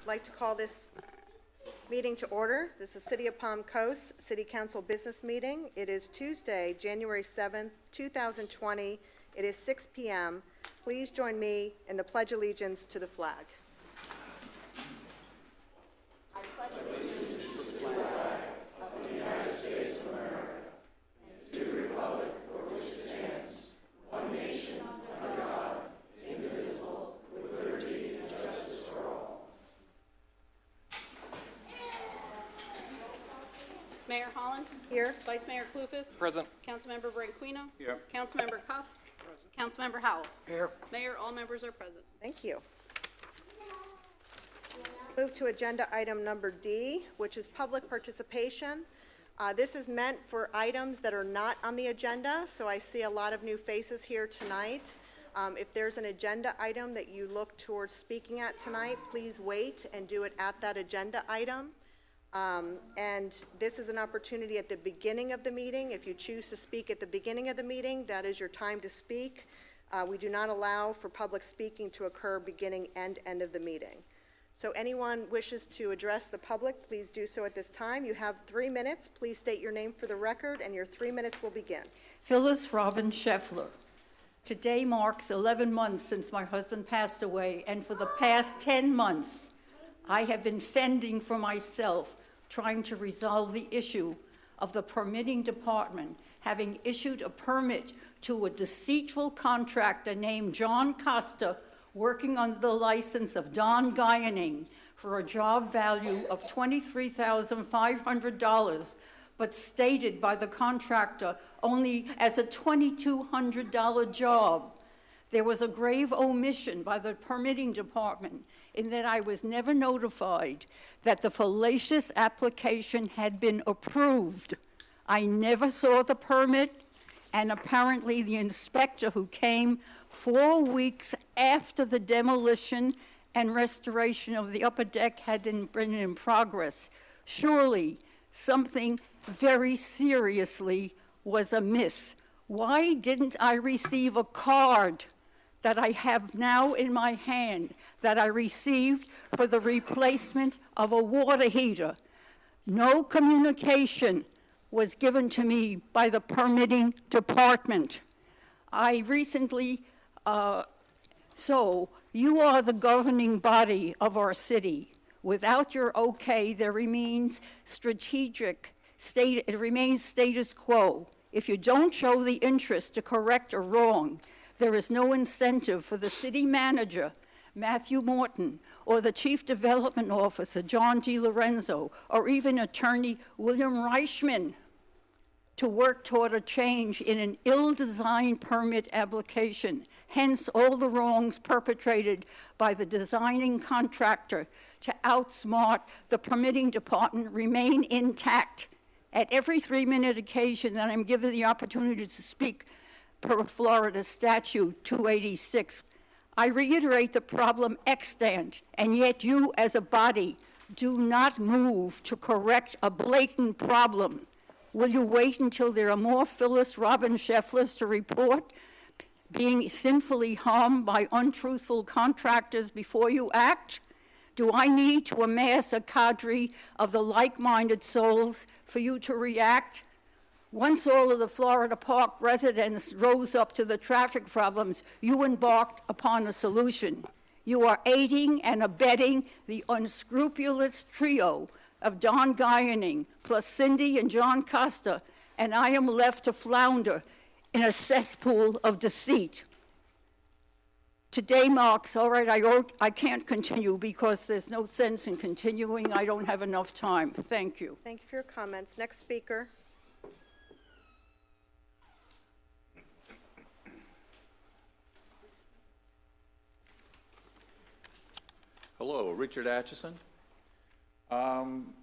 like to call this meeting to order. This is City of Palm Coast City Council Business Meeting. It is Tuesday, January 7th, 2020. It is 6 p.m. Please join me in the Pledge of Allegiance to the flag. Mayor Holland? Here. Vice Mayor Clufus? Present. Councilmember Branquinho? Here. Councilmember Cuff? Present. Councilmember Howell? Here. Mayor, all members are present. Thank you. Move to agenda item number D, which is public participation. This is meant for items that are not on the agenda, so I see a lot of new faces here tonight. If there's an agenda item that you look towards speaking at tonight, please wait and do it at that agenda item. And this is an opportunity at the beginning of the meeting. If you choose to speak at the beginning of the meeting, that is your time to speak. We do not allow for public speaking to occur beginning and end of the meeting. So anyone wishes to address the public, please do so at this time. You have 3 minutes. Please state your name for the record, and your 3 minutes will begin. Phyllis Robin Scheffler. Today marks 11 months since my husband passed away, and for the past 10 months, I have been fending for myself, trying to resolve the issue of the permitting department having issued a permit to a deceitful contractor named John Costa, working under the license of Don Guyaning for a job value of $23,500, but stated by the contractor only as a $2,200 job. There was a grave omission by the permitting department in that I was never notified that the fallacious application had been approved. I never saw the permit, and apparently the inspector who came 4 weeks after the demolition and restoration of the upper deck had been in progress. Surely something very seriously was amiss. Why didn't I receive a card that I have now in my hand that I received for the replacement of a water heater? No communication was given to me by the permitting department. I recently, so you are the governing body of our city. Without your okay, there remains it remains status quo. If you don't show the interest to correct a wrong, there is no incentive for the city manager, Matthew Morton, or the Chief Development Officer, John DiLorenzo, or even Attorney William Reichman to work toward a change in an ill-designed permit application. Hence, all the wrongs perpetrated by the designing contractor to outsmart the permitting department remain intact. At every 3-minute occasion that I'm given the opportunity to speak per Florida Statute 286, I reiterate the problem extant, and yet you as a body do not move to correct a blatant problem. Will you wait until there are more Phyllis Robin Schefflers to report being sinfully harmed by untruthful contractors before you act? Do I need to amass a cadre of the like-minded souls for you to react? Once all of the Florida Park residents rose up to the traffic problems, you embarked upon a solution. You are aiding and abetting the unscrupulous trio of Don Guyaning, plus Cindy and John Costa, and I am left to flounder in a cesspool of deceit. Today marks, all right, I can't continue because there's no sense in continuing. I don't have enough time. Thank you. Thank you for your comments. Next speaker. Hello, Richard Atchison. I'm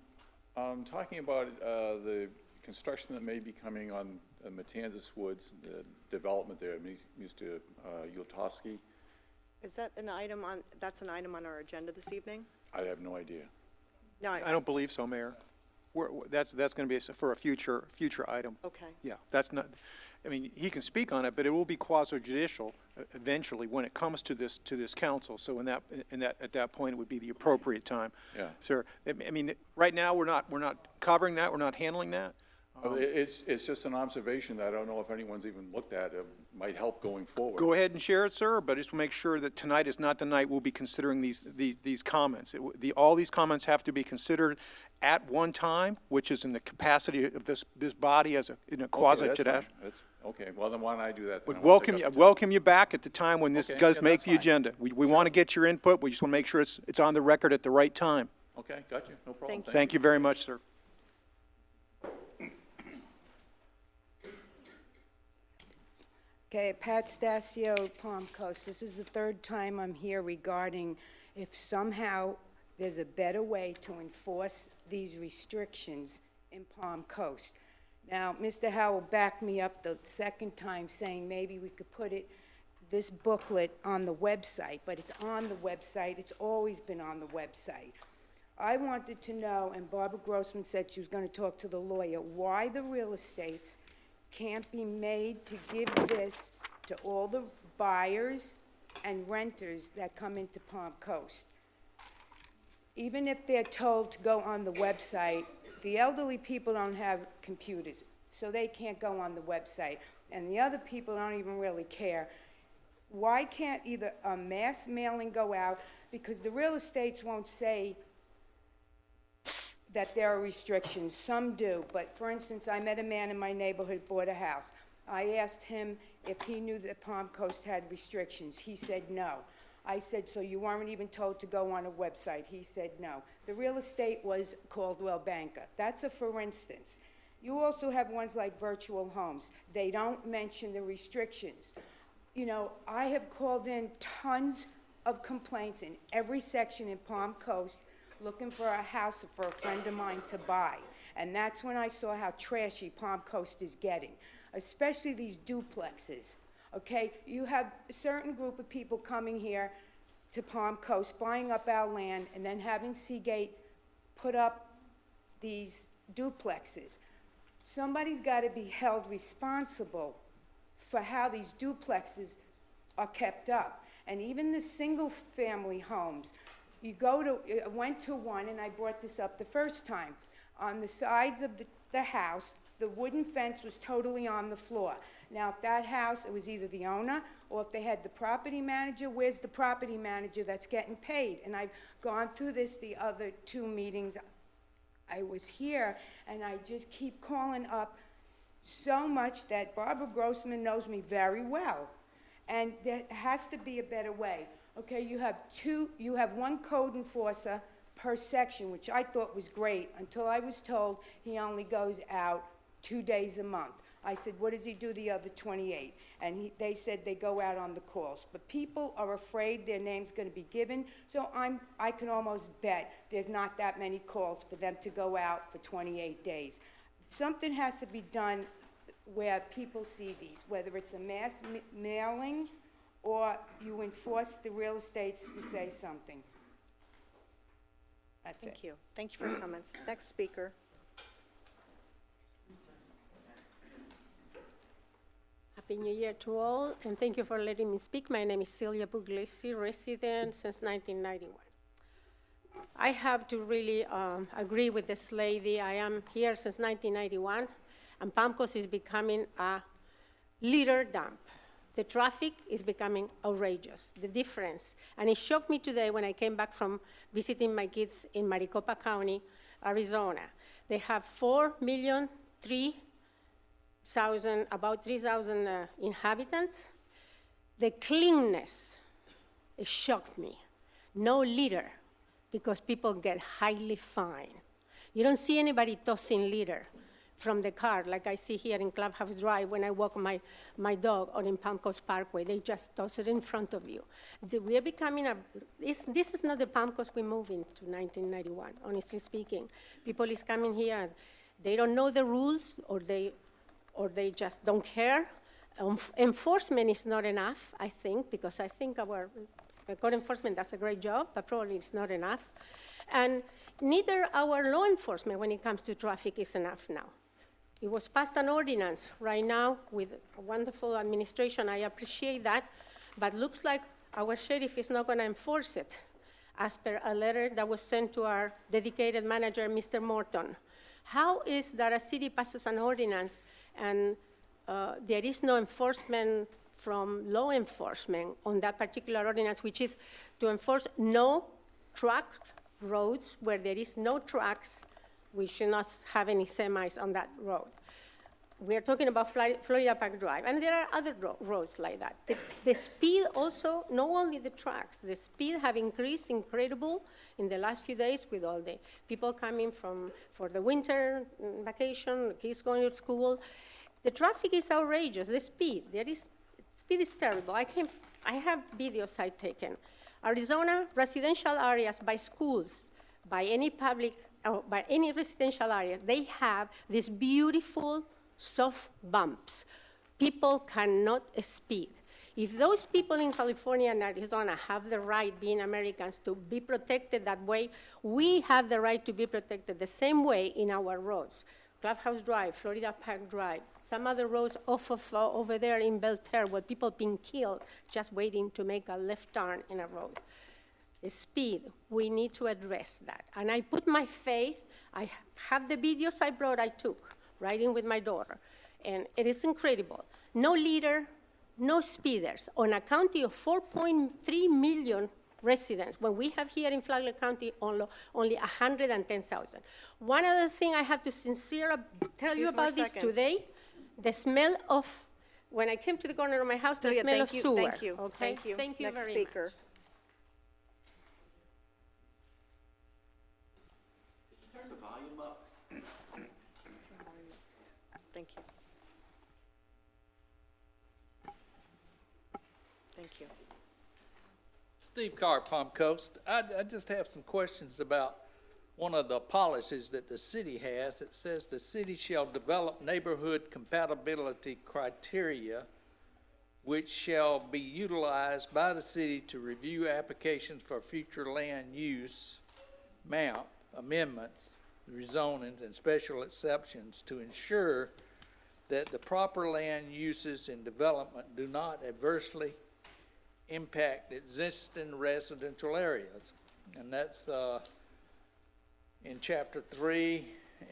talking about the construction that may be coming on Matanzas Woods, the development there, Mr. Yultovsky. Is that an item on, that's an item on our agenda this evening? I have no idea. No, I don't believe so, Mayor. That's going to be for a future item. Okay. Yeah, that's not, I mean, he can speak on it, but it will be quasi-judicial eventually when it comes to this council. So at that point, it would be the appropriate time. Yeah. Sir, I mean, right now, we're not covering that, we're not handling that. It's just an observation that I don't know if anyone's even looked at. It might help going forward. Go ahead and share it, sir, but just to make sure that tonight is not the night we'll be considering these comments. All these comments have to be considered at one time, which is in the capacity of this body as in a quasi-judicial. Okay, well, then why don't I do that? then? Would I won't take up the time. welcome you back at the time when this Okay, does yeah, make that's the fine. agenda. We want to get your input, we just want to make sure it's on the record at the right time. Okay, got you, no problem. Thank you. Thank you very much, sir. Okay, Pat Stasio, Palm Coast. This is the third time I'm here regarding if somehow there's a better way to enforce these restrictions in Palm Coast. Now, Mr. Howell backed me up the second time saying maybe we could put this booklet on the website, but it's on the website. It's always been on the website. I wanted to know, and Barbara Grossman said she was going to talk to the lawyer, why the real estates can't be made to give this to all the buyers and renters that come into Palm Coast. Even if they're told to go on the website, the elderly people don't have computers, so they can't go on the website, and the other people don't even really care. Why can't either a mass mailing go out, because the real estates won't say that there are restrictions. Some do, but for instance, I met a man in my neighborhood bought a house. I asked him if he knew that Palm Coast had restrictions. He said no. I said, so you weren't even told to go on a website? He said no. The real estate was Caldwell Banker. That's a for instance. You also have ones like Virtual Homes. They don't mention the restrictions. You know, I have called in tons of complaints in every section in Palm Coast looking for a house for a friend of mine to buy. And that's when I saw how trashy Palm Coast is getting, especially these duplexes, okay? You have a certain group of people coming here to Palm Coast, buying up our land, and then having Seagate put up these duplexes. Somebody's got to be held responsible for how these duplexes are kept up. And even the single-family homes, you go to, I went to one, and I brought this up the first time. On the sides of the house, the wooden fence was totally on the floor. Now, if that house, it was either the owner, or if they had the property manager, where's the property manager that's getting paid? And I've gone through this the other two meetings I was here, and I just keep calling up so much that Barbara Grossman knows me very well. And there has to be a better way. Okay, you have one code enforcer per section, which I thought was great, until I was told he only goes out 2 days a month. I said, what does he do the other 28? And they said they go out on the calls. But people are afraid their name's going to be given, so I can almost bet there's not that many calls for them to go out for 28 days. Something has to be done where people see these, whether it's a mass mailing or you enforce the real estates to say something. That's it. Thank you. Thank you for your comments. Next speaker. Happy New Year to all, and thank you for letting me speak. My name is Celia Puglisi, resident since 1991. I have to really agree with this lady. I am here since 1991, and Palm Coast is becoming a litter dump. The traffic is becoming outrageous, the difference. And it shocked me today when I came back from visiting my kids in Maricopa County, Arizona. They have 4,003,000, about 3,000 inhabitants. The cleanness, it shocked me. No litter, because people get highly fined. You don't see anybody tossing litter from the car, like I see here in Clubhouse Drive when I walk my dog, or in Palm Coast Parkway. They just toss it in front of you. We are becoming this is not the Palm Coast we moved into 1991, honestly speaking. People is coming here, and they don't know the rules, or they just don't care. Enforcement is not enough, I think, because I think our code enforcement does a great job, but probably it's not enough. And neither our law enforcement, when it comes to traffic, is enough now. It was passed an ordinance right now with a wonderful administration. I appreciate that. But looks like our sheriff is not going to enforce it, as per a letter that was sent to our dedicated manager, Mr. Morton. How is that a city passes an ordinance and there is no enforcement from law enforcement on that particular ordinance, which is to enforce no trucked roads where there is no trucks? We should not have any semis on that road. We are talking about Florida Park Drive, and there are other roads like that. The speed also, not only the trucks, the speed have increased incredible in the last few days with all the people coming for the winter vacation, kids going to school. The traffic is outrageous, the speed. Speed is terrible. I have videos I've taken. Arizona residential areas by schools, by any public, or by any residential area, they have these beautiful soft bumps. People cannot speed. If those people in California and Arizona have the right, being Americans, to be protected that way, we have the right to be protected the same way in our roads. Clubhouse Drive, Florida Park Drive, some other roads off of over there in Belterre where people being killed just waiting to make a left turn in a road. The speed, we need to address that. And I put my faith, I have the videos I took, riding with my daughter, and it is incredible. No leader, no speeders. On a county of 4.3 million residents, when we have here in Flagler County only 110,000. One other thing I have to tell you about this today, the smell of, when I came to the corner of my house, the Celia, smell of sewer. Thank you. Okay? Thank you. Thank you Next very speaker. much. Turn the volume up. Thank you. Thank you. Steve Carr, Palm Coast. I just have some questions about one of the policies that the city has. It says the city shall develop neighborhood compatibility criteria which shall be utilized by the city to review applications for future land use, map, amendments, rezonings, and special exceptions to ensure that the proper land uses and development do not adversely impact existing residential areas. And that's in Chapter 3,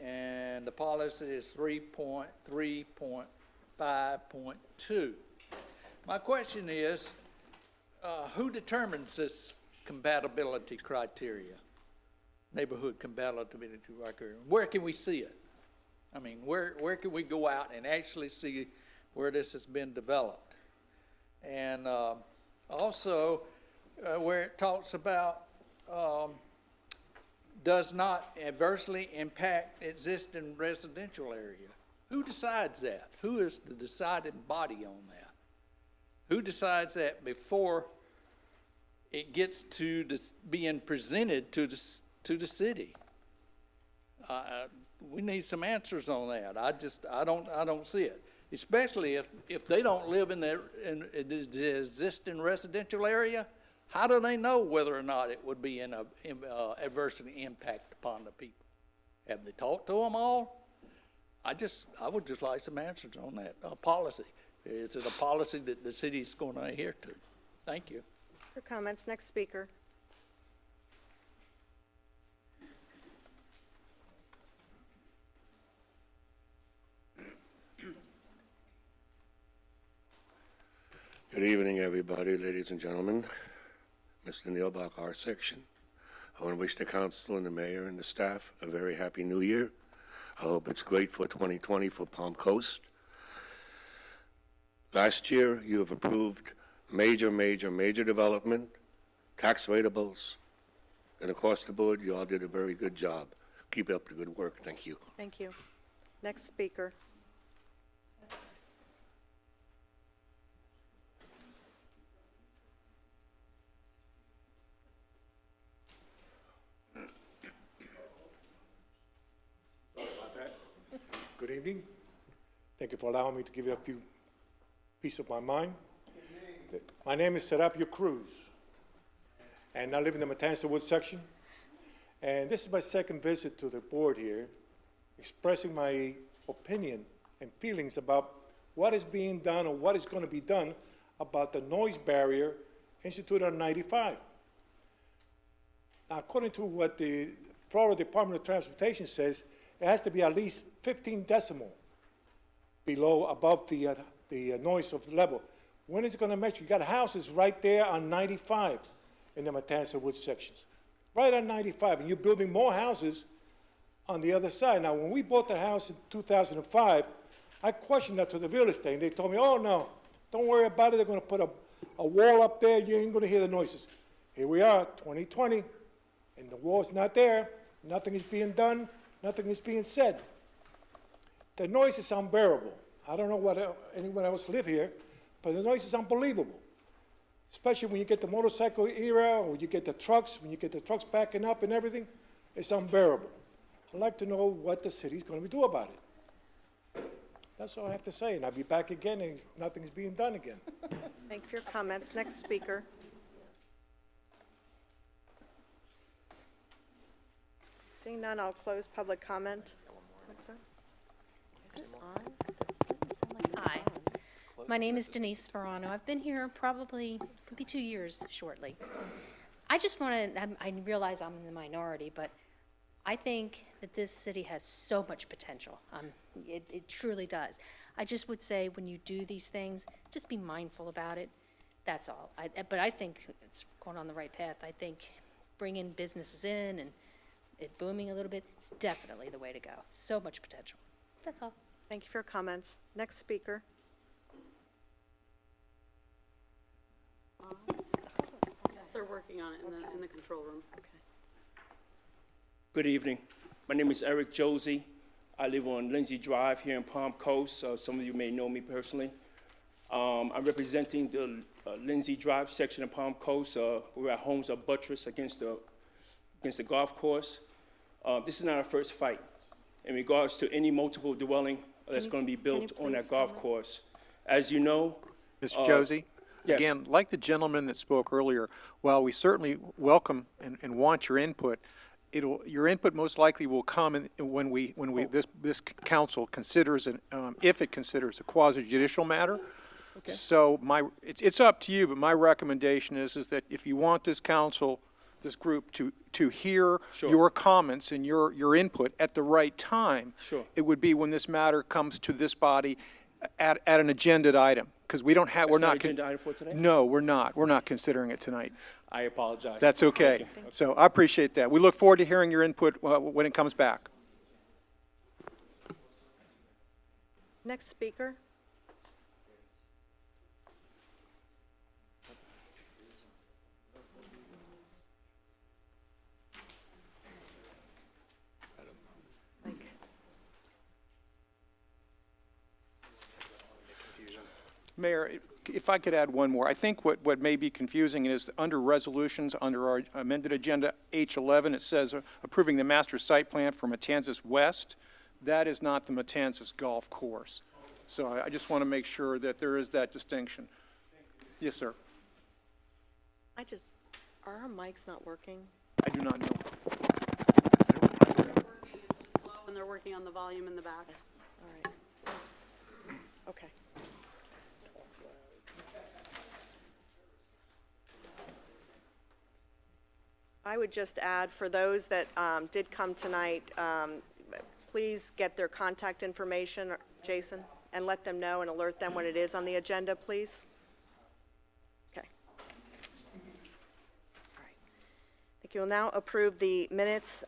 and the policy is 3.3.5.2. My question is, who determines this compatibility criteria, neighborhood compatibility criteria? Where can we see it? I mean, where can we go out and actually see where this has been developed? And also, where it talks about does not adversely impact existing residential area. Who decides that? Who is the deciding body on that? Who decides that before it gets to being presented to the city? We need some answers on that. I don't see it. Especially if they don't live in the existing residential area, how do they know whether or not it would be adversely impact upon the people? Have they talked to them all? I would just like some answers on that policy. Is it a policy that the city is going to adhere to? Thank you. For comments, next speaker. Good evening, everybody, ladies and gentlemen. Mr. Neil Bach, our section. I want to wish the council and the mayor and the staff a very happy new year. I hope it's great for 2020 for Palm Coast. Last year, you have approved major development, tax ratables, and across the board, you all did a very good job. Keep up the good work. Thank you. Thank you. Next speaker. Good evening. Thank you for allowing me to give you a few pieces of my mind. My name is Serapio Cruz, and I live in the Matanza Woods section. And this is my second visit to the board here, expressing my opinion and feelings about what is being done or what is going to be done about the noise barrier instituted on 95. Now, according to what the Florida Department of Transportation says, it has to be at least 15 decimal above the noise of the level. When is it going to measure? You got houses right there on 95 in the Matanza Woods sections, right on 95, and you're building more houses on the other side. Now, when we bought the house in 2005, I questioned that to the real estate, and they told me, oh, no, don't worry about it. They're going to put a wall up there. You ain't going to hear the noises. Here we are, 2020, and the wall's not there. Nothing is being done. Nothing is being said. The noise is unbearable. I don't know what anyone else live here, but the noise is unbelievable, especially when you get the motorcycle era or you get the trucks, when you get the trucks backing up and everything. It's unbearable. I'd like to know what the city's going to do about it. That's all I have to say, and I'll be back again, and nothing's being done again. Thank you for your comments. Next speaker. Seeing none, I'll close public comment. What's that? Is this on? This doesn't sound like it's Hi. on. My name is Denise Ferrano. I've been here probably, it'll be 2 years shortly. I just want to, I realize I'm in the minority, but I think that this city has so much potential. It truly does. I just would say, when you do these things, just be mindful about it. That's all. But I think it's going on the right path. I think bringing businesses in and it booming a little bit is definitely the way to go. So much potential. That's all. Thank you for your comments. Next speaker. They're working on it in the control room. Good evening. My name is Eric Josie. I live on Lindsay Drive here in Palm Coast. Some of you may know me personally. I'm representing the Lindsay Drive section of Palm Coast, where our homes are buttressed against the golf course. This is not our first fight in regards to any multiple dwelling that's going to be built on that golf course. As you know, Mr. Josie? yes. Again, like the gentleman that spoke earlier, while we certainly welcome and want your input, your input most likely will come when this council considers if it considers a quasi judicial matter. Okay. So it's up to you, but my recommendation is that if you want this group to hear Sure. your comments and your input at the right time, Sure. it would be when this matter comes to this body at an agendaed item, because we're That's not. not agenda item for today? No, we're not. We're not considering it tonight. I apologize. That's okay. Thank you. So I appreciate that. We look forward to hearing your input when it comes back. Next speaker. Mayor, if I could add one more. I think what may be confusing is under resolutions, under our amended agenda H11, it says approving the master site plan for Matanzas West. That is not the Matanzas Golf Course. So I just want to make sure that there is that distinction. Yes, sir. Are our mics not working? I do not know. And they're working on the volume in the back. All right. Okay. I would just add, for those that did come tonight, please get their contact information, Jason, and let them know and alert them when it is on the agenda, please. Okay. All right. I think you'll now approve the minutes.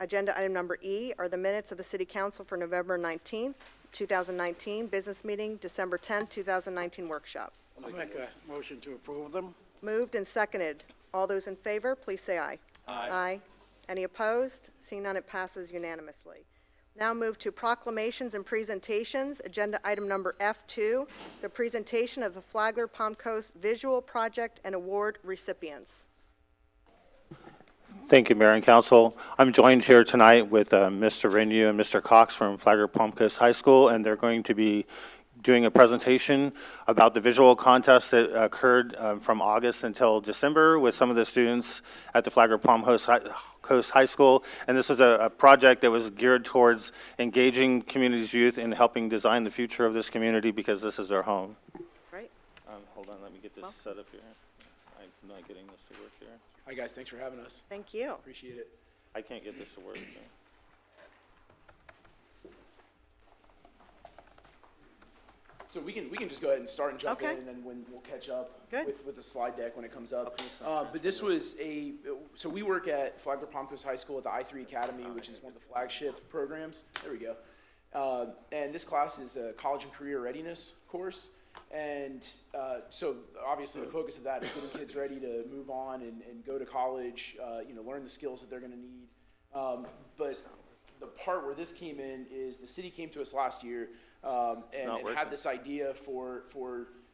Agenda item number E are the minutes of the City Council for November 19th, 2019, business meeting, December 10th, 2019 workshop. I'll make a motion to approve them. Moved and seconded. All those in favor, please say aye. Aye. Aye. Any opposed? Seeing none, it passes unanimously. Now move to proclamations and presentations. Agenda item number F2 is a presentation of the Flagler Palm Coast Visual Project and Award recipients. Thank you, Mayor and Council. I'm joined here tonight with Mr. Renew and Mr. Cox from Flagler Palm Coast High School, and they're going to be doing a presentation about the visual contest that occurred from August until December with some of the students at the Flagler Palm Coast High School. And this is a project that was geared towards engaging community's youth and helping design the future of this community because this is their home. Great. Hold on, let me get this set up here. I'm not getting this to work here. Hi, guys. Thanks for having us. Thank you. Appreciate it. I can't get this to work. So we can just go ahead and start and jump Okay. in, and then we'll catch up Good. with the slide deck when it comes up. But this was so we work at Flagler Palm Coast High School at the I3 Academy, which is one of the flagship programs. There we go. And this class is a college and career readiness course. And so obviously the focus of that is getting kids ready to move on and go to college, learn the skills that they're going to need. But the part where this came in is the city came to us last year and had this idea for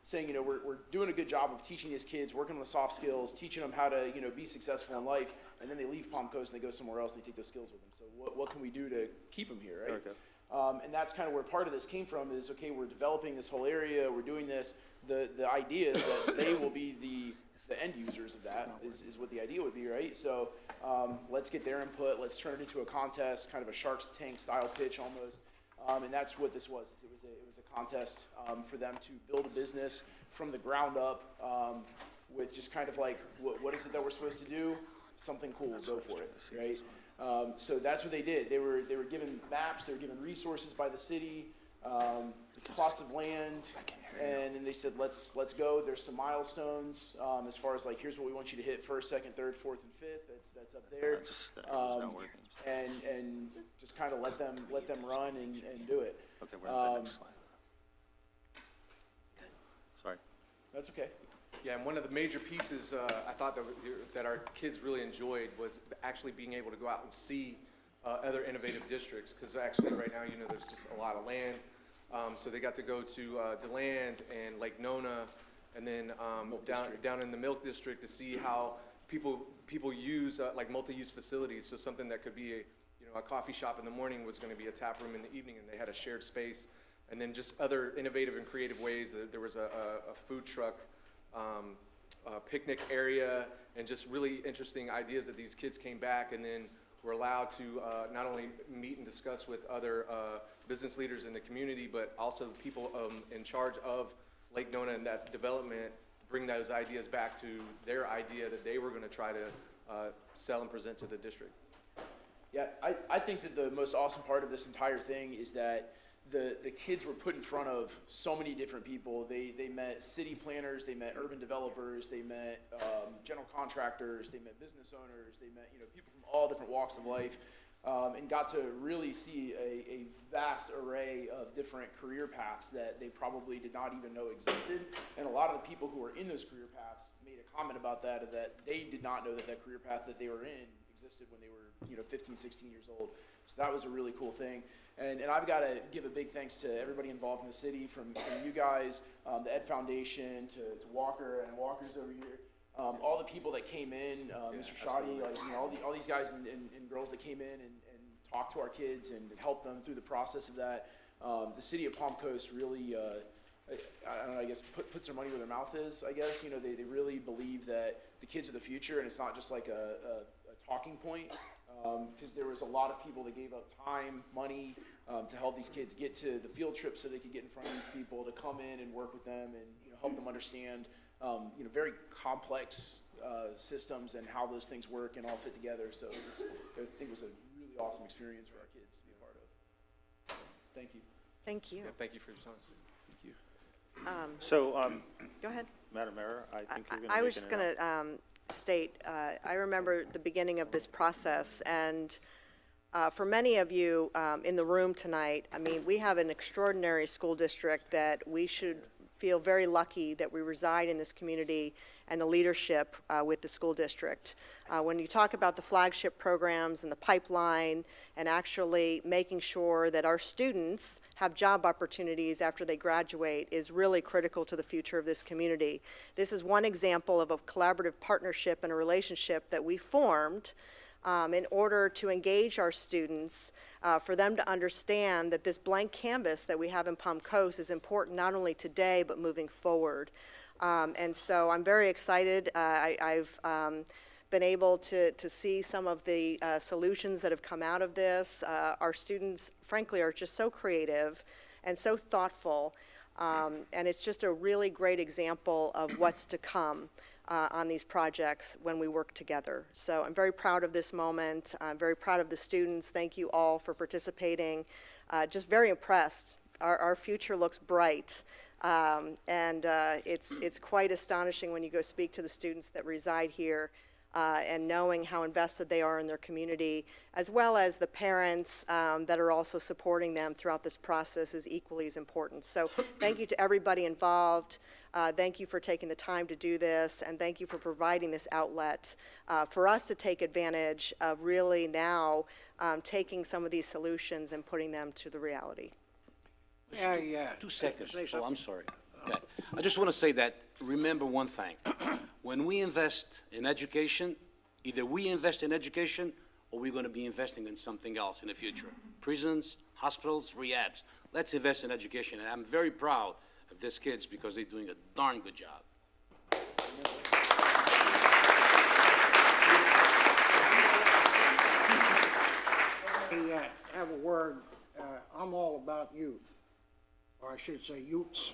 saying, we're doing a good job of teaching these kids, working on the soft skills, teaching them how to, be successful in life, and then they leave Palm Coast and they go somewhere else and they take those skills with them. So what can we do to keep them here, right? And that's kind of where part of this came from is, okay, we're developing this whole area, we're doing this. The idea is that they will be the end users of that is what the idea would be, right? So let's get their input, let's turn it into a contest, kind of a Shark Tank style pitch almost. And that's what this was. It was a contest for them to build a business from the ground up with just kind of like, what is it that we're supposed to do? Something cool, go for it, right? So that's what they did. They were given maps, they were given resources by the city, plots of land, and then they said, let's go. There's some milestones as far as like, here's what we want you to hit first, second, third, fourth, and fifth. That's up there. And just kind of let them run and do it. Okay, we're on the next slide. Sorry. That's okay. Yeah, and one of the major pieces I thought that our kids really enjoyed was actually being able to go out and see other innovative districts, because actually right now, there's just a lot of land. So they got to go to DeLand and Lake Nona, and then down in the Milk District to see how people use like multi-use facilities. So something that could be a coffee shop in the morning was going to be a tap room in the evening, and they had a shared space. And then just other innovative and creative ways. There was a food truck, picnic area, and just really interesting ideas that these kids came back and then were allowed to not only meet and discuss with other business leaders in the community, but also people in charge of Lake Nona and that's development, bring those ideas back to their idea that they were going to try to sell and present to the district. Yeah, I think that the most awesome part of this entire thing is that the kids were put in front of so many different people. They met city planners, they met urban developers, they met general contractors, they met business owners, they met people from all different walks of life, and got to really see a vast array of different career paths that they probably did not even know existed. And a lot of the people who were in those career paths made a comment about that they did not know that career path that they were in existed when they were 15, 16 years old. So that was a really cool thing. And I've got to give a big thanks to everybody involved in the city, from you guys, the Ed Foundation, to Walker and Walker's over here, all the people that came in, Mr. Shoddy, all these guys and girls that came in and talked to our kids and helped them through the process of that. The city of Palm Coast really, I don't know, I guess puts their money where their mouth is, I guess. They really believe that the kids are the future, and it's not just like a talking point. Because there was a lot of people that gave up time, money, to help these kids get to the field trip so they could get in front of these people, to come in and work with them and help them understand very complex systems and how those things work and all fit together. So I think it was a really awesome experience for our kids to be a part of. Thank you. Thank you. Yeah, thank you for your time. Thank you. So, Go ahead. Madam Mayor, I think you're going to I was just going to state, I remember the beginning of this process, and for many of you in the room tonight, I mean, we have an extraordinary school district that we should feel very lucky that we reside in this community and the leadership with the school district. When you talk about the flagship programs and the pipeline and actually making sure that our students have job opportunities after they graduate is really critical to the future of this community. This is one example of a collaborative partnership and a relationship that we formed in order to engage our students, for them to understand that this blank canvas that we have in Palm Coast is important not only today but moving forward. And so I'm very excited. I've been able to see some of the solutions that have come out of this. Our students, frankly, are just so creative and so thoughtful, and it's just a really great example of what's to come on these projects when we work together. So I'm very proud of this moment. I'm very proud of the students. Thank you all for participating. Just very impressed. Our future looks bright. And it's quite astonishing when you go speak to the students that reside here and knowing how invested they are in their community, as well as the parents that are also supporting them throughout this process is equally as important. So thank you to everybody involved. Thank you for taking the time to do this, and thank you for providing this outlet for us to take advantage of really now taking some of these solutions and putting them to the reality. Yeah. 2 seconds. Say Oh, something. I'm sorry. Okay. I just want to say that, remember one thing. When we invest in education, either we invest in education or we're going to be investing in something else in the future. Prisons, hospitals, rehabs. Let's invest in education. And I'm very proud of these kids because they're doing a darn good job. I have a word. I'm all about youth, or I should say youths.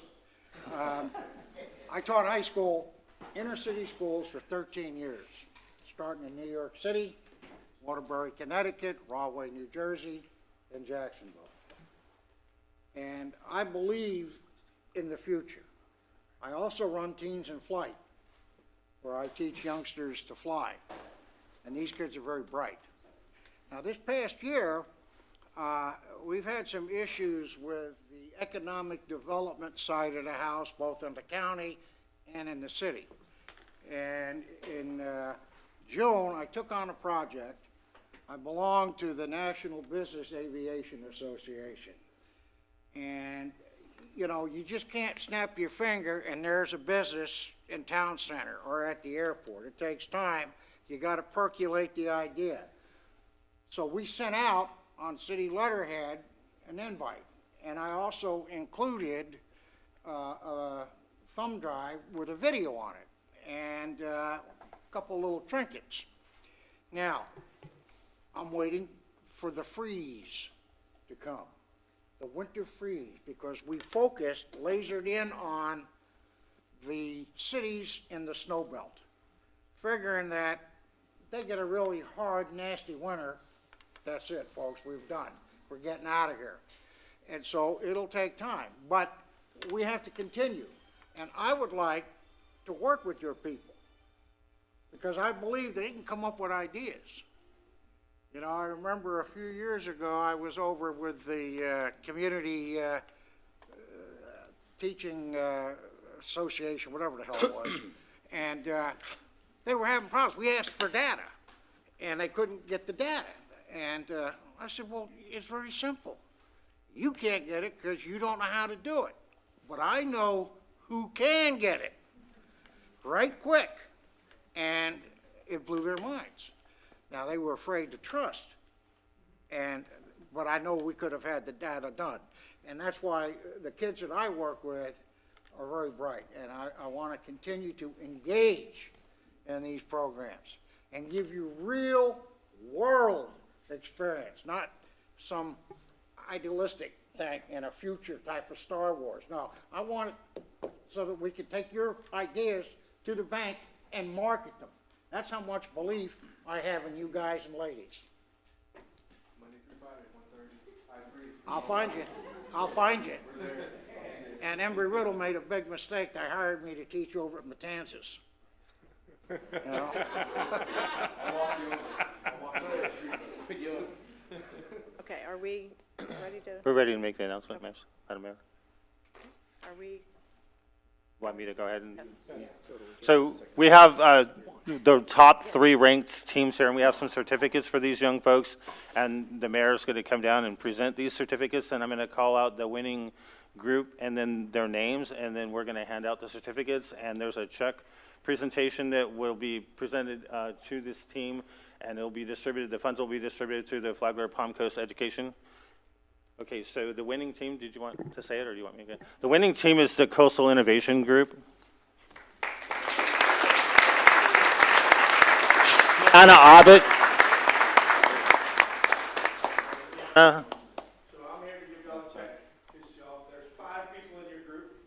I taught high school, inner city schools for 13 years, starting in New York City, Waterbury, Connecticut, Rahway, New Jersey, and Jacksonville. And I believe in the future. I also run Teens in Flight, where I teach youngsters to fly. And these kids are very bright. Now, this past year, we've had some issues with the economic development side of the house, both in the county and in the city. And in June, I took on a project. I belong to the National Business Aviation Association. And, you know, you just can't snap your finger and there's a business in town center or at the airport. It takes time. You got to percolate the idea. So we sent out on city letterhead an invite, and I also included a thumb drive with a video on it and a couple little trinkets. Now, I'm waiting for the freeze to come, the winter freeze, because we focused, lasered in on the cities in the snow belt, figuring that they get a really hard, nasty winter. That's it, folks, we've done. We're getting out of here. And so it'll take time, but we have to continue. And I would like to work with your people because I believe they can come up with ideas. You know, I remember a few years ago, I was over with the community teaching association, whatever the hell it was, and they were having problems. We asked for data, and they couldn't get the data. And I said, well, it's very simple. You can't get it because you don't know how to do it. But I know who can get it right quick. And it blew their minds. Now, they were afraid to trust. But I know we could have had the data done. And that's why the kids that I work with are very bright. And I want to continue to engage in these programs and give you real world experience, not some idealistic thing in a future type of Star Wars. No, I want it so that we can take your ideas to the bank and market them. That's how much belief I have in you guys and ladies. Monday through Friday, 1:30, I agree. I'll find you. I'll find you. And Embry Riddle made a big mistake. They hired me to teach over at Matanzas. You know? Okay, are we ready to, We're ready to make the announcement, Madam Mayor. are we? Want me to go ahead and? Yes. So we have the top 3 ranked teams here, and we have some certificates for these young folks. And the mayor's going to come down and present these certificates, and I'm going to call out the winning group and then their names, and then we're going to hand out the certificates. And there's a check presentation that will be presented to this team, and it'll be distributed, the funds will be distributed to the Flagler Palm Coast Education. Okay, so the winning team, did you want to say it, or do you want me to? The winning team is the Coastal Innovation Group. Shiana Abbott. So I'm here to give y'all a check, because y'all, there's 5 people in your group.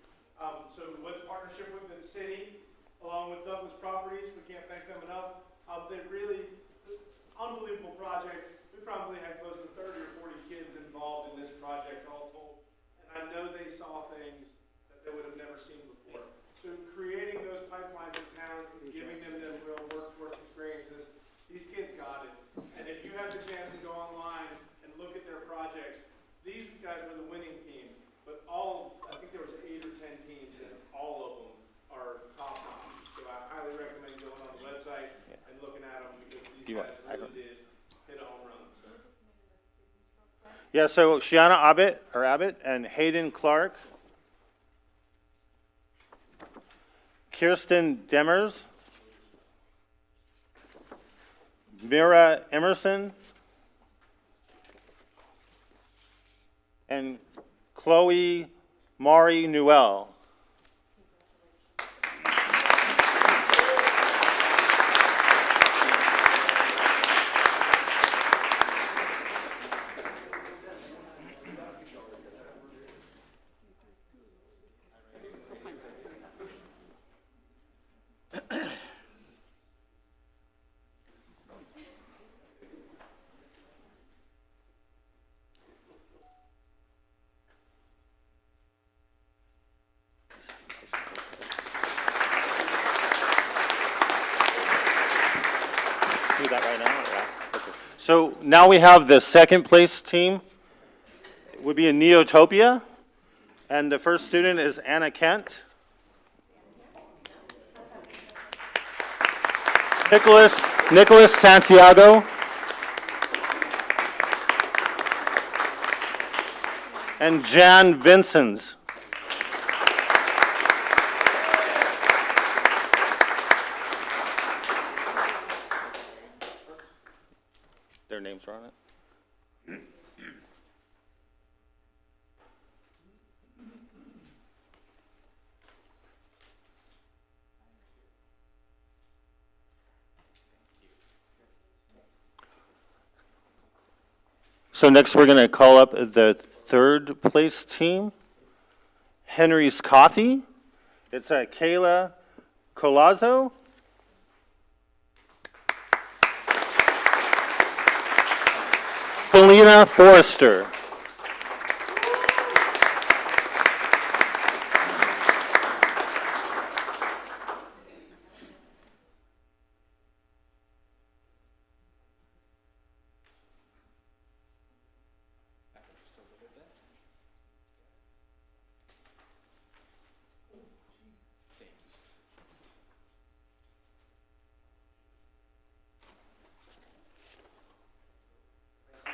So with partnership with the city, along with Douglas Properties, we can't thank them enough. They really, unbelievable project. We probably had close to 30 or 40 kids involved in this project all told. And I know they saw things that they would have never seen before. So creating those pipelines in town, giving them the real workforce experiences, these kids got it. And if you have the chance to go online and look at their projects, these guys were the winning team, but I think there was 8 or 10 teams, and all of them are top-notch. So I highly recommend going on the website and looking at them, because these guys really did hit a home run. Yeah, so Shiana Abbott and Hayden Clark. Kirsten Demers. Mira Emerson. And Chloe Mari Newell. Do that right now? Yeah. Okay. So now we have the second place team. It would be in Neotopia. And the first student is Anna Kent. Nicholas Santiago. And Jan Vincens. Their names are on it. So next we're going to call up the third place team, Henry's Coffee. It's Kayla Colazo. Paulina Forrester.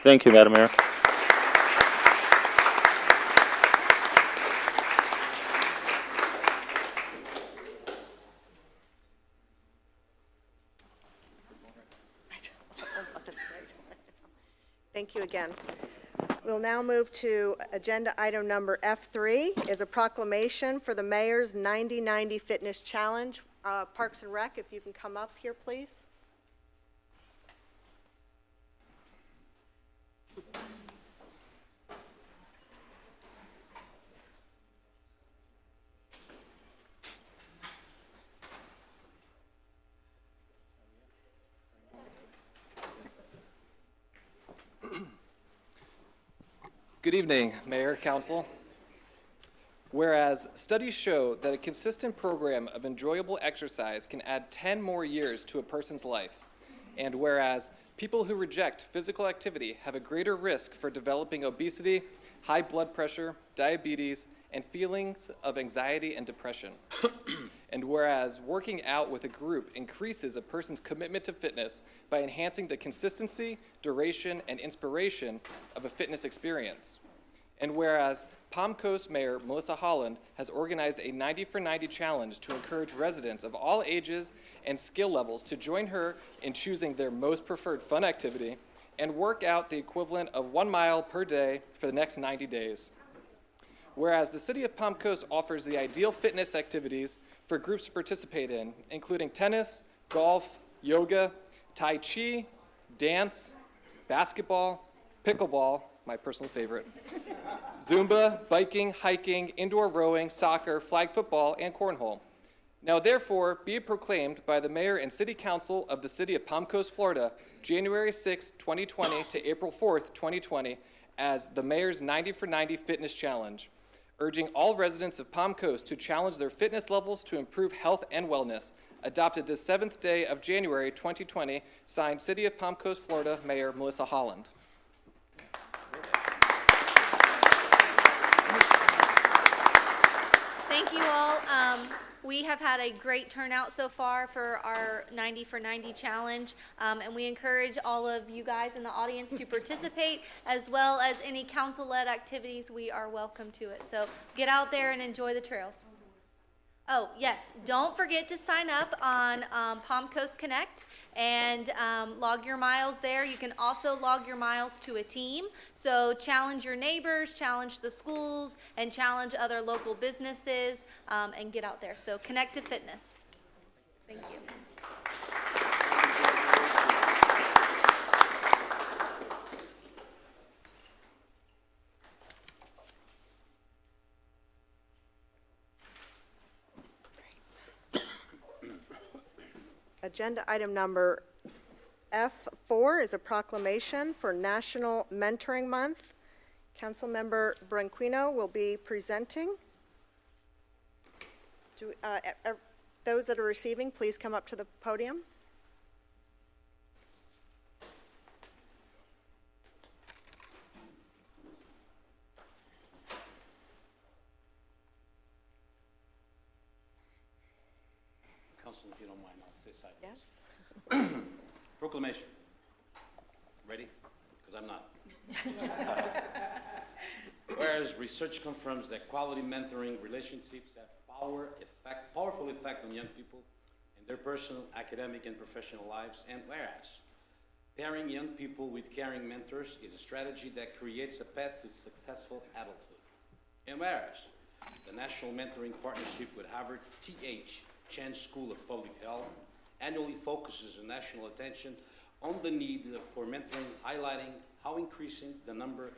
Thank you, Madam Mayor. Thank you again. We'll now move to agenda item number F3, is a proclamation for the mayor's 90-90 Fitness Challenge. Parks and Rec, if you can come up here, please. Good evening, Mayor, Council. Whereas studies show that a consistent program of enjoyable exercise can add 10 more years to a person's life, and whereas people who reject physical activity have a greater risk for developing obesity, high blood pressure, diabetes, and feelings of anxiety and depression. And whereas working out with a group increases a person's commitment to fitness by enhancing the consistency, duration, and inspiration of a fitness experience. And whereas Palm Coast Mayor Melissa Holland has organized a 90 for 90 challenge to encourage residents of all ages and skill levels to join her in choosing their most preferred fun activity and work out the equivalent of 1 mile per day for the next 90 days. Whereas the City of Palm Coast offers the ideal fitness activities for groups to participate in, including tennis, golf, yoga, Tai Chi, dance, basketball, pickleball, my personal favorite, Zumba, biking, hiking, indoor rowing, soccer, flag football, and cornhole. Now therefore, be it proclaimed by the Mayor and City Council of the City of Palm Coast, Florida, January 6, 2020 to April 4th, 2020, as the Mayor's 90 for 90 Fitness Challenge, urging all residents of Palm Coast to challenge their fitness levels to improve health and wellness. Adopted this 7th day of January 2020, signed City of Palm Coast, Florida, Mayor Melissa Holland. Thank you all. We have had a great turnout so far for our 90 for 90 challenge, and we encourage all of you guys in the audience to participate, as well as any council-led activities. We are welcome to it. So get out there and enjoy the trails. Oh, yes, don't forget to sign up on Palm Coast Connect and log your miles there. You can also log your miles to a team. So challenge your neighbors, challenge the schools, and challenge other local businesses, and get out there. So connect to fitness. Thank you. Agenda item number F4 is a proclamation for National Mentoring Month. Councilmember Branquinho will be presenting. Those that are receiving, please come up to the podium. Council, if you don't mind, I'll stay silent. Yes. Proclamation. Ready? Because I'm not. Whereas research confirms that quality mentoring relationships have powerful effect on young people in their personal, academic, and professional lives, and whereas pairing young people with caring mentors is a strategy that creates a path to successful adulthood, and whereas the National Mentoring Partnership with Harvard T.H. Chan School of Public Health annually focuses on national attention on the need for mentoring, highlighting how increasing the number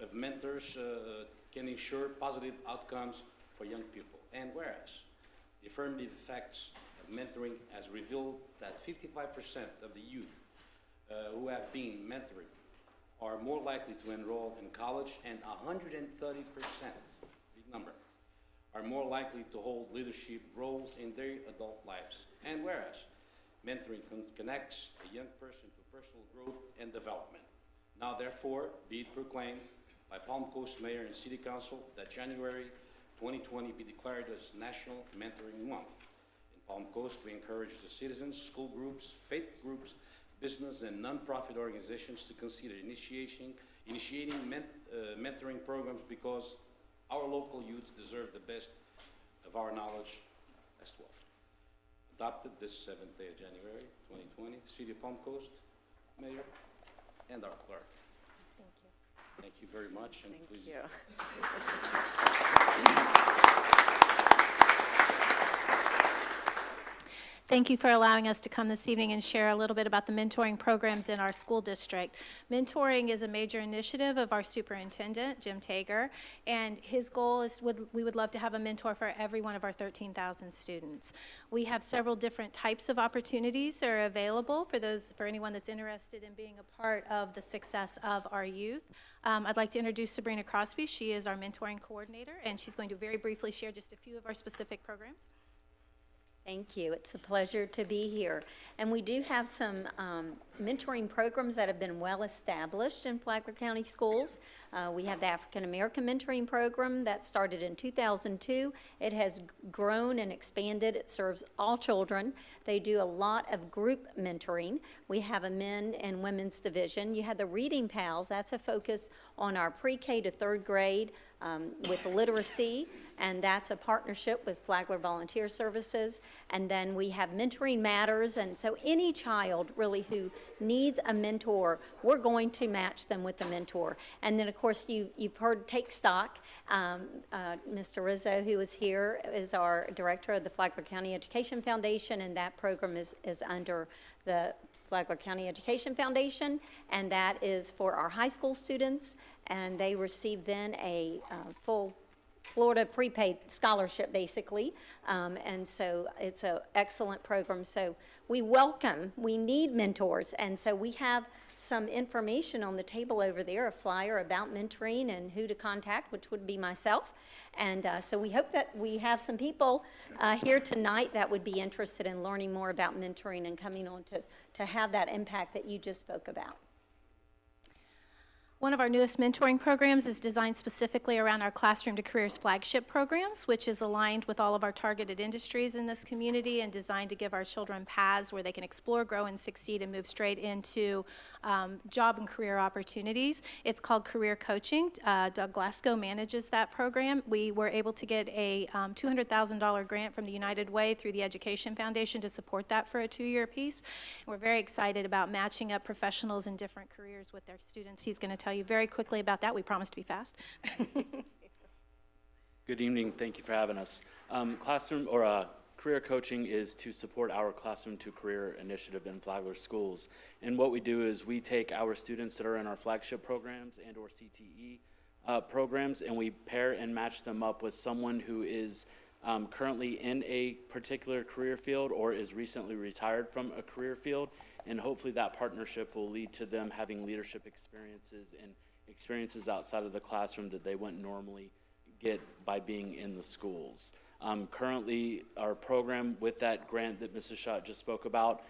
of mentors can ensure positive outcomes for young people. And whereas the affirmative effects of mentoring has revealed that 55% of the youth who have been mentored are more likely to enroll in college, and 130%, big number, are more likely to hold leadership roles in their adult lives. And whereas mentoring connects a young person to personal growth and development. Now therefore, be it proclaimed by Palm Coast Mayor and City Council that January 2020 be declared as National Mentoring Month. In Palm Coast, we encourage the citizens, school groups, faith groups, business and nonprofit organizations to consider initiating mentoring programs, because our local youth deserve the best of our knowledge as 12. Adopted this 7th day of January 2020, City of Palm Coast, Mayor, and our clerk. Thank you. Thank you very much, and Thank please. you. Thank you for allowing us to come this evening and share a little bit about the mentoring programs in our school district. Mentoring is a major initiative of our superintendent, Jim Tager, and his goal is we would love to have a mentor for every one of our 13,000 students. We have several different types of opportunities that are available for anyone that's interested in being a part of the success of our youth. I'd like to introduce Sabrina Crosby. She is our mentoring coordinator, and she's going to very briefly share just a few of our specific programs. Thank you. It's a pleasure to be here. And we do have some mentoring programs that have been well established in Flagler County Schools. We have the African American Mentoring Program that started in 2002. It has grown and expanded. It serves all children. They do a lot of group mentoring. We have a men and women's division. You have the Reading Pals. That's a focus on our pre-K to third grade with literacy, and that's a partnership with Flagler Volunteer Services. And then we have Mentoring Matters, and so any child really who needs a mentor, we're going to match them with a mentor. And then of course you've heard Take Stock. Mr. Rizzo, who is here, is our director of the Flagler County Education Foundation, and that program is under the Flagler County Education Foundation, and that is for our high school students, and they receive then a full Florida prepaid scholarship, basically, and so it's an excellent program. So we need mentors, and so we have some information on the table over there, a flyer about mentoring and who to contact, which would be myself. And so we hope that we have some people here tonight that would be interested in learning more about mentoring and coming on to have that impact that you just spoke about. One of our newest mentoring programs is designed specifically around our Classroom to Careers flagship programs, which is aligned with all of our targeted industries in this community and designed to give our children paths where they can explore, grow, and succeed and move straight into job and career opportunities. It's called Career Coaching. Doug Glasgow manages that program. We were able to get a $200,000 grant from the United Way through the Education Foundation to support that for a 2-year piece. We're very excited about matching up professionals in different careers with their students. He's going to tell you very quickly about that. We promise to be fast. Good evening. Thank you for having us. Career coaching is to support our Classroom to Career initiative in Flagler schools. And what we do is we take our students that are in our flagship programs and or CTE programs, and we pair and match them up with someone who is currently in a particular career field or is recently retired from a career field. And hopefully that partnership will lead to them having leadership experiences and experiences outside of the classroom that they wouldn't normally get by being in the schools. Currently, our program with that grant that Mrs. Schott just spoke about,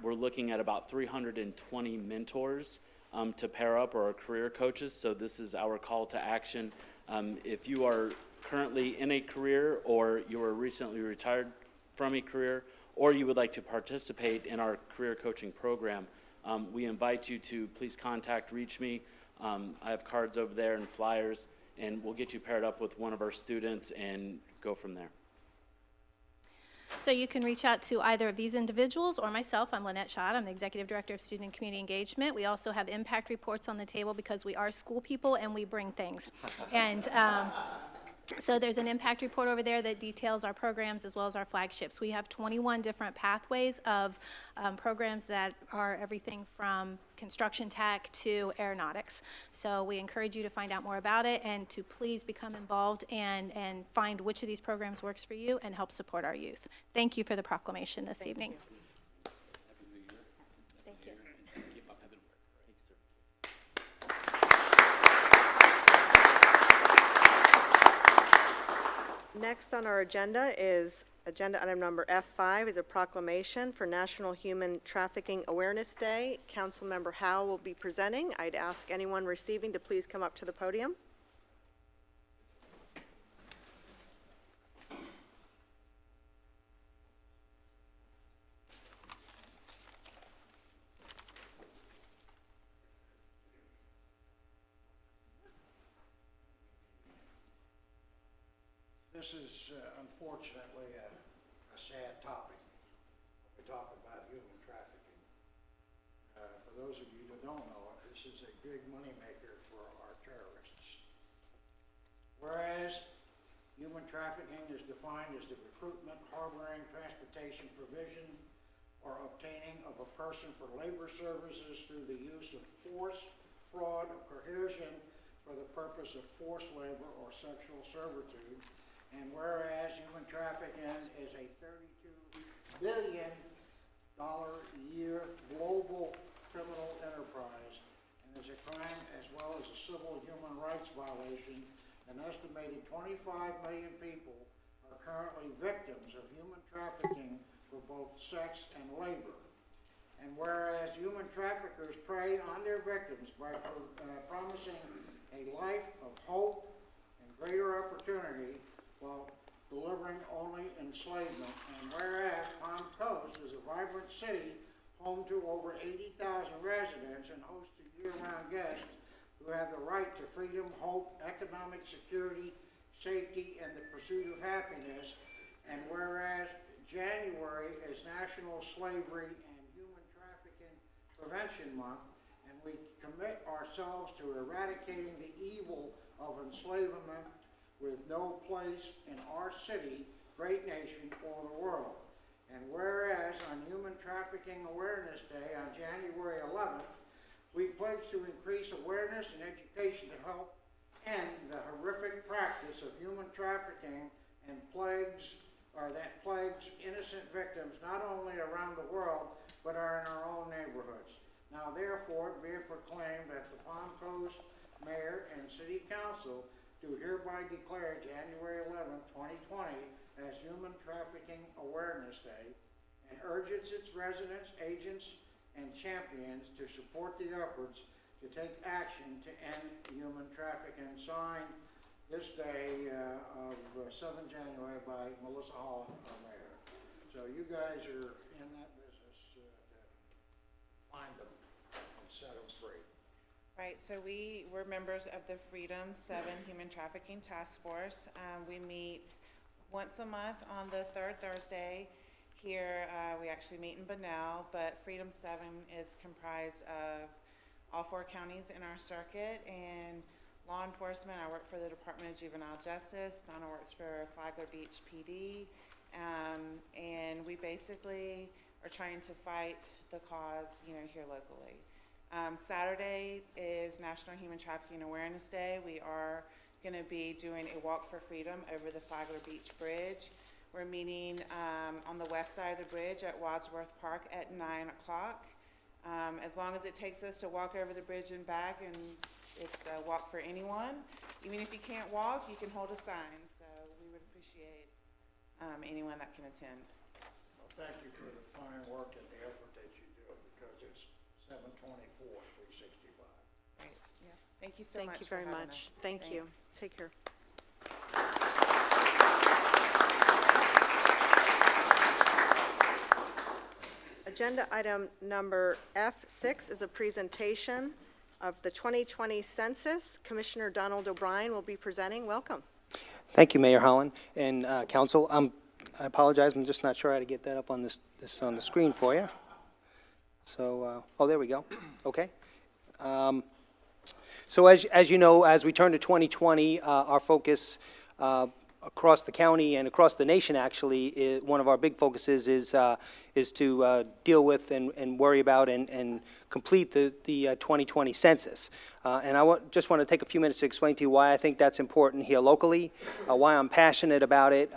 we're looking at about 320 mentors to pair up, or career coaches. So this is our call to action. If you are currently in a career, or you are recently retired from a career, or you would like to participate in our career coaching program, we invite you to please reach me. I have cards over there and flyers, and we'll get you paired up with one of our students and go from there. So you can reach out to either of these individuals or myself. I'm Lynette Schott. I'm the Executive Director of Student and Community Engagement. We also have impact reports on the table because we are school people and we bring things. And so there's an impact report over there that details our programs as well as our flagships. We have 21 different pathways of programs that are everything from construction tech to aeronautics. So we encourage you to find out more about it and to please become involved and find which of these programs works for you and help support our youth. Thank you for the proclamation this evening. Thank you. Next on our agenda is agenda item number F5 is a proclamation for National Human Trafficking Awareness Day. Councilmember Howe will be presenting. I'd ask anyone receiving to please come up to the podium. This is unfortunately a sad topic. We talk about human trafficking. For those of you that don't know it, this is a big moneymaker for our terrorists. Whereas human trafficking is defined as the recruitment, harboring, transportation, provision, or obtaining of a person for labor services through the use of force, fraud, or coercion for the purpose of forced labor or sexual servitude. And whereas human trafficking is a $32 billion a year global criminal enterprise and is a crime as well as a civil human rights violation, an estimated 25 million people are currently victims of human trafficking for both sex and labor. And whereas human traffickers prey on their victims by promising a life of hope and greater opportunity, while delivering only enslavement. And whereas Palm Coast is a vibrant city, home to over 80,000 residents and host to year-round guests who have the right to freedom, hope, economic security, safety, and the pursuit of happiness. And whereas January is National Slavery and Human Trafficking Prevention Month, and we commit ourselves to eradicating the evil of enslavement with no place in our city, great nation, or the world. And whereas on Human Trafficking Awareness Day on January 11th, we pledge to increase awareness and education to help end the horrific practice of human trafficking and plagues innocent victims not only around the world, but are in our own neighborhoods. Now therefore, be it proclaimed that the Palm Coast Mayor and City Council do hereby declare January 11th, 2020 as Human Trafficking Awareness Day and urges its residents, agents, and champions to support the efforts to take action to end human trafficking. Signed this day of 7 January by Melissa Hall, our mayor. So you guys are in that business to find them and set them free. Right, so we're members of the Freedom 7 Human Trafficking Task Force. We meet once a month on the third Thursday. Here, we actually meet in Bunnell, but Freedom 7 is comprised of all 4 counties in our circuit, and law enforcement. I work for the Department of Juvenile Justice. Donna works for Flagler Beach PD, and we basically are trying to fight the cause, here locally. Saturday is National Human Trafficking Awareness Day. We are going to be doing a walk for freedom over the Flagler Beach Bridge. We're meeting on the west side of the bridge at Wadsworth Park at 9 o'clock. As long as it takes us to walk over the bridge and back, and it's a walk for anyone. Even if you can't walk, you can hold a sign. So we would appreciate anyone that can attend. Well, thank you for the fine work and the effort that you do, because it's 7/24, 365. Right. Yeah. Thank you so much. Thank you very much. Thank you. Take care. Agenda item number F6 is a presentation of the 2020 census. Commissioner Donald O'Brien will be presenting. Welcome. Thank you, Mayor Holland and Council. I apologize, I'm just not sure how to get that up on this on the screen for you. So, oh, there we go. Okay. So as you know, as we turn to 2020, our focus across the county and across the nation, actually, one of our big focuses is to deal with and worry about and complete the 2020 census. And I just want to take a few minutes to explain to you why I think that's important here locally, why I'm passionate about it,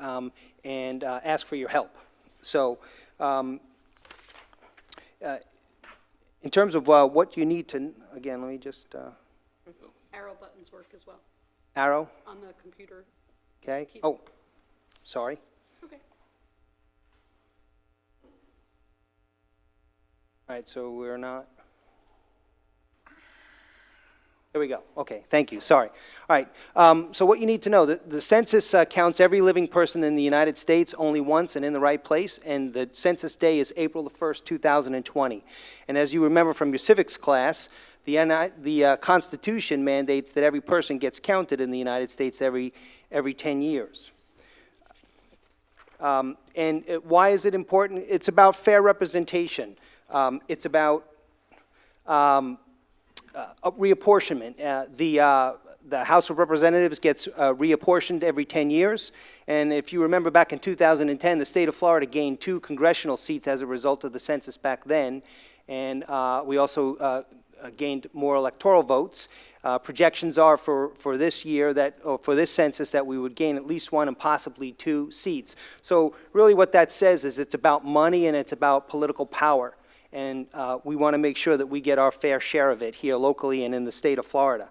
and ask for your help. So, in terms of what you need to, again, let me just, Arrow buttons work as well arrow, on the computer. okay? Oh, sorry. Okay. All right, so we're not, there we go. Okay, thank you, sorry. All right, so what you need to know, the census counts every living person in the United States only once and in the right place, and the census day is April the 1st, 2020. And as you remember from your civics class, the Constitution mandates that every person gets counted in the United States every 10 years. And why is it important? It's about fair representation. It's about reapportionment. The House of Representatives gets reapportioned every 10 years. And if you remember back in 2010, the state of Florida gained 2 congressional seats as a result of the census back then. And we also gained more electoral votes. Projections are for this year or for this census that we would gain at least 1 and possibly 2 seats. So really what that says is it's about money and it's about political power. And we want to make sure that we get our fair share of it here locally and in the state of Florida.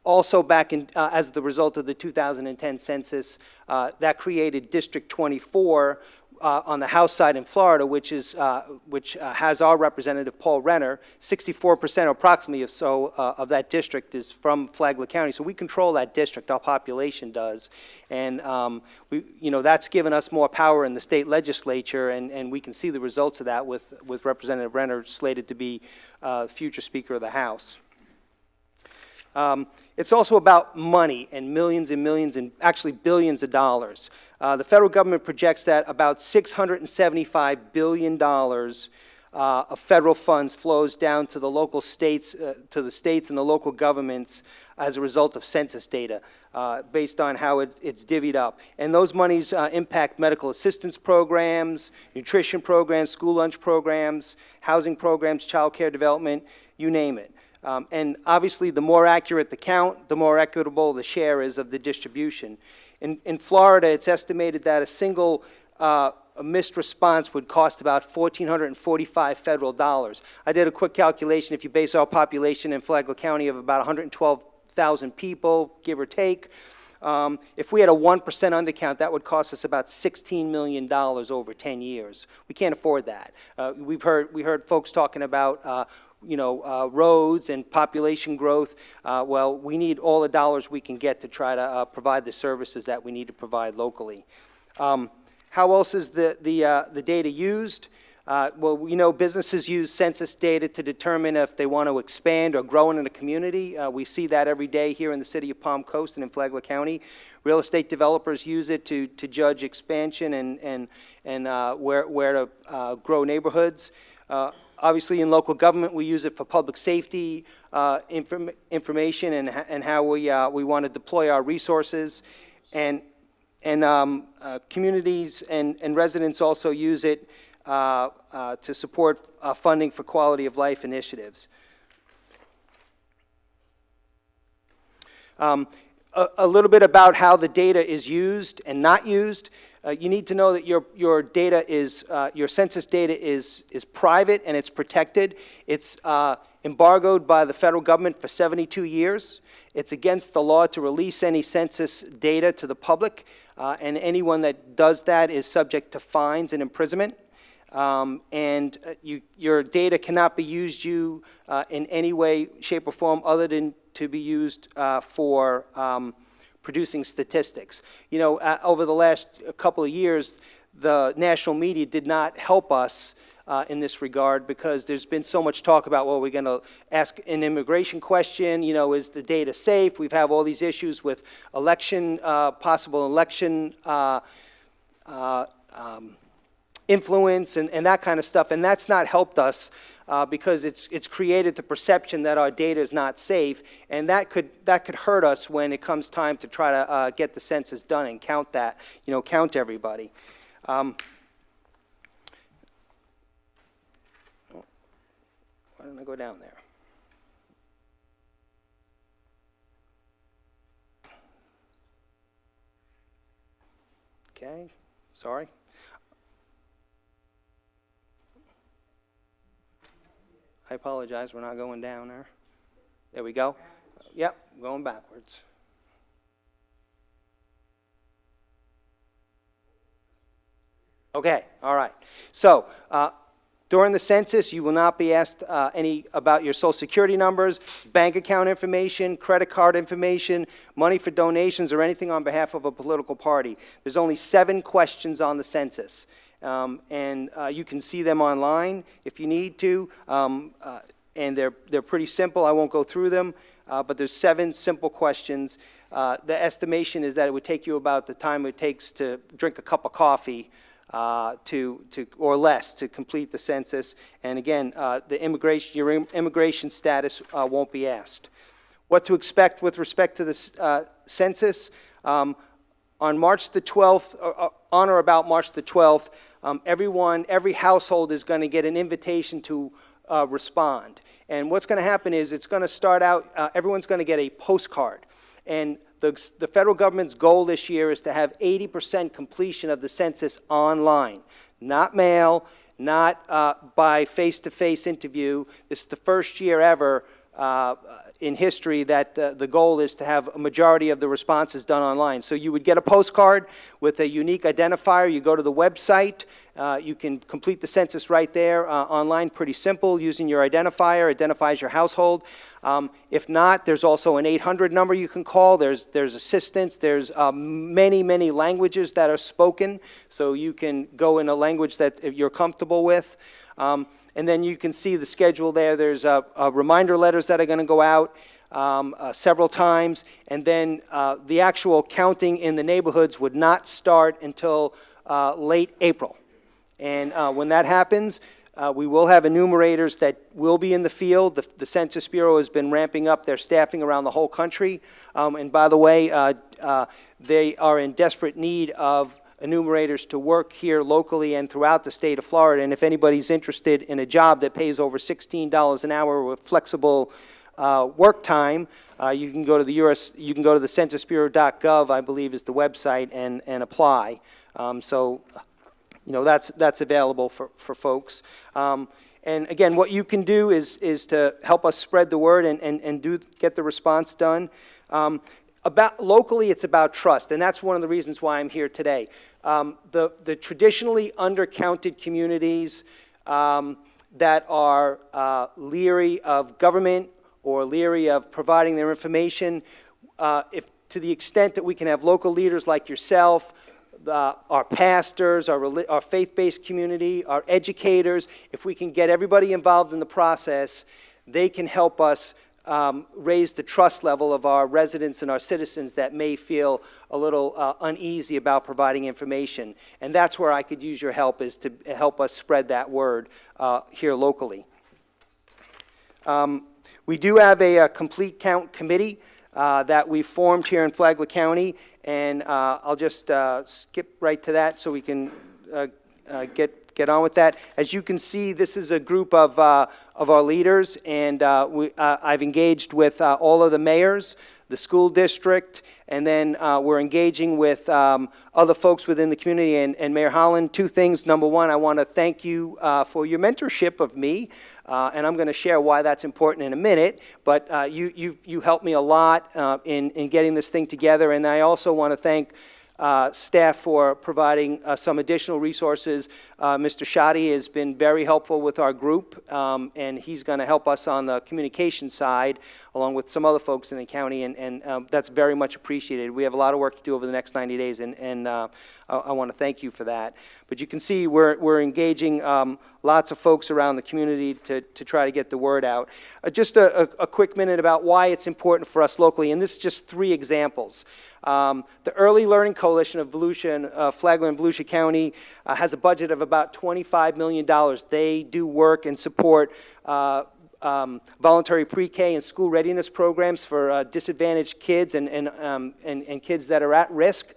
Also back in, as the result of the 2010 census, that created District 24 on the House side in Florida, which has our representative Paul Renner. 64% approximately of that district is from Flagler County. So we control that district, our population does. And that's given us more power in the state legislature, and we can see the results of that with Representative Renner slated to be future Speaker of the House. It's also about money and millions and actually billions of dollars. The federal government projects that about $675 billion of federal funds flows down to the local states, to the states and the local governments as a result of census data, based on how it's divvied up. And those monies impact medical assistance programs, nutrition programs, school lunch programs, housing programs, child care development, you name it. And obviously, the more accurate the count, the more equitable the share is of the distribution. In Florida, it's estimated that a single a missed response would cost about $1,445 federal dollars. I did a quick calculation. If you base our population in Flagler County of about 112,000 people, give or take, if we had a 1% undercount, that would cost us about $16 million over 10 years. We can't afford that. We heard folks talking about roads and population growth. Well, we need all the dollars we can get to try to provide the services that we need to provide locally. How else is the data used? Well, we know businesses use census data to determine if they want to expand or grow in a community. We see that every day here in the city of Palm Coast and in Flagler County. Real estate developers use it to judge expansion and where to grow neighborhoods. Obviously, in local government, we use it for public safety information and how we want to deploy our resources. And communities and residents also use it to support funding for quality of life initiatives. A little bit about how the data is used and not used. You need to know that your data is, your census data is private and it's protected. It's embargoed by the federal government for 72 years. It's against the law to release any census data to the public, and anyone that does that is subject to fines and imprisonment. Your data cannot be used in any way, shape, or form other than to be used for producing statistics. You know, over the last couple of years, the national media did not help us in this regard, because there's been so much talk about, well, we're going to ask an immigration question, you know, is the data safe? We've had all these issues with election, possible election influence and that kind of stuff, and that's not helped us because it's created the perception that our data is not safe, and that could hurt us when it comes time to try to get the census done and count that, you know, count everybody. Why don't I go down there? Okay, sorry. I apologize, we're not going down there. There we go. Yep, going backwards. Okay, all right. So, during the census, you will not be asked any about your social security numbers, bank account information, credit card information, money for donations, or anything on behalf of a political party. There's only 7 questions on the census. You can see them online if you need to, and they're pretty simple. I won't go through them, but there's 7 simple questions. The estimation is that it would take you about the time it takes to drink a cup of coffee or less to complete the census. And again, your immigration status won't be asked. What to expect with respect to the census? On March the 12th, on or about March the 12th, every household is going to get an invitation to respond. And what's going to happen is it's going to start out, everyone's going to get a postcard. And the federal government's goal this year is to have 80% completion of the census online, not mail, not by face-to-face interview. This is the first year ever in history that the goal is to have a majority of the responses done online. So you would get a postcard with a unique identifier. You go to the website. You can complete the census right there online, pretty simple, using your identifier. Identifies your household. If not, there's also an 800 number you can call. There's assistance. There's many, many languages that are spoken, so you can go in a language that you're comfortable with. And then you can see the schedule there. There's reminder letters that are going to go out several times. And then the actual counting in the neighborhoods would not start until late April. And when that happens, We will have enumerators that will be in the field. The Census Bureau has been ramping up their staffing around the whole country. And by the way, they are in desperate need of enumerators to work here locally and throughout the state of Florida. And if anybody's interested in a job that pays over $16 an hour with flexible work time, you can go to the censusbureau.gov, I believe is the website, and apply. So, you know, that's available for folks. And again, what you can do is to help us spread the word and get the response done. Locally, it's about trust, and that's one of the reasons why I'm here today. The traditionally undercounted communities that are leery of government or leery of providing their information, if to the extent that we can have local leaders like yourself, our pastors, our faith-based community, our educators, if we can get everybody involved in the process, they can help us raise the trust level of our residents and our citizens that may feel a little uneasy about providing information. And that's where I could use your help, is to help us spread that word here locally. We do have a complete count committee that we formed here in Flagler County, and I'll just skip right to that so we can get on with that. As you can see, this is a group of our leaders, and I've engaged with all of the mayors, the school district, and then we're engaging with other folks within the community. And Mayor Holland, two things. Number one, I want to thank you for your mentorship of me, and I'm going to share why that's important in a minute. But you helped me a lot in getting this thing together, and I also want to thank staff for providing some additional resources. Mr. Shadi has been very helpful with our group, and he's going to help us on the communication side, along with some other folks in the county, and that's very much appreciated. We have a lot of work to do over the next 90 days, and I want to thank you for that. But you can see we're engaging lots of folks around the community to try to get the word out. Just a quick minute about why it's important for us locally, and this is just 3 examples. The Early Learning Coalition of Volusia, Flagler and Volusia County has a budget of about $25 million. They do work and support voluntary pre-K and school readiness programs for disadvantaged kids and kids that are at risk.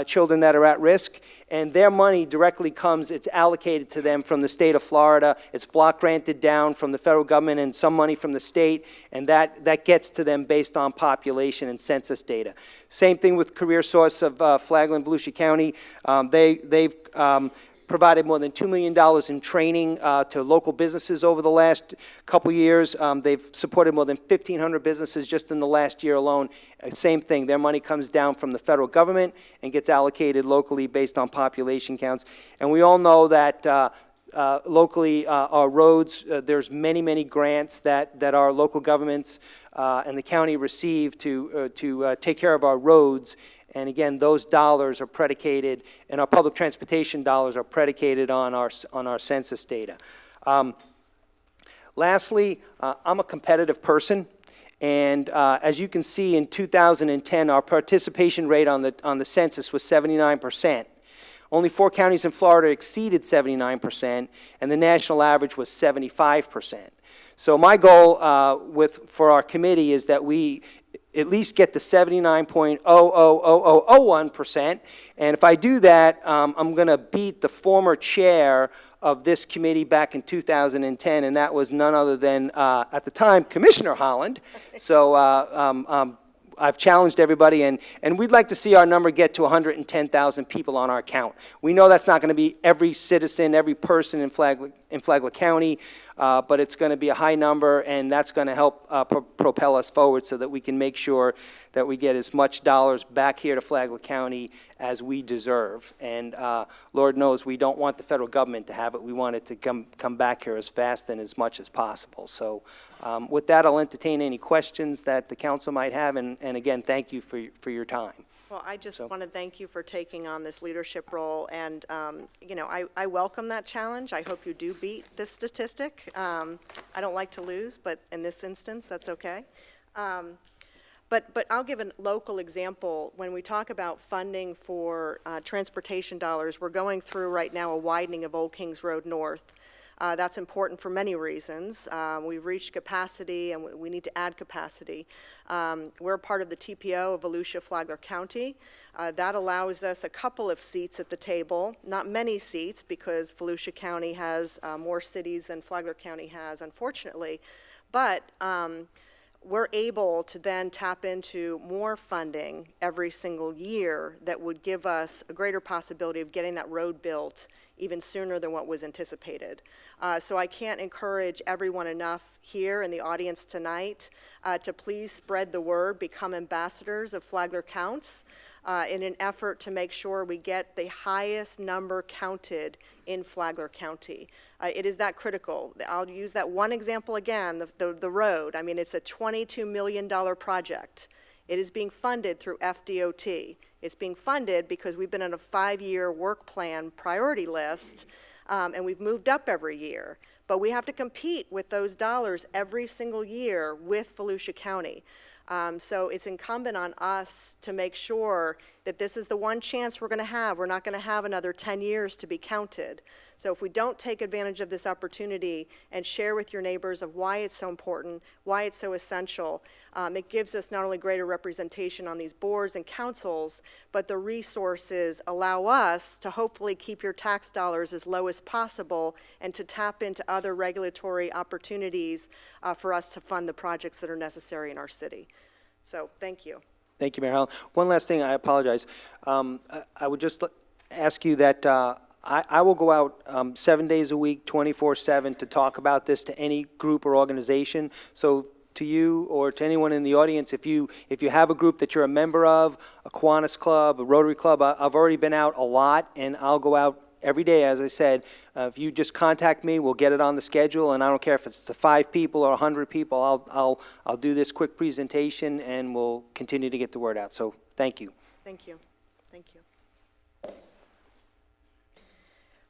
Children that are at risk, and their money directly comes, it's allocated to them from the state of Florida. It's block granted down from the federal government and some money from the state, and that gets to them based on population and census data. Same thing with Career Source of Flagler and Volusia County. They've provided more than $2 million in training to local businesses over the last couple years. They've supported more than 1,500 businesses just in the last year alone. Same thing, their money comes down from the federal government and gets allocated locally based on population counts. And we all know that locally, our roads, there's many grants that our local governments and the county receive to take care of our roads. And again, those dollars are predicated, and our public transportation dollars are predicated on our census data. Lastly, I'm a competitive person, and as you can see, in 2010, our participation rate on the census was 79%. Only 4 counties in Florida exceeded 79%, and the national average was 75%. So my goal for our committee is that we at least get to 79.00001%. And if I do that, I'm going to beat the former chair of this committee back in 2010, and that was none other than, at the time, Commissioner Holland. So I've challenged everybody, and we'd like to see our number get to 110,000 people on our count. We know that's not going to be every citizen, every person in Flagler County, but it's going to be a high number, and that's going to help propel us forward so that we can make sure that we get as much dollars back here to Flagler County as we deserve. And Lord knows we don't want the federal government to have it. We want it to come back here as fast and as much as possible. So with that, I'll entertain any questions that the council might have, and again, thank you for your time. Well, I just want to thank you for taking on this leadership role, and, you know, I welcome that challenge. I hope you do beat this statistic. I don't like to lose, but in this instance, that's okay. But I'll give a local example. When we talk about funding for transportation dollars, we're going through right now a widening of Old Kings Road North. That's important for many reasons. We've reached capacity and we need to add capacity. We're part of the TPO of Volusia Flagler County. That allows us a couple of seats at the table, not many seats because Volusia County has more cities than Flagler County has, unfortunately. But we're able to then tap into more funding every single year that would give us a greater possibility of getting that road built even sooner than what was anticipated. So I can't encourage everyone enough here in the audience tonight to please spread the word, become ambassadors of Flagler Counts in an effort to make sure we get the highest number counted in Flagler County. It is that critical. I'll use that one example again, the road. I mean, it's a $22 million project. It is being funded through FDOT. It's being funded because we've been on a 5-year work plan priority list, and we've moved up every year. But we have to compete with those dollars every single year with Volusia County. So it's incumbent on us to make sure that this is the one chance we're going to have. We're not going to have another 10 years to be counted. So if we don't take advantage of this opportunity and share with your neighbors of why it's so important, why it's so essential, it gives us not only greater representation on these boards and councils, but the resources allow us to hopefully keep your tax dollars as low as possible and to tap into other regulatory opportunities for us to fund the projects that are necessary in our city. So thank you. Thank you, Mayor Helen. One last thing, I apologize. I would just ask you that I will go out 7 days a week, 24/7, to talk about this to any group or organization. So to you or to anyone in the audience, if you have a group that you're a member of, a Kiwanis Club, a Rotary Club, I've already been out a lot, and I'll go out every day, as I said. If you just contact me, we'll get it on the schedule, and I don't care if it's to 5 people or 100 people. I'll do this quick presentation, and we'll continue to get the word out. So thank you. Thank you. Thank you.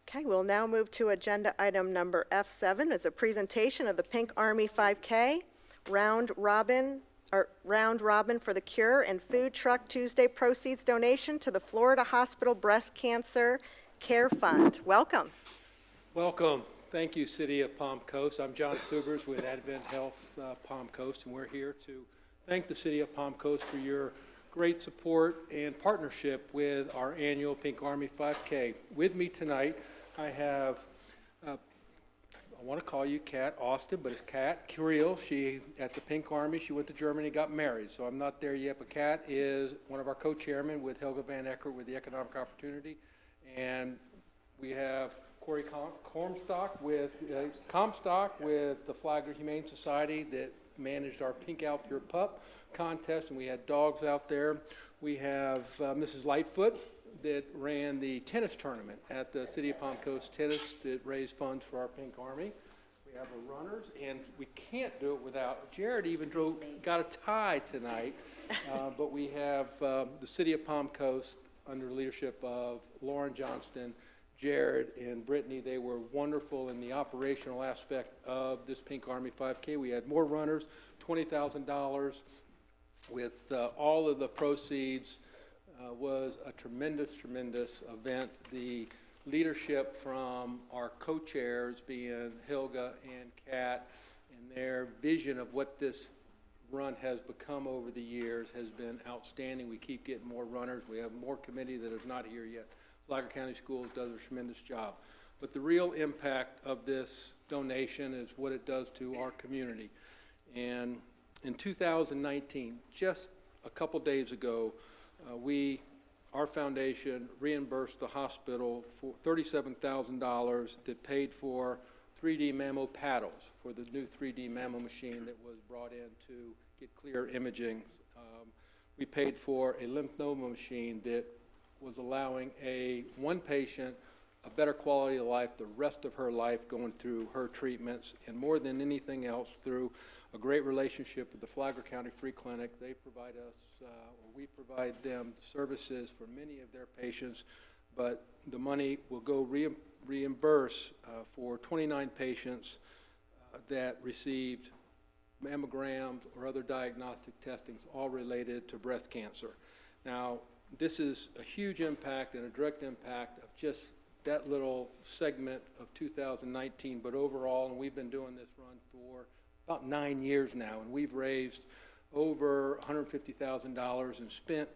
Okay, we'll now move to agenda item number F7 as a presentation of the Pink Army 5K round robin for the Cure and Food Truck Tuesday proceeds donation to the Florida Hospital Breast Cancer Care Fund. Welcome. Welcome. Thank you, City of Palm Coast. I'm John Subers with Advent Health Palm Coast, and we're here to thank the City of Palm Coast for your great support and partnership with our annual Pink Army 5K. With me tonight, I have, I want to call you Kat Austin, but it's Kat Creel. She, at the Pink Army, she went to Germany and got married, so I'm not there yet, but Kat is one of our co-chairmen with Helga Van Eckert with the Economic Opportunity, and we have Corey Comstock with the Flagler Humane Society that managed our Pink Out Your Pup contest, and we had dogs out there. We have Mrs. Lightfoot that ran the tennis tournament at the City of Palm Coast Tennis that raised funds for our Pink Army. We have the runners, and we can't do it without, Jared even got a tie tonight, but we have the City of Palm Coast under the leadership of Lauren Johnston, Jared, and Brittany. They were wonderful in the operational aspect of this Pink Army 5K. We had more runners, $20,000 with all of the proceeds. Was a tremendous, tremendous event. The leadership from our co-chairs being Hilga and Kat and their vision of what this run has become over the years has been outstanding. We keep getting more runners. We have more committee that is not here yet. Flagler County Schools does a tremendous job. But the real impact of this donation is what it does to our community. And in 2019, just a couple days ago, our foundation reimbursed the hospital for $37,000 that paid for 3D mammo paddles for the new 3D mammo machine that was brought in to get clear imaging. We paid for a lymph node machine that was allowing one patient a better quality of life the rest of her life going through her treatments, and more than anything else, through a great relationship with the Flagler County Free Clinic. They provide us, or we provide them services for many of their patients, but the money will go reimburse for 29 patients that received mammograms or other diagnostic testings, all related to breast cancer. Now, this is a huge impact and a direct impact of just that little segment of 2019, but overall, and we've been doing this run for about 9 years now, and we've raised over $150,000 and spent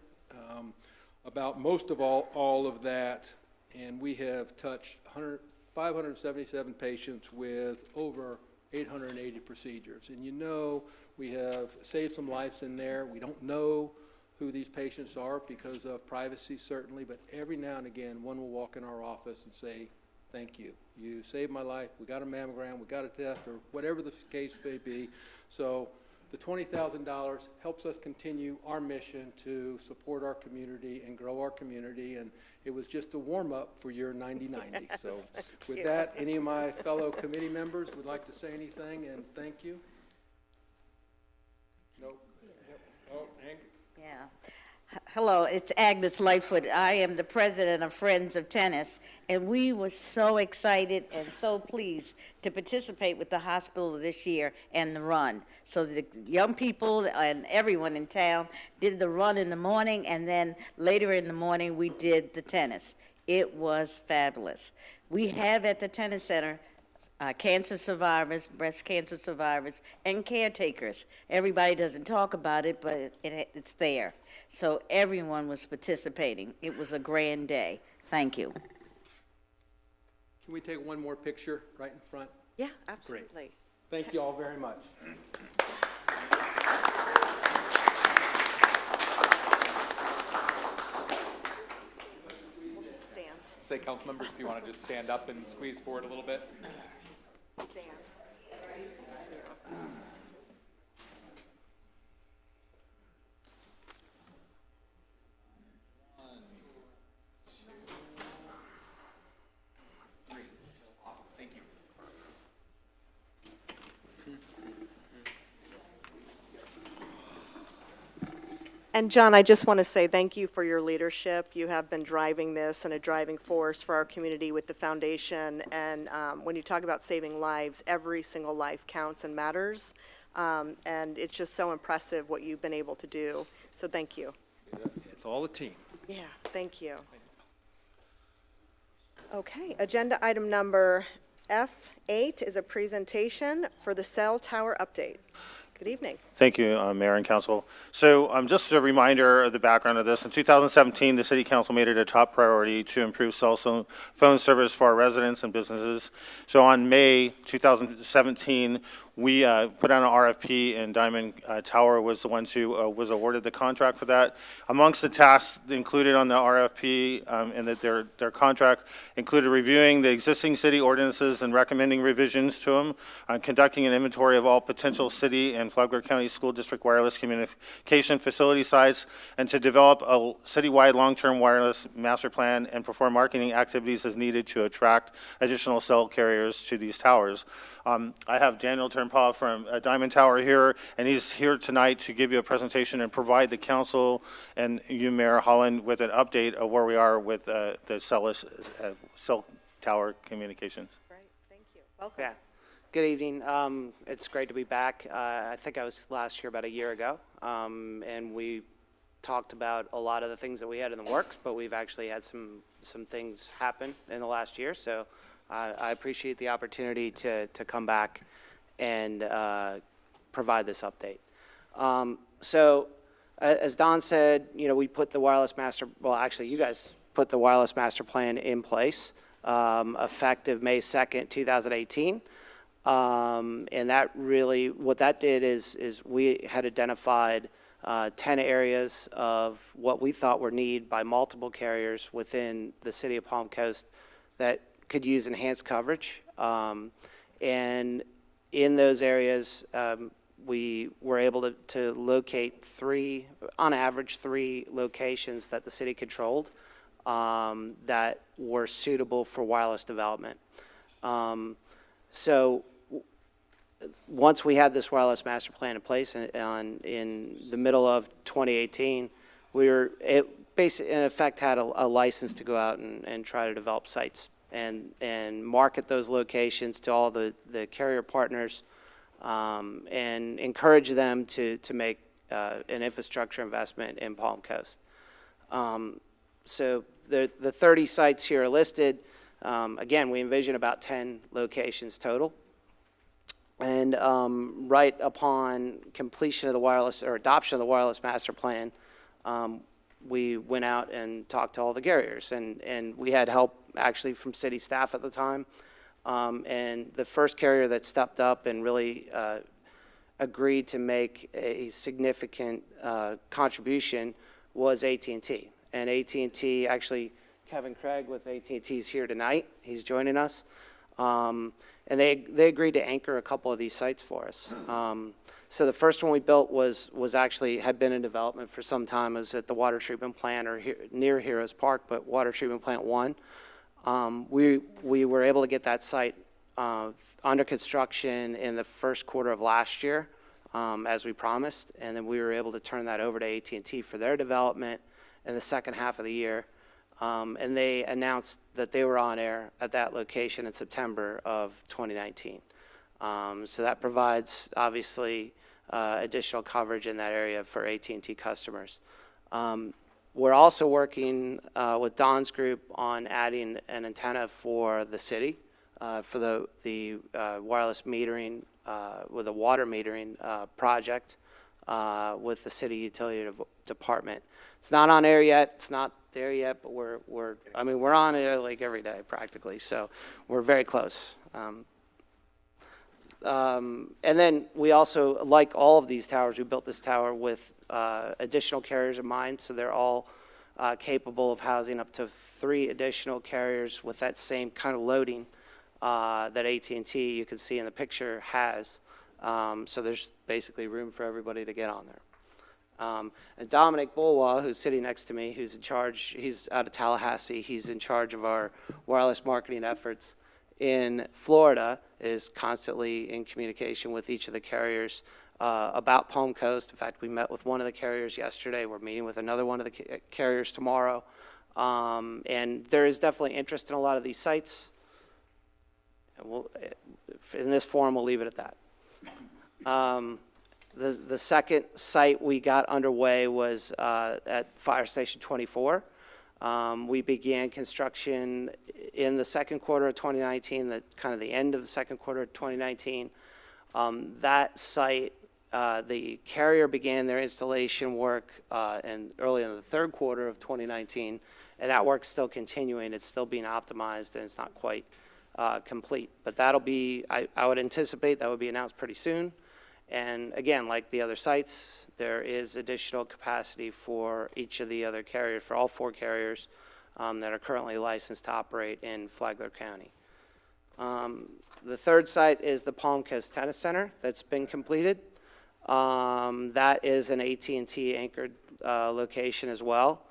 about most of all of that, and we have touched 577 patients with over 880 procedures. And you know, we have saved some lives in there. We don't know who these patients are because of privacy, certainly, but every now and again, one will walk in our office and say, thank you. You saved my life. We got a mammogram, we got a test, or whatever the case may be. So the $20,000 helps us continue our mission to support our community and grow our community, and it was just a warm-up for your 90/90. Yes, So thank with you. that, any of my fellow committee members would like to say anything, and thank you? No? Yep. Oh, Agnes? Yeah. Hello, it's Agnes Lightfoot. I am the president of Friends of Tennis, and we were so excited and so pleased to participate with the hospital this year and the run. So the young people and everyone in town did the run in the morning, and then later in the morning, we did the tennis. It was fabulous. We have at the tennis center cancer survivors, breast cancer survivors, and caretakers. Everybody doesn't talk about it, but it's there. So everyone was participating. It was a grand day. Thank you. Can we take one more picture right in front? Yeah, absolutely. Thank you all very much. We'll just stand. Say, council members, if you want to just stand up and squeeze forward a little bit. Stand. Awesome, thank you. And John, I just want to say thank you for your leadership. You have been driving this and a driving force for our community with the foundation. And when you talk about saving lives, every single life counts and matters. And it's just so impressive what you've been able to do. So thank you. It's all a team. Yeah, thank you. Okay, agenda item number F8 is a presentation for the cell tower update. Good evening. Thank you, Mayor and Council. So just a reminder of the background of this. In 2017, the City Council made it a top priority to improve cell phone service for our residents and businesses. So on May 2017, we put out an RFP, and Diamond Tower was the ones who was awarded the contract for that. Amongst the tasks included on the RFP and that their contract included reviewing the existing city ordinances and recommending revisions to them, conducting an inventory of all potential city and Flagler County School District wireless communication facility sites, and to develop a citywide long-term wireless master plan and perform marketing activities as needed to attract additional cell carriers to these towers. I have Daniel Turnpaw from Diamond Tower here, and he's here tonight to give you a presentation and provide the council and you, Mayor Holland, with an update of where we are with the cell tower communications. Great, thank you. Welcome. Yeah. Good evening. It's great to be back. I think I was last here about a year ago, and we talked about a lot of the things that we had in the works, but we've actually had some things happen in the last year. So I appreciate the opportunity to come back and provide this update. So as Don said, you know, we put the wireless master, well, actually you guys put the wireless master plan in place effective May 2nd, 2018. And that really, what that did is we had identified 10 areas of what we thought were needed by multiple carriers within the city of Palm Coast that could use enhanced coverage. And in those areas, we were able to locate on average, three locations that the city controlled that were suitable for wireless development. So once we had this wireless master plan in place in the middle of 2018, basically in effect had a license to go out and try to develop sites and market those locations to all the carrier partners and encourage them to make an infrastructure investment in Palm Coast. So the 30 sites here are listed. Again, we envision about 10 locations total. And right upon completion of the wireless, or adoption of the wireless master plan, we went out and talked to all the carriers. And we had help actually from city staff at the time. And the first carrier that stepped up and really agreed to make a significant contribution was AT&T. And AT&T, actually, Kevin Craig with AT&T is here tonight. He's joining us. And they agreed to anchor a couple of these sites for us. So the first one we built was actually, had been in development for some time. It was at the water treatment plant, or near Heroes Park, but Water Treatment Plant 1. We were able to get that site under construction in the first quarter of last year, as we promised, and then we were able to turn that over to AT&T for their development in the second half of the year. And they announced that they were on air at that location in September of 2019. So that provides, obviously, additional coverage in that area for AT&T customers. We're also working with Don's group on adding an antenna for the city, for the wireless metering, with a water metering project with the city utility department. It's not on air yet. It's not there yet, but we're on it like every day practically. So we're very close. And then we also, like all of these towers, we built this tower with additional carriers in mind. So they're all capable of housing up to 3 additional carriers with that same kind of loading that AT&T, you can see in the picture, has. So there's basically room for everybody to get on there. And Dominic Bulwa, who's sitting next to me, who's in charge, he's out of Tallahassee, he's in charge of our wireless marketing efforts in Florida, is constantly in communication with each of the carriers about Palm Coast. In fact, we met with one of the carriers yesterday. We're meeting with another one of the carriers tomorrow. And there is definitely interest in a lot of these sites. And in this forum, we'll leave it at that. The second site we got underway was at Fire Station 24. We began construction in the second quarter of 2019, kind of the end of the second quarter of 2019. That site, the carrier began their installation work early in the third quarter of 2019, and that work's still continuing. It's still being optimized, and it's not quite complete. But that'll be, I would anticipate that would be announced pretty soon. And again, like the other sites, there is additional capacity for each of the other carriers, for all 4 carriers that are currently licensed to operate in Flagler County. The third site is the Palm Coast Tennis Center that's been completed. That is an AT&T anchored location as well.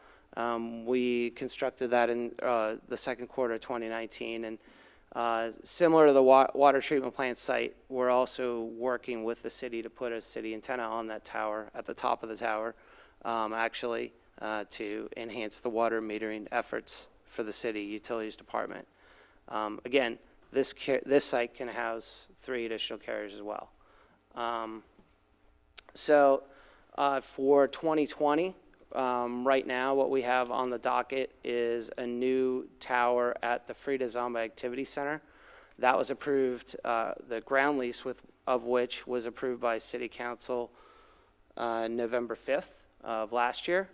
We constructed that in the second quarter of 2019, and similar to the water treatment plant site, we're also working with the city to put a city antenna on that tower, at the top of the tower, actually, to enhance the water metering efforts for the city utilities department. Again, this site can house 3 additional carriers as well. So for 2020, right now, what we have on the docket is a new tower at the Frida Zamba Activity Center. That was approved, the ground lease of which was approved by City Council November 5th of last year,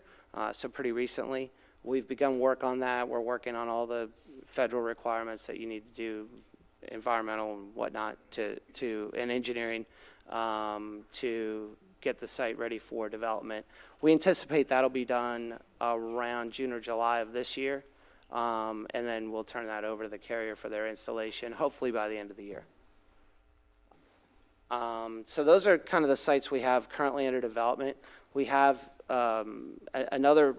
so pretty recently. We've begun work on that. We're working on all the federal requirements that you need to do, environmental and whatnot, and engineering, to get the site ready for development. We anticipate that'll be done around June or July of this year, and then we'll turn that over to the carrier for their installation, hopefully by the end of the year. So those are kind of the sites we have currently under development. We have another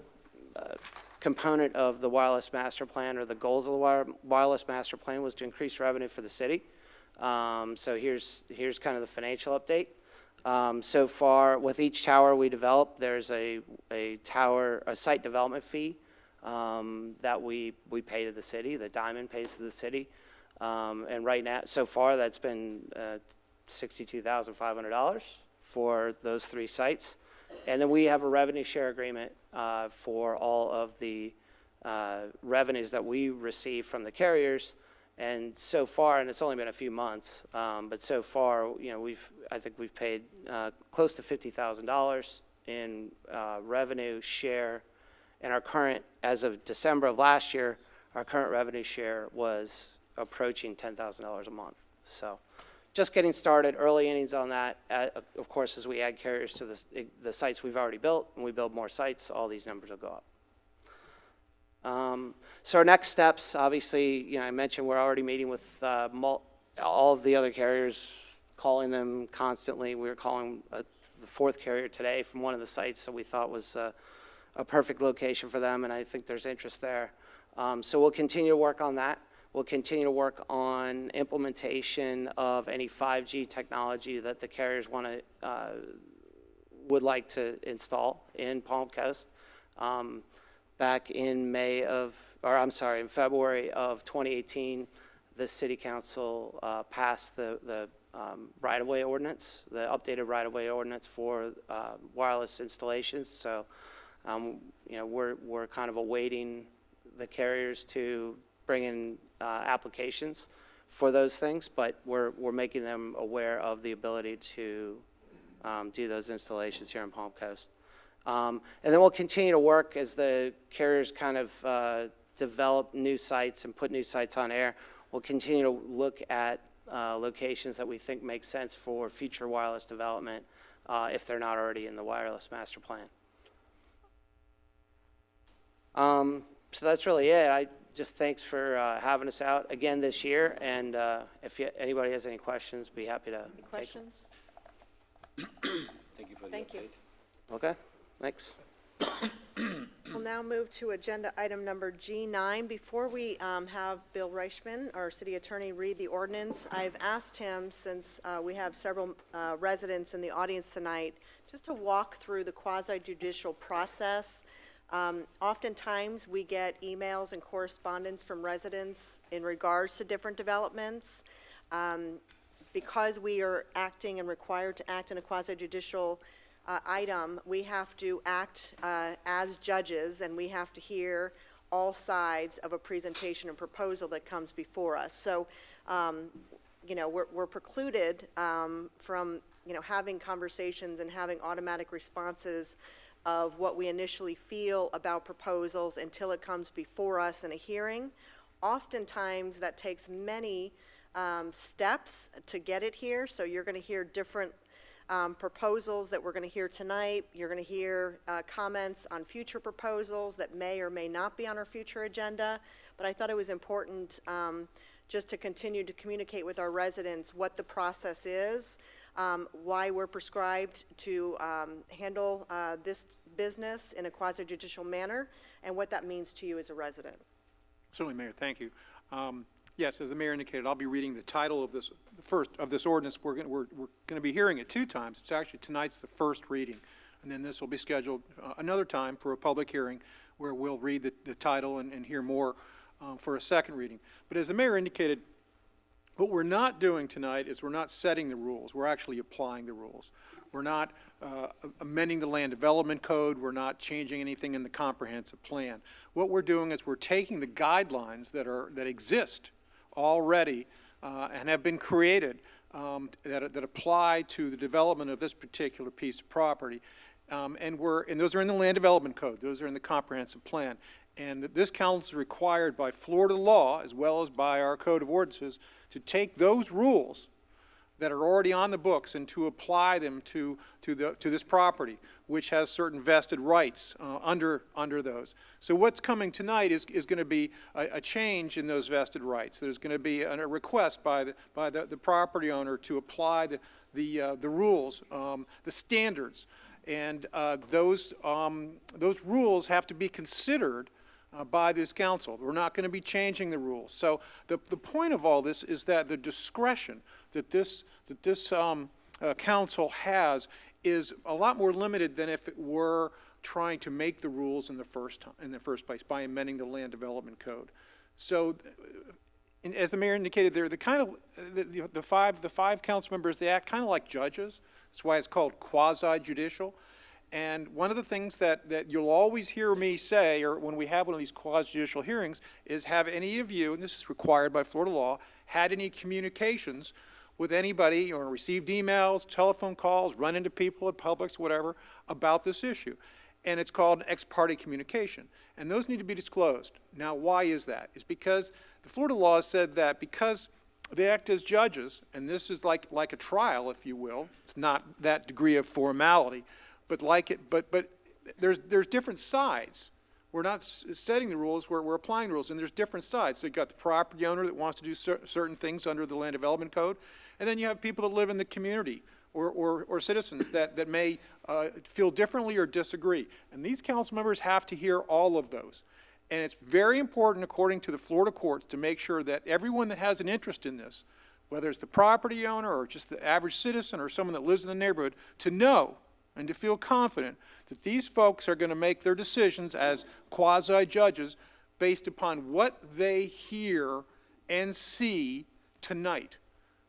component of the wireless master plan, or the goals of the wireless master plan, was to increase revenue for the city. So here's kind of the financial update. So far, with each tower we develop, there's a site development fee that we pay to the city, that Diamond pays to the city. And right now, so far, that's been $62,500 for those 3 sites. And then we have a revenue share agreement for all of the revenues that we receive from the carriers. And so far, and it's only been a few months, but so far, you know, I think we've paid close to $50,000 in revenue share. And our current, as of December of last year, our current revenue share was approaching $10,000 a month. So just getting started, early innings on that. Of course, as we add carriers to the sites we've already built, and we build more sites, all these numbers will go up. So our next steps, obviously, you know, I mentioned we're already meeting with all of the other carriers, calling them constantly. We were calling the fourth carrier today from one of the sites that we thought was a perfect location for them, and I think there's interest there. So we'll continue to work on that. We'll continue to work on implementation of any 5G technology that the carriers would like to install in Palm Coast. Back in in February of 2018, the City Council passed the right-of-way ordinance, the updated right-of-way ordinance for wireless installations. So, you know, we're kind of awaiting the carriers to bring in applications for those things, but we're making them aware of the ability to do those installations here in Palm Coast. And then we'll continue to work as the carriers kind of develop new sites and put new sites on air. We'll continue to look at locations that we think make sense for future wireless development if they're not already in the wireless master plan. So that's really it. Just thanks for having us out again this year, and if anybody has any questions, be happy to take them. Questions? Thank you for the Thank you. update. Okay, thanks. We'll now move to agenda item number G9. Before we have Bill Reichman, our city attorney, read the ordinance, I've asked him, since we have several residents in the audience tonight, just to walk through the quasi-judicial process. Oftentimes, we get emails and correspondence from residents in regards to different developments. Because we are acting and required to act in a quasi-judicial item, we have to act as judges, and we have to hear all sides of a presentation and proposal that comes before us. So, you know, we're precluded from, you know, having conversations and having automatic responses of what we initially feel about proposals until it comes before us in a hearing. Oftentimes, that takes many steps to get it here, so you're going to hear different proposals that we're going to hear tonight. You're going to hear comments on future proposals that may or may not be on our future agenda, but I thought it was important just to continue to communicate with our residents what the process is, why we're prescribed to handle this business in a quasi-judicial manner, and what that means to you as a resident. Certainly, Mayor, thank you. Yes, as the mayor indicated, I'll be reading the title of this ordinance. We're going to be hearing it two times. It's actually tonight's the first reading, and then this will be scheduled another time for a public hearing where we'll read the title and hear more for a second reading. But as the mayor indicated, what we're not doing tonight is we're not setting the rules. We're actually applying the rules. We're not amending the land development code. We're not changing anything in the comprehensive plan. What we're doing is we're taking the guidelines that exist already and have been created that apply to the development of this particular piece of property, and those are in the land development code. Those are in the comprehensive plan. And this council is required by Florida law, as well as by our code of ordinances, to take those rules that are already on the books and to apply them to this property, which has certain vested rights under those. So what's coming tonight is going to be a change in those vested rights. There's going to be a request by the property owner to apply the rules, the standards, and those rules have to be considered by this council. We're not going to be changing the rules. So the point of all this is that the discretion that this council has is a lot more limited than if it were trying to make the rules in the first place by amending the land development code. So, as the mayor indicated, they're the kind of the five council members. They act kind of like judges. That's why it's called quasi-judicial. And one of the things that you'll always hear me say, or when we have one of these quasi-judicial hearings, is have any of you, and this is required by Florida law, had any communications with anybody or received emails, telephone calls, run into people at Publix, whatever, about this issue. And it's called an ex parte communication. And those need to be disclosed. Now, why is that? It's because the Florida law said that because they act as judges, and this is like a trial, if you will. It's not that degree of formality, but there's different sides. We're not setting the rules, we're applying the rules, and there's different sides. So you've got the property owner that wants to do certain things under the Land Development Code, and then you have people that live in the community or citizens that may feel differently or disagree. And these council members have to hear all of those. And it's very important, according to the Florida courts, to make sure that everyone that has an interest in this, whether it's the property owner or just the average citizen or someone that lives in the neighborhood, to know and to feel confident that these folks are going to make their decisions as quasi-judges based upon what they hear and see tonight,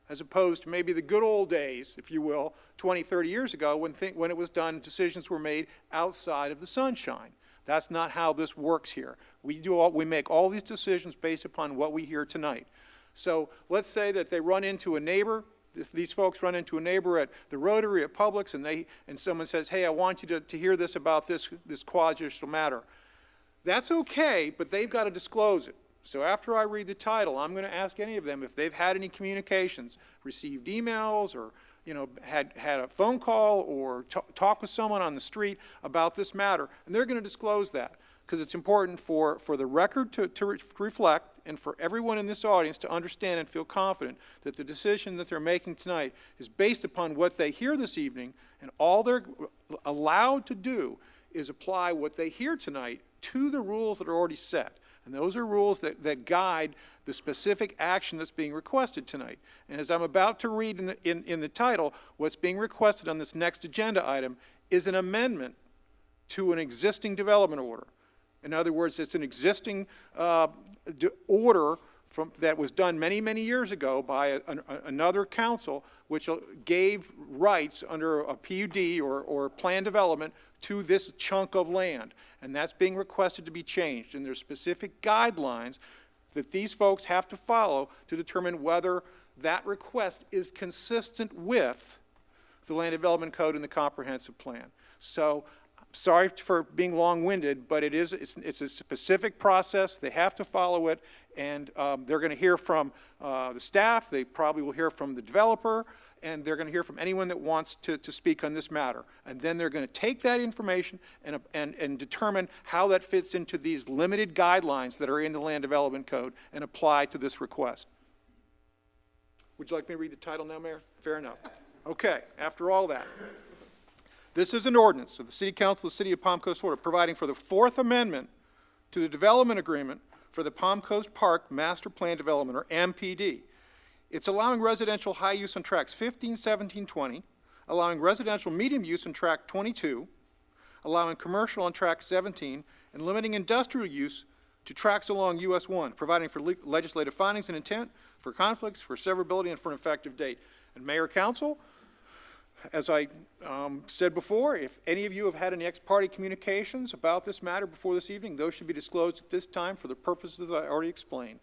as opposed to maybe the good old days, if you will, 20, 30 years ago when it was done, decisions were made outside of the sunshine. That's not how this works here. We make all these decisions based upon what we hear tonight. So let's say that they run into a neighbor. If these folks run into a neighbor at the Rotary, at Publix, and someone says, hey, I want you to hear this about this quasi-judicial matter. That's okay, but they've got to disclose it. So after I read the title, I'm going to ask any of them if they've had any communications, received emails, or had a phone call or talk with someone on the street about this matter, and they're going to disclose that because it's important for the record to reflect and for everyone in this audience to understand and feel confident that the decision that they're making tonight is based upon what they hear this evening, and all they're allowed to do is apply what they hear tonight to the rules that are already set. And those are rules that guide the specific action that's being requested tonight. And as I'm about to read in the title, what's being requested on this next agenda item is an amendment to an existing development order. In other words, it's an existing order that was done many, many years ago by another council, which gave rights under a PUD or planned development to this chunk of land. And that's being requested to be changed. And there's specific guidelines that these folks have to follow to determine whether that request is consistent with the Land Development Code and the Comprehensive Plan. So, sorry for being long-winded, but it's a specific process. They have to follow it, and they're going to hear from the staff. They probably will hear from the developer, and they're going to hear from anyone that wants to speak on this matter. And then they're going to take that information and determine how that fits into these limited guidelines that are in the Land Development Code and apply to this request. Would you like me to read the title now, Mayor? Fair enough. Okay, after all that. This is an ordinance of the City Council of the City of Palm Coast, Florida, providing for the Fourth Amendment to the Development Agreement for the Palm Coast Park Master Plan Development, or MPD. It's allowing residential high use on tracks 15, 17, 20, allowing residential medium use on track 22, allowing commercial on track 17, and limiting industrial use to tracks along US 1, providing for legislative findings and intent, for conflicts, for severability, and for an effective date. And Mayor, Council, as I said before, if any of you have had any ex parte communications about this matter before this evening, those should be disclosed at this time for the purposes that I already explained.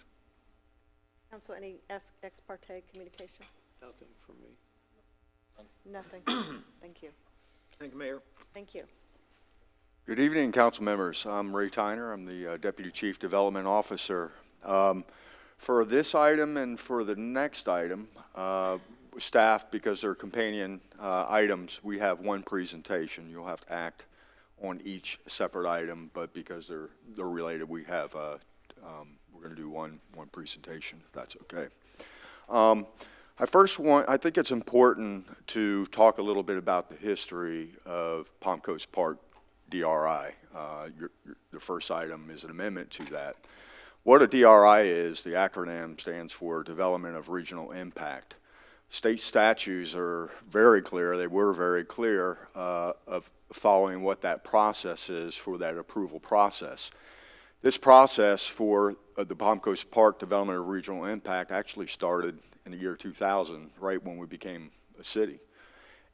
Council, any ex parte communication? Nothing from me. Nothing. Thank you. Thank you, Mayor. Thank you. Good evening, council members. I'm Ray Tyner. I'm the Deputy Chief Development Officer. For this item and for the next item, staff, because they're companion items, we have one presentation. You'll have to act on each separate item, but because they're related, we have we're going to do one presentation, if that's okay. I think it's important to talk a little bit about the history of Palm Coast Park DRI. The first item is an amendment to that. What a DRI is, the acronym stands for Development of Regional Impact. State statutes are very clear, they were very clear of following what that process is for that approval process. This process for the Palm Coast Park Development of Regional Impact actually started in the year 2000, right when we became a city.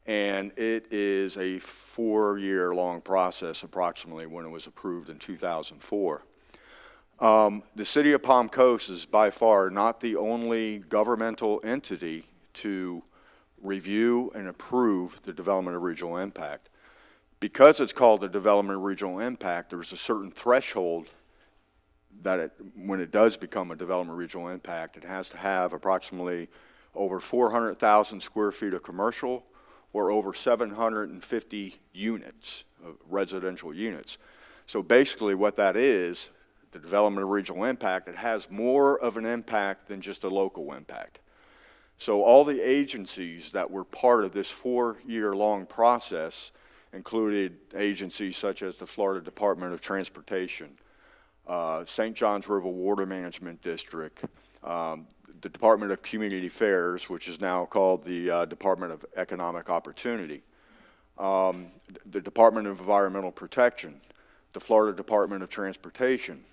And it is a 4-year-long process approximately when it was approved in 2004. The city of Palm Coast is by far not the only governmental entity to review and approve the development of regional impact. Because it's called the development of regional impact, there's a certain threshold that when it does become a development of regional impact, it has to have approximately over 400,000 square feet of commercial or over 750 units, residential units. So basically what that is, the development of regional impact, it has more of an impact than just a local impact. So all the agencies that were part of this 4-year-long process included agencies such as the Florida Department of Transportation, St. Johns River Water Management District, the Department of Community Affairs, which is now called the Department of Economic Opportunity, the Department of Environmental Protection, the Florida Department of Transportation,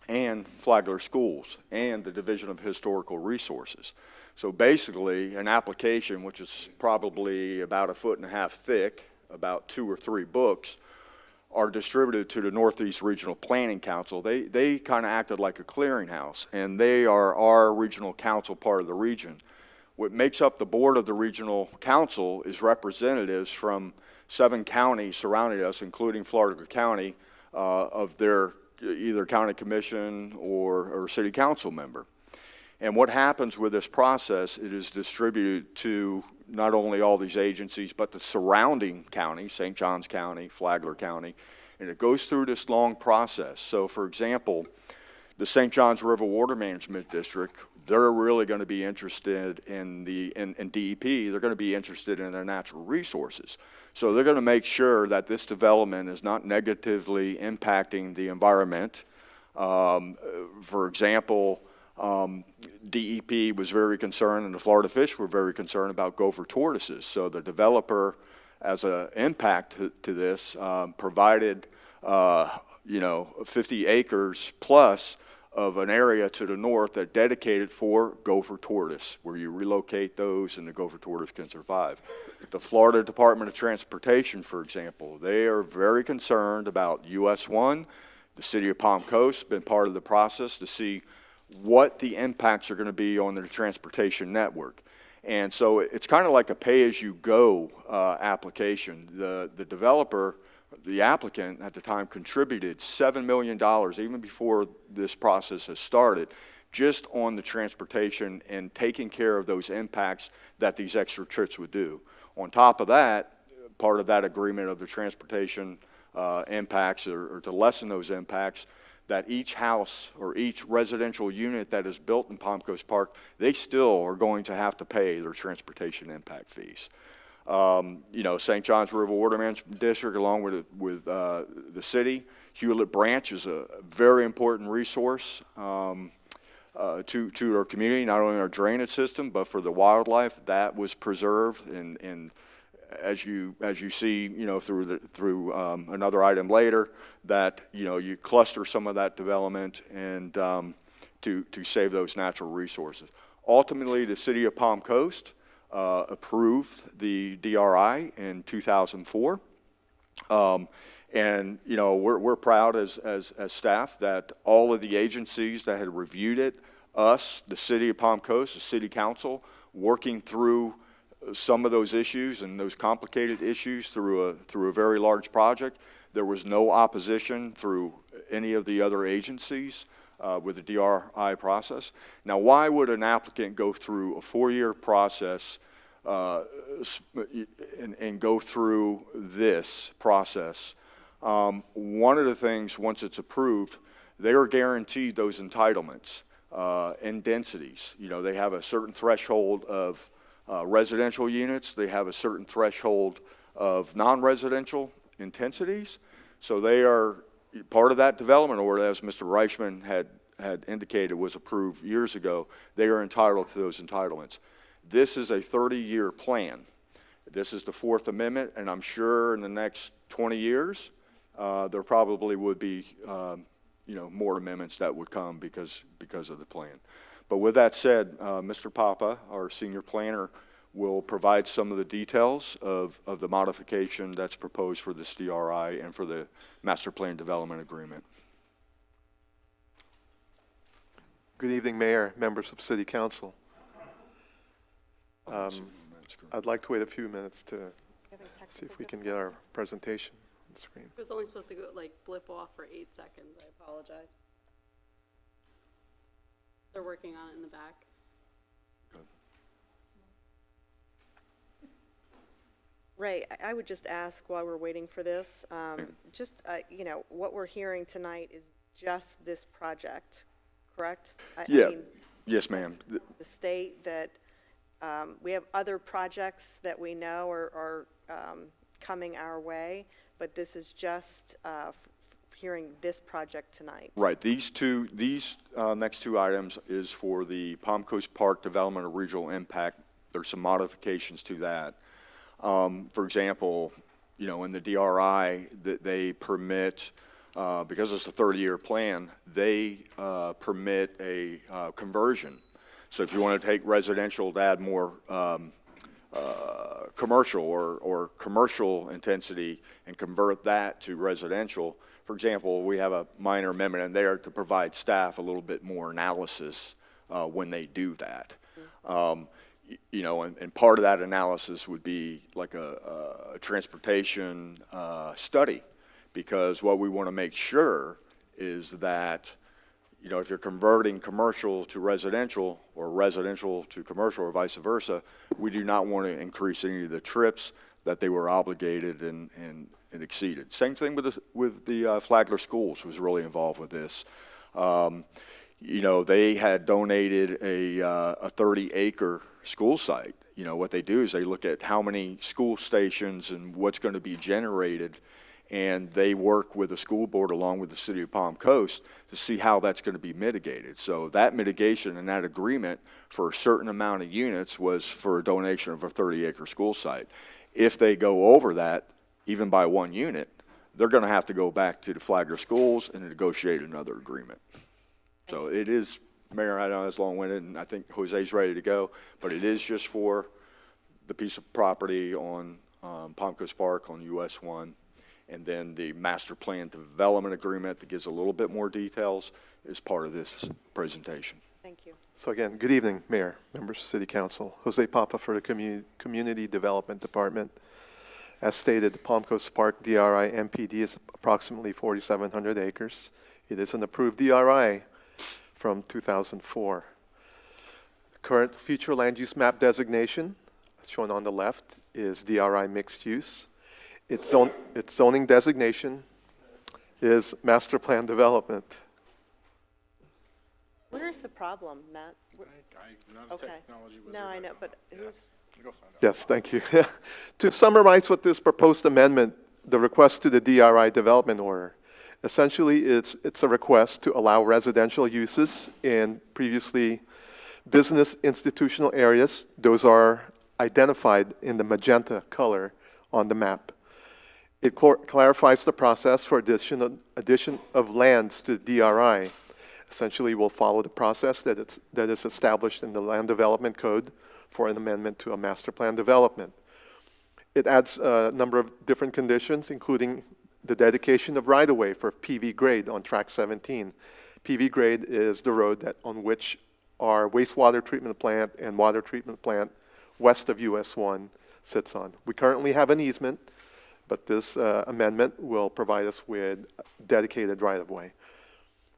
and Flagler Schools, and the Division of Historical Resources. So basically, an application, which is probably about 1.5 feet thick, about 2 or 3 books, are distributed to the Northeast Regional Planning Council. They kind of acted like a clearinghouse, and they are our regional council part of the region. What makes up the board of the regional council is representatives from 7 counties surrounding us, including Florida County, of their either county commission or city council member. And what happens with this process, it is distributed to not only all these agencies, but the surrounding counties, St. Johns County, Flagler County, and it goes through this long process. So for example, the St. Johns River Water Management District, they're really going to be interested in DEP, they're going to be interested in their natural resources. So they're going to make sure that this development is not negatively impacting the environment. For example, DEP was very concerned, and the Florida Fish were very concerned about gopher tortoises. So the developer, as an impact to this, provided 50 acres plus of an area to the north that dedicated for gopher tortoise, where you relocate those and the gopher tortoise can survive. The Florida Department of Transportation, for example, they are very concerned about US 1. The city of Palm Coast has been part of the process to see what the impacts are going to be on the transportation network. And so it's kind of like a pay-as-you-go application. The developer, the applicant at the time, contributed $7 million, even before this process has started, just on the transportation and taking care of those impacts that these extra trips would do. On top of that, part of that agreement of the transportation impacts, or to lessen those impacts, that each house or each residential unit that is built in Palm Coast Park, they still are going to have to pay their transportation impact fees. St. Johns River Water Management District, along with the city, Hewlett Branch is a very important resource to our community, not only our drainage system, but for the wildlife that was preserved. And as you see, through another item later, that you cluster some of that development and to save those natural resources. Ultimately, the city of Palm Coast approved the DRI in 2004. And we're proud as staff that all of the agencies that had reviewed it, us, the city of Palm Coast, the city council, working through some of those issues and those complicated issues through a very large project. There was no opposition through any of the other agencies with the DRI process. Now, why would an applicant go through a 4-year process and go through this process? One of the things, once it's approved, they are guaranteed those entitlements and densities. They have a certain threshold of residential units. They have a certain threshold of non-residential intensities. So they are part of that development, or as Mr. Reichman had indicated was approved years ago, they are entitled to those entitlements. This is a 30-year plan. This is the Fourth Amendment, and I'm sure in the next 20 years, there probably would be more amendments that would come because of the plan. But with that said, Mr. Papa, our senior planner, will provide some of the details of the modification that's proposed for this DRI and for the Master Plan Development Agreement. Good evening, Mayor, members of City Council. I'd like to wait a few minutes to see if we can get our presentation on the screen. It was only supposed to go, like, blip off for 8 seconds. I apologize. They're working on it in the back. Ray, I would just ask while we're waiting for this, you know, what we're hearing tonight is just this project, correct? I mean, Yes, ma'am. the state that, we have other projects that we know are coming our way, but this is just hearing this project tonight. Right, these next two items is for the Palm Coast Park Development of Regional Impact. There's some modifications to that. For example, you know, in the DRI, that they permit, because it's a 30-year plan, they permit a conversion. So if you want to take residential to add more commercial or commercial intensity and convert that to residential, for example, we have a minor amendment in there to provide staff a little bit more analysis when they do that. You know, and part of that analysis would be like a transportation study, because what we want to make sure is that, you know, if you're converting commercial to residential or residential to commercial or vice versa, we do not want to increase any of the trips that they were obligated and exceeded. Same thing with the Flagler Schools was really involved with this. You know, they had donated a 30-acre school site. You know, what they do is they look at how many school stations and what's going to be generated, and they work with the school board along with the city of Palm Coast to see how that's going to be mitigated. So that mitigation and that agreement for a certain amount of units was for a donation of a 30-acre school site. If they go over that, even by 1 unit, they're going to have to go back to the Flagler Schools and negotiate another agreement. So it is, Mayor, I know it's long-winded, and I think Jose's ready to go, but it is just for the piece of property on Palm Coast Park on US 1, and then the Master Plan Development Agreement that gives a little bit more details is part of this presentation. Thank you. So again, good evening, Mayor, members of City Council. Jose Papa for the Community Development Department. As stated, the Palm Coast Park DRI MPD is approximately 4,700 acres. It is an approved DRI from 2004. The current future land use map designation, as shown on the left, is DRI mixed use. Its zoning designation is master plan development. Where's the problem, Matt? Okay. No, I know, but who's? Yes, thank you. To summarize what this proposed amendment, the request to the DRI development order, essentially it's a request to allow residential uses in previously business institutional areas. Those are identified in the magenta color on the map. It clarifies the process for addition of lands to DRI. Essentially, we'll follow the process that is established in the Land Development Code for an amendment to a master plan development. It adds a number of different conditions, including the dedication of right-of-way for PV grade on track 17. PV grade is the road on which our wastewater treatment plant and water treatment plant west of US 1 sits on. We currently have an easement, but this amendment will provide us with dedicated right-of-way.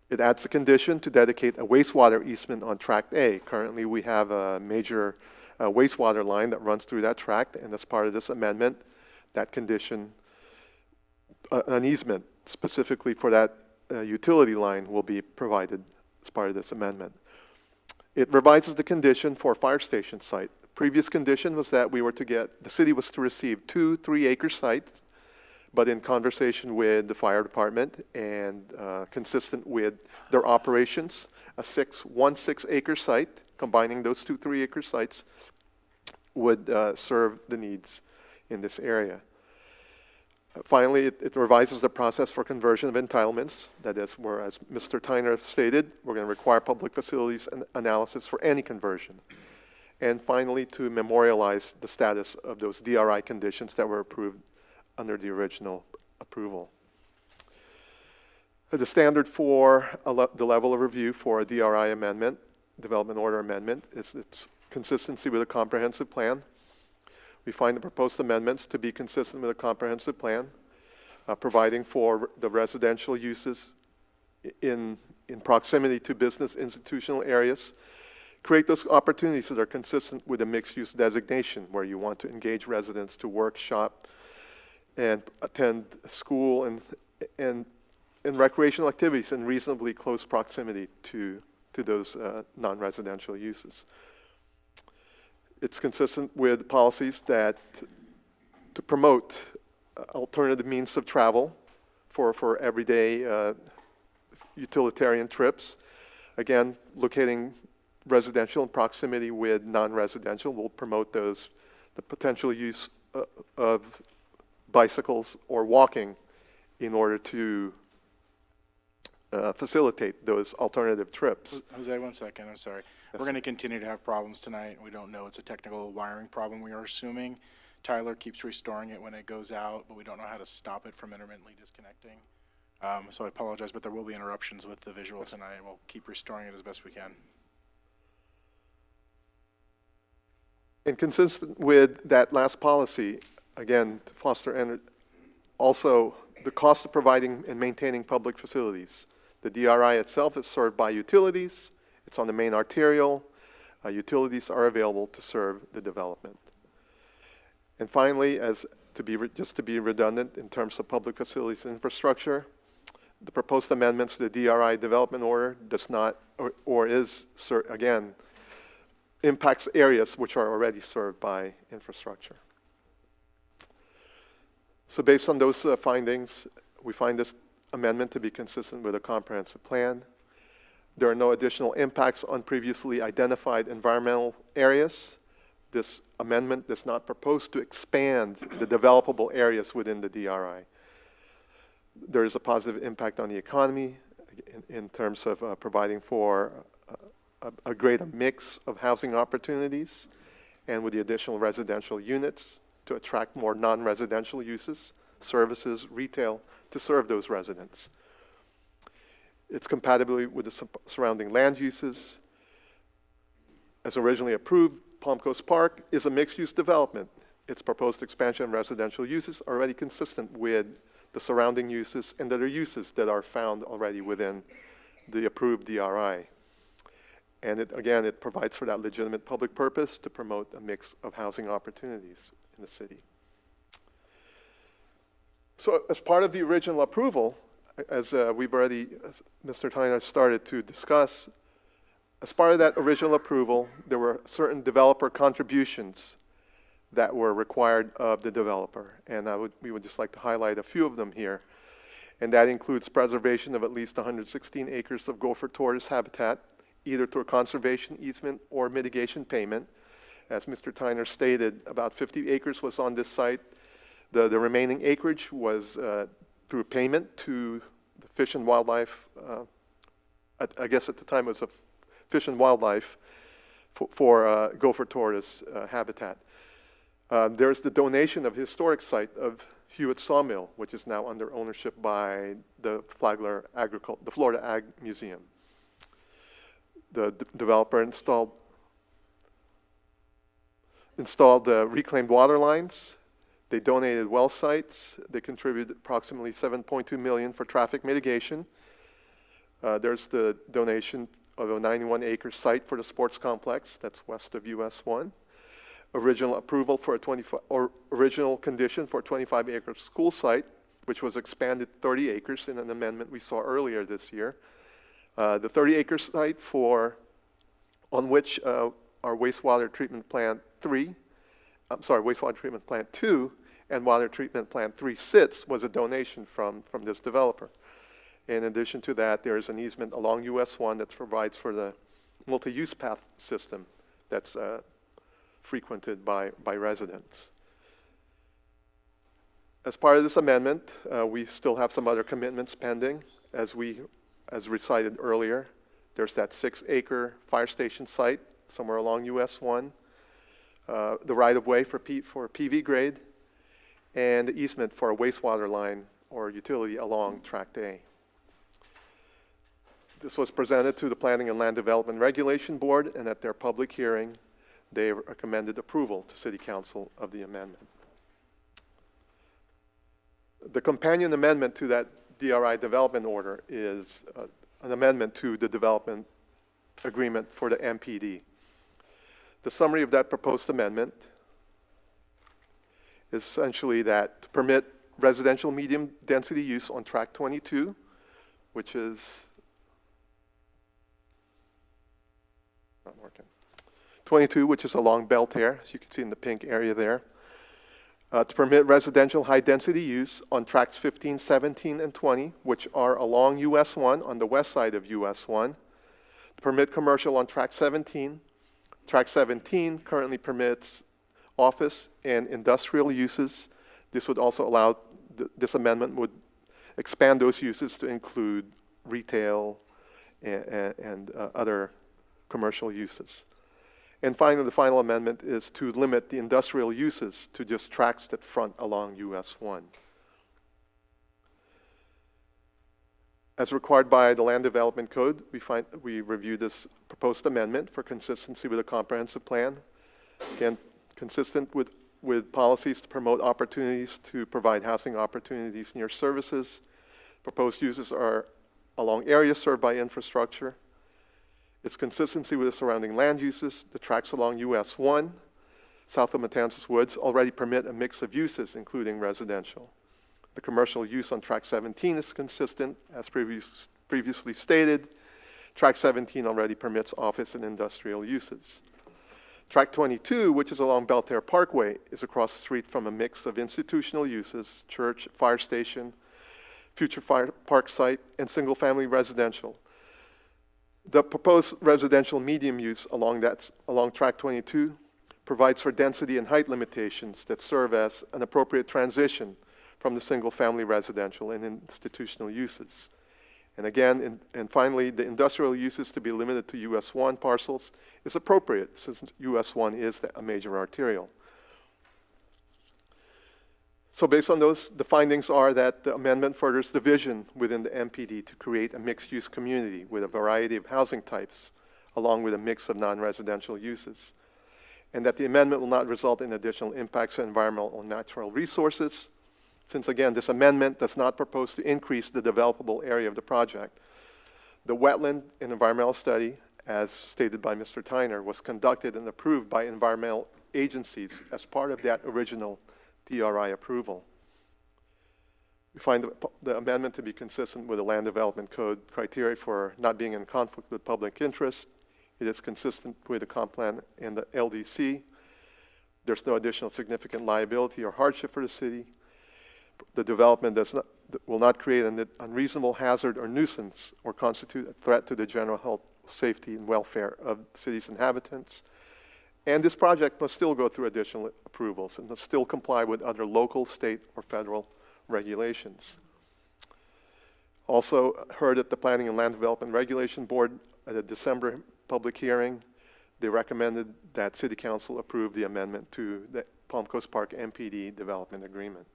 It adds a condition to dedicate a wastewater easement on tract A. Currently, we have a major wastewater line that runs through that tract, and as part of this amendment, that condition, an easement specifically for that utility line will be provided as part of this amendment. It revises the condition for fire station site. The previous condition was that the city was to receive 2 3-acre sites, but in conversation with the fire department and consistent with their operations, one 6-acre site, combining those 2 3-acre sites, would serve the needs in this area. Finally, it revises the process for conversion of entitlements. That is, where, as Mr. Tyner stated, we're going to require public facilities analysis for any conversion. And finally, to memorialize the status of those DRI conditions that were approved under the original approval. The standard for the level of review for a DRI amendment, development order amendment, is its consistency with a comprehensive plan. We find the proposed amendments to be consistent with a comprehensive plan, providing for the residential uses in proximity to business institutional areas, create those opportunities that are consistent with a mixed-use designation where you want to engage residents to work, shop, and attend school and recreational activities in reasonably close proximity to those non-residential uses. It's consistent with policies that to promote alternative means of travel for everyday utilitarian trips. Again, locating residential in proximity with non-residential will promote the potential use of bicycles or walking in order to facilitate those alternative trips. Jose, 1 second, I'm sorry. We're going to continue to have problems tonight. We don't know it's a technical wiring problem, we are assuming. Tyler keeps restoring it when it goes out, but we don't know how to stop it from intermittently disconnecting. So I apologize, but there will be interruptions with the visual tonight, and we'll keep restoring it as best we can. And consistent with that last policy, again, to foster also the cost of providing and maintaining public facilities. The DRI itself is served by utilities. It's on the main arterial. Utilities are available to serve the development. And finally, just to be redundant in terms of public facilities infrastructure, the proposed amendments to the DRI development order does not, again, impacts areas which are already served by infrastructure. So based on those findings, we find this amendment to be consistent with a comprehensive plan. There are no additional impacts on previously identified environmental areas. This amendment does not propose to expand the developable areas within the DRI. There is a positive impact on the economy in terms of providing for a greater mix of housing opportunities, and with the additional residential units to attract more non-residential uses, services, retail, to serve those residents. It's compatible with the surrounding land uses. As originally approved, Palm Coast Park is a mixed-use development. Its proposed expansion of residential uses are already consistent with the surrounding uses and other uses that are found already within the approved DRI. And it provides for that legitimate public purpose to promote a mix of housing opportunities in the city. So as part of the original approval, as Mr. Tyner started to discuss, as part of that original approval, there were certain developer contributions that were required of the developer. And we would just like to highlight a few of them here. And that includes preservation of at least 116 acres of gopher tortoise habitat, either through conservation easement or mitigation payment. As Mr. Tyner stated, about 50 acres was on this site. The remaining acreage was through payment to the Fish and Wildlife, I guess at the time it was a Fish and Wildlife for gopher tortoise habitat. There's the donation of historic site of Hewitt Sawmill, which is now under ownership by the Florida Ag Museum. The developer installed reclaimed water lines. They donated well sites. They contributed approximately $7.2 million for traffic mitigation. There's the donation of a 91-acre site for the sports complex that's west of US 1. Original approval for original condition for a 25-acre school site, which was expanded 30 acres in an amendment we saw earlier this year. The 30-acre site on which our wastewater treatment plant 2 and water treatment plant 3 sits was a donation from this developer. In addition to that, there is an easement along US 1 that provides for the multi-use path system that's frequented by residents. As part of this amendment, we still have some other commitments pending. As recited earlier, there's that 6-acre fire station site somewhere along US 1 the right-of-way for PV grade, and the easement for a wastewater line or utility along Tract A. This was presented to the Planning and Land Development Regulation Board, and at their public hearing, they recommended approval to City Council of the amendment. The companion amendment to that DRI development order is an amendment to the development agreement for the MPD. The summary of that proposed amendment is essentially that to permit residential medium density use on Tract 22, which is not working. 22, which is along Belterre, as you can see in the pink area there. To permit residential high-density use on tracts 15, 17, and 20, which are along US 1 on the west side of US 1. To permit commercial on tract 17. Tract 17 currently permits office and industrial uses. This would also allow, this amendment would expand those uses to include retail and other commercial uses. And finally, the final amendment is to limit the industrial uses to just tracts that front along US 1. As required by the Land Development Code, we review this proposed amendment for consistency with a comprehensive plan. Again, consistent with policies to promote opportunities to provide housing opportunities near services. Proposed uses are along areas served by infrastructure. Its consistency with the surrounding land uses. The tracts along US 1, south of Matanzas Woods, already permit a mix of uses, including residential. The commercial use on Tract 17 is consistent, as previously stated. Tract 17 already permits office and industrial uses. Tract 22, which is along Belterre Parkway, is across the street from a mix of institutional uses, church, fire station, future fire park site, and single-family residential. The proposed residential medium use along Tract 22 provides for density and height limitations that serve as an appropriate transition from the single-family residential and institutional uses. And again, and finally, the industrial uses to be limited to US 1 parcels is appropriate since US 1 is a major arterial. So based on those, the findings are that the amendment furthers the vision within the MPD to create a mixed-use community with a variety of housing types, along with a mix of non-residential uses. And that the amendment will not result in additional impacts on environmental or natural resources, since again, this amendment does not propose to increase the developable area of the project. The wetland and environmental study, as stated by Mr. Tyner, was conducted and approved by environmental agencies as part of that original DRI approval. We find the amendment to be consistent with the Land Development Code criteria for not being in conflict with public interest. It is consistent with the comp plan and the LDC. There's no additional significant liability or hardship for the city. The development will not create an unreasonable hazard or nuisance or constitute a threat to the general health, safety, and welfare of the city's inhabitants. And this project must still go through additional approvals and must still comply with other local, state, or federal regulations. Also heard at the Planning and Land Development Regulation Board at a December public hearing, they recommended that City Council approve the amendment to the Palm Coast Park MPD development agreement.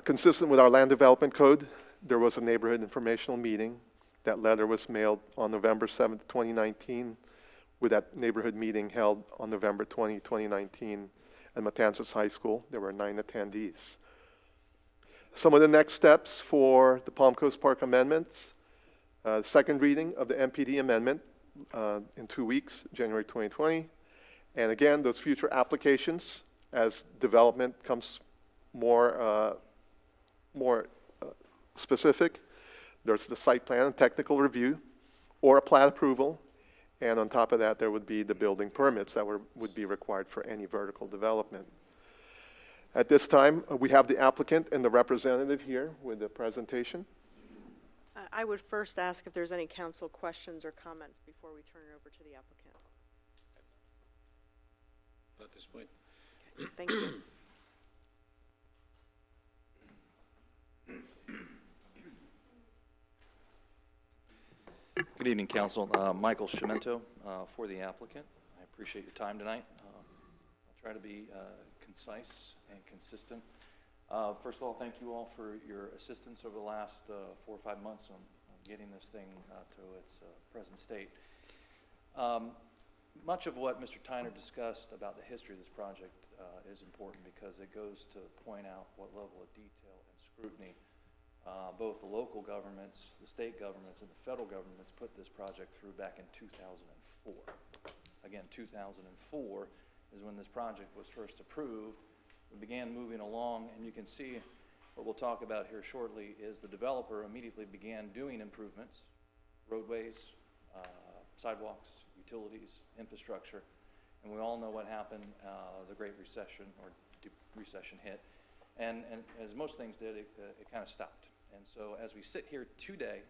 Consistent with our Land Development Code, there was a neighborhood informational meeting. That letter was mailed on November 7th, 2019, with that neighborhood meeting held on November 20, 2019 at Matanzas High School. There were 9 attendees. Some of the next steps for the Palm Coast Park amendments. Second reading of the MPD amendment in 2 weeks, January 2020. And again, those future applications as development comes more specific. There's the site plan and technical review or a plat approval. And on top of that, there would be the building permits that would be required for any vertical development. At this time, we have the applicant and the representative here with the presentation. I would first ask if there's any council questions or comments before we turn it over to the applicant. At this point. Okay, thank you. Good evening, Council. Michael Schimento for the applicant. I Appreciate your time tonight. I'll try to be concise and consistent. First of all, thank you all for your assistance over the last 4 or 5 months on getting this thing to its present state. Much of what Mr. Tyner discussed about the history of this project is important because it goes to point out what level of detail and scrutiny both the local governments, the state governments, and the federal governments put this project through back in 2004. Again, 2004 is when this project was first approved. We began moving along, and you can see what we'll talk about here shortly is the developer immediately began doing improvements, roadways, sidewalks, utilities, infrastructure, and we all know what happened, the Great Recession, or recession hit, and as most things did, it kind of stopped. And so as we sit here today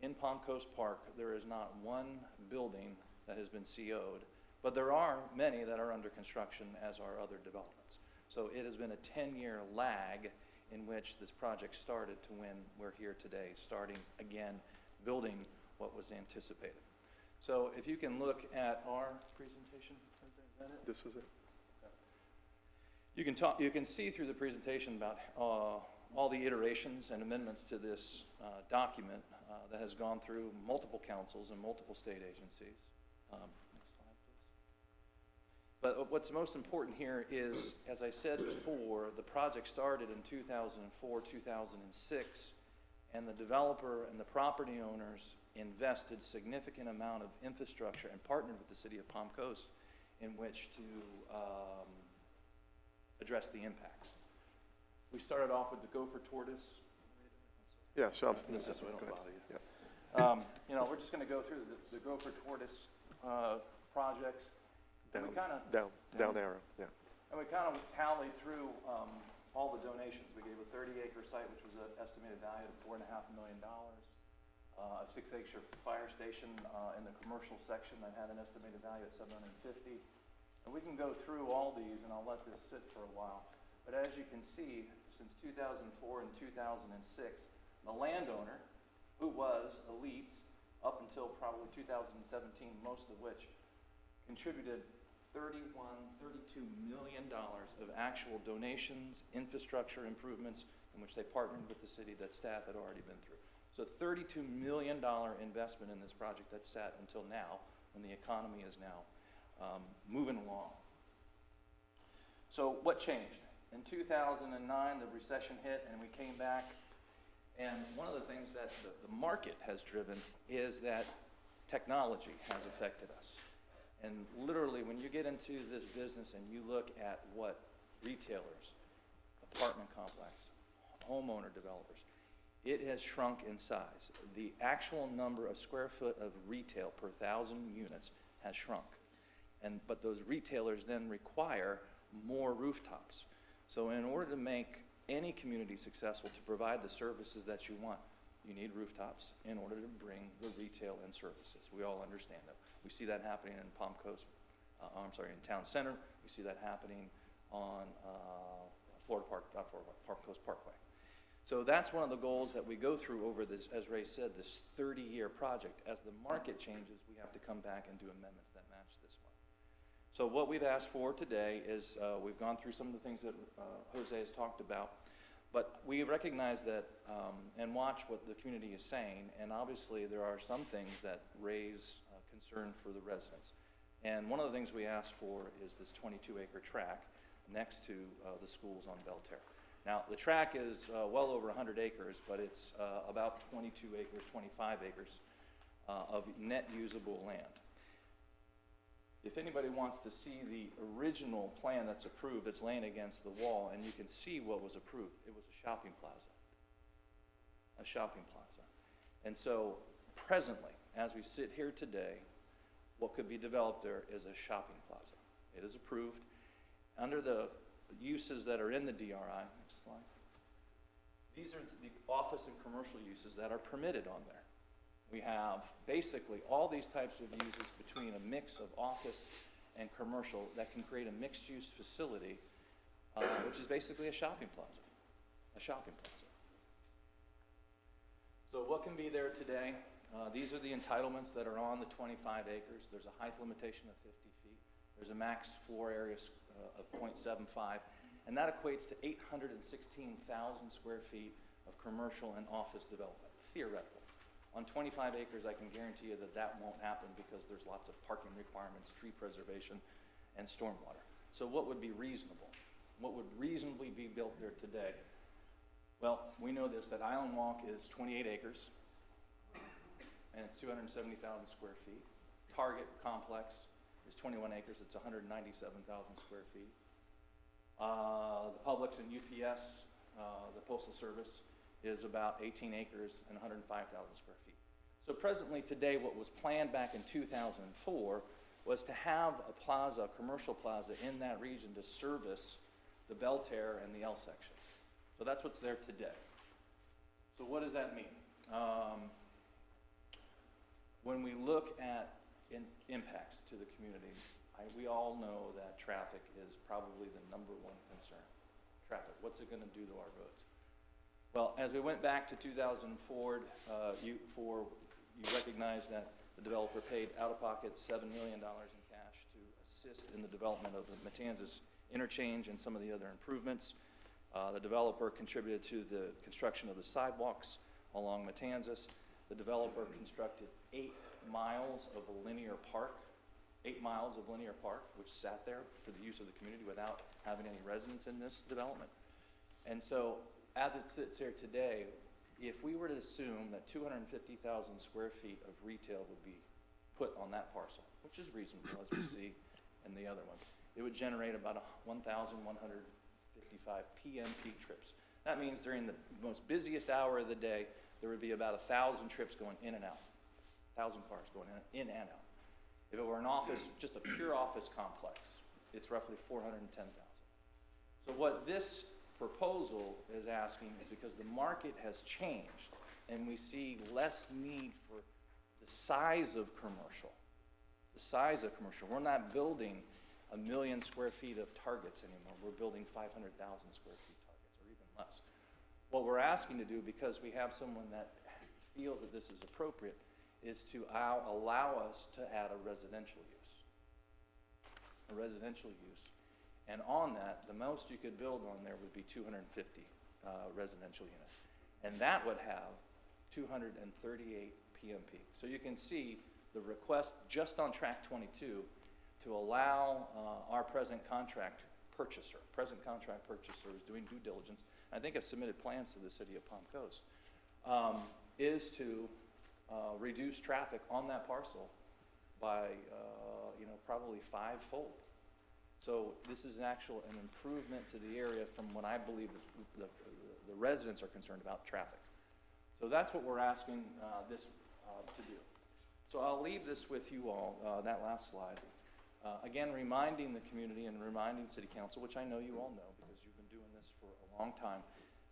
in Palm Coast Park, there is not one building that has been CO'd, but there are many that are under construction, as are other developments. So it has been a 10-year lag in which this project started to when we're here today, starting again, building what was anticipated. So if you can look at our presentation, is that it? This is it. You can see through the presentation about all the iterations and amendments to this document that has gone through multiple councils and multiple state agencies. Next slide, please. But what's most important here is, as I said before, the project started in 2004, 2006, and the developer and the property owners invested significant amount of infrastructure and partnered with the city of Palm Coast in which to address the impacts. We started off with the Gopher Tortoise. Yeah, so This way, don't bother you. Yeah. You know, we're just going to go through the Gopher Tortoise projects. Down, And down arrow, yeah. And we kind of tallied through all the donations. We gave a 30-acre site, which was an estimated value of $4.5 million. A 6-acre fire station in the commercial section that had an estimated value at $750,000. And we can go through all these, and I'll let this sit for a while. But as you can see, since 2004 and 2006, the landowner, who was Elite up until probably 2017, most of which contributed $32 million of actual donations, infrastructure improvements, in which they partnered with the city that staff had already been through. So $32 million investment in this project that's sat until now, when the economy is now moving along. So what changed? In 2009, the recession hit, and we came back. And one of the things that the market has driven is that technology has affected us. And literally, when you get into this business and you look at what retailers, apartment complex, homeowner developers, it has shrunk in size. The actual number of square foot of retail per 1,000 units has shrunk. But those retailers then require more rooftops. So in order to make any community successful, to provide the services that you want, you need rooftops in order to bring the retail and services. We all understand that. We see that happening in Palm Coast, in Town Center. We see that happening on Palm Coast Parkway. So that's one of the goals that we go through over this, as Ray said, this 30-year project. As the market changes, we have to come back and do amendments that match this one. So what we've asked for today is, we've gone through some of the things that Jose has talked about, but we recognize that and watch what the community is saying, and obviously there are some things that raise concern for the residents. And one of the things we asked for is this 22-acre tract next to the schools on Belterre. Now, the tract is well over 100 acres, but it's about 22 acres, 25 acres of net usable land. If anybody wants to see the original plan that's approved, it's laying against the wall, and you can see what was approved. It was a shopping plaza. A shopping plaza. And so presently, as we sit here today, what could be developed there is a shopping plaza. It is approved under the uses that are in the DRI. Next slide. These are the office and commercial uses that are permitted on there. We have basically all these types of uses between a mix of office and commercial that can create a mixed-use facility, which is basically a shopping plaza. A shopping plaza. So what can be there today? These are the entitlements that are on the 25 acres. There's a height limitation of 50 feet. There's a max floor area of 0.75, and that equates to 816,000 square feet of commercial and office development, theoretical. On 25 acres, I can guarantee you that that won't happen because there's lots of parking requirements, tree preservation, and stormwater. So what would be reasonable? What would reasonably be built there today? Well, we know this, that Island Walk is 28 acres, and it's 270,000 square feet. Target Complex is 21 acres, it's 197,000 square feet. The Publix and UPS, the Postal Service, is about 18 acres and 105,000 square feet. So presently today, what was planned back in 2004 was to have a plaza, a commercial plaza in that region to service the Belterre and the L section. So that's what's there today. So what does that mean? When we look at impacts to the community, we all know that traffic is probably the #1 concern. Traffic, what's it gonna do to our roads? Well, as we went back to 2004, you recognize that the developer paid out-of-pocket $7 million in cash to assist in the development of the Matanzas interchange and some of the other improvements. The developer contributed to the construction of the sidewalks along Matanzas. The developer constructed 8 miles of a linear park, 8 miles of linear park, which sat there for the use of the community without having any residents in this development. And so, as it sits here today, if we were to assume that 250,000 square feet of retail would be put on that parcel, which is reasonable as we see in the other ones, it would generate about 1,155 PM peak trips. That means during the most busiest hour of the day, there would be about 1,000 trips going in and out, 1,000 cars going in and out. If it were an office, just a pure office complex, it's roughly 410,000. So what this proposal is asking is because the market has changed and we see less need for the size of commercial. The size of commercial. We're not building 1 million square feet of Targets anymore. We're building 500,000 square feet Targets, or even less. What we're asking to do, because we have someone that feels that this is appropriate, is to allow us to add a residential use. A residential use. And on that, the most you could build on there would be 250 residential units. And that would have 238 PM peak. So you can see the request just on track 22 to allow our present contract purchaser is doing due diligence, and I think I've submitted plans to the city of Palm Coast, is to reduce traffic on that parcel by, probably 5-fold. So this is an improvement to the area from what I believe the residents are concerned about, traffic. So that's what we're asking this to do. So I'll leave this with you all, that last slide. Again, reminding the community and reminding City Council, which I know you all know because you've been doing this for a long time,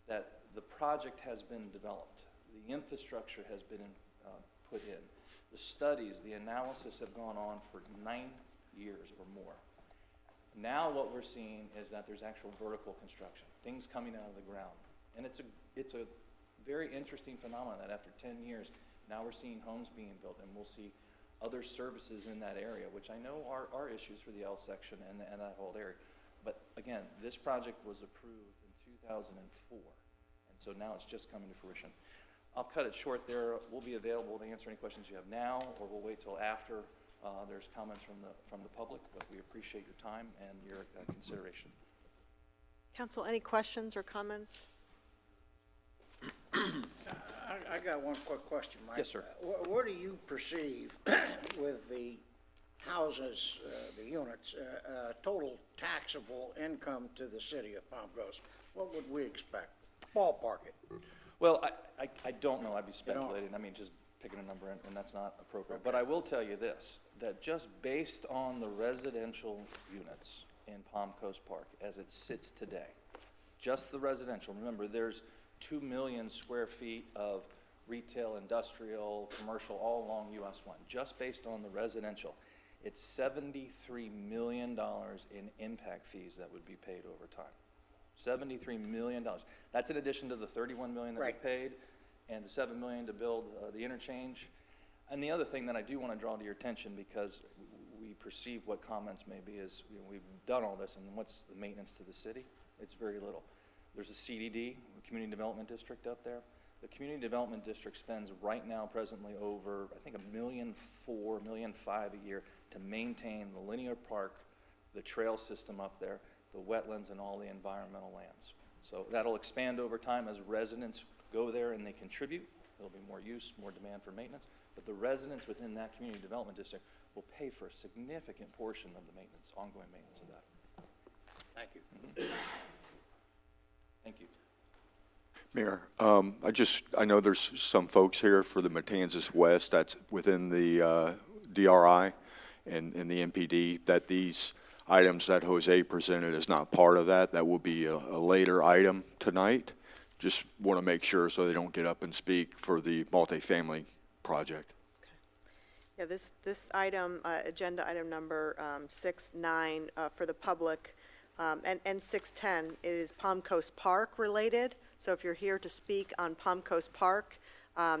that the project has been developed. The infrastructure has been put in. The studies, the analysis have gone on for 9 years or more. Now what we're seeing is that there's actual vertical construction, things coming out of the ground. And it's a very interesting phenomenon that after 10 years, now we're seeing homes being built, and we'll see other services in that area, which I know are issues for the L section and that whole area. But again, this project was approved in 2004, and so now it's just coming to fruition. I'll cut it short there. We'll be available to answer any questions you have now, or we'll wait till after there's comments from the public, but we appreciate your time and your consideration. Council, any questions or comments? I got one quick question, Mike. Yes, sir. What do you perceive with the houses, the units, total taxable income to the city of Palm Coast? What would we expect? Ballpark it. Well, I don't know. I'd be speculating. I mean, just picking a number, and that's not appropriate. Okay. But I will tell you this, that just based on the residential units in Palm Coast Park as it sits today, just the residential, remember, there's 2 million square feet of retail, industrial, commercial, all along US 1, just based on the residential. It's $73 million in impact fees that would be paid over time. $73 million. That's in addition to the $31 million that we paid and the $7 million to build the interchange. And the other thing that I do want to draw to your attention, because we perceive what comments may be is, we've done all this, and what's the maintenance to the city? It's very little. There's a CDD, Community Development District up there. The Community Development District spends right now presently over, I think, $1.4 million, $1.5 million a year to maintain the linear park, the trail system up there, the wetlands, and all the environmental lands. So that'll expand over time as residents go there and they contribute. There'll be more use, more demand for maintenance, but the residents within that Community Development District will pay for a significant portion of the maintenance, ongoing maintenance of that. Thank you. Thank you. Mayor, I know there's some folks here for the Matanzas West that's within the DRI and the MPD, that these items that Jose presented is not part of that. That will be a later item tonight. Just want to make sure so they don't get up and speak for the multifamily project. Yeah, this item, agenda item number 6-9 for the public, and 6-10 is Palm Coast Park related. So if you're here to speak on Palm Coast Park,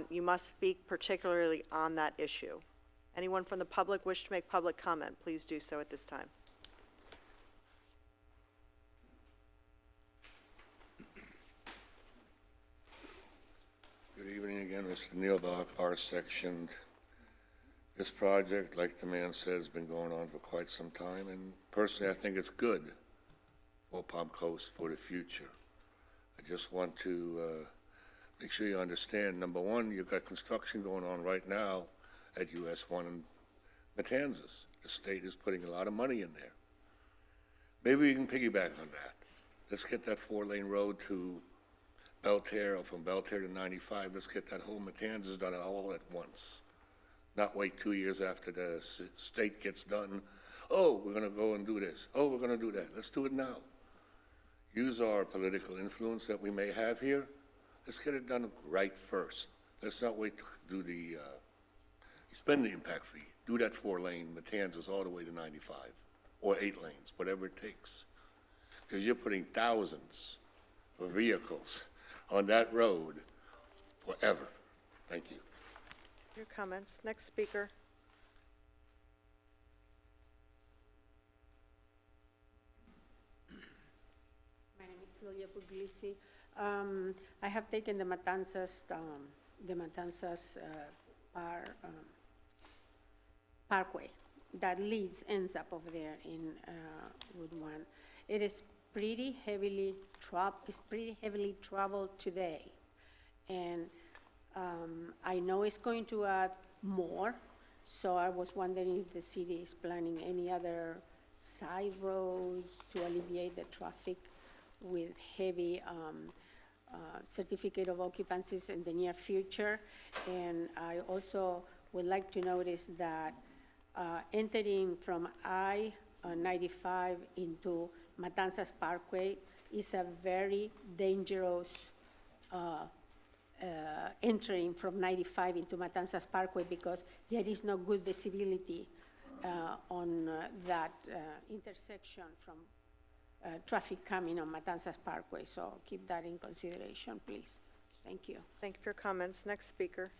you must speak particularly on that issue. Anyone from the public wish to make public comment, please do so at this time. Good evening again, Mr. Neil Doc, our section. This project, like the man said, has been going on for quite some time, and personally I think it's good for Palm Coast for the future. I just want to make sure you understand, number one, you've got construction going on right now at US 1 in Matanzas. The state is putting a lot of money in there. Maybe we can piggyback on that. Let's get that 4-lane road to Belterre, or from Belterre to 95. Let's get that whole Matanzas done all at once. Not wait 2 years after the state gets done. Oh, we're going to go and do this. Oh, we're going to do that. Let's do it now. Use our political influence that we may have here. Let's get it done right first. Let's not wait to do the, spend the impact fee. Do that 4-lane Matanzas all the way to 95, or 8 lanes, whatever it takes. Because you're putting thousands of vehicles on that road forever. Thank you. Your comments. Next speaker. My name is Silvia Puglisi. I have taken the Matanzas Parkway that ends up over there in Route 1. It is pretty heavily traveled today, and I know it's going to add more. So I was wondering if the city is planning any other side roads to alleviate the traffic with heavy certificate of occupancies in the near future. And I also would like to notice that entering from I-95 into Matanzas Parkway is a very dangerous entering from 95 into Matanzas Parkway, because there is no good visibility on that intersection from traffic coming on Matanzas Parkway. So keep that in consideration, please. Thank you. Thank you for your comments. Next speaker.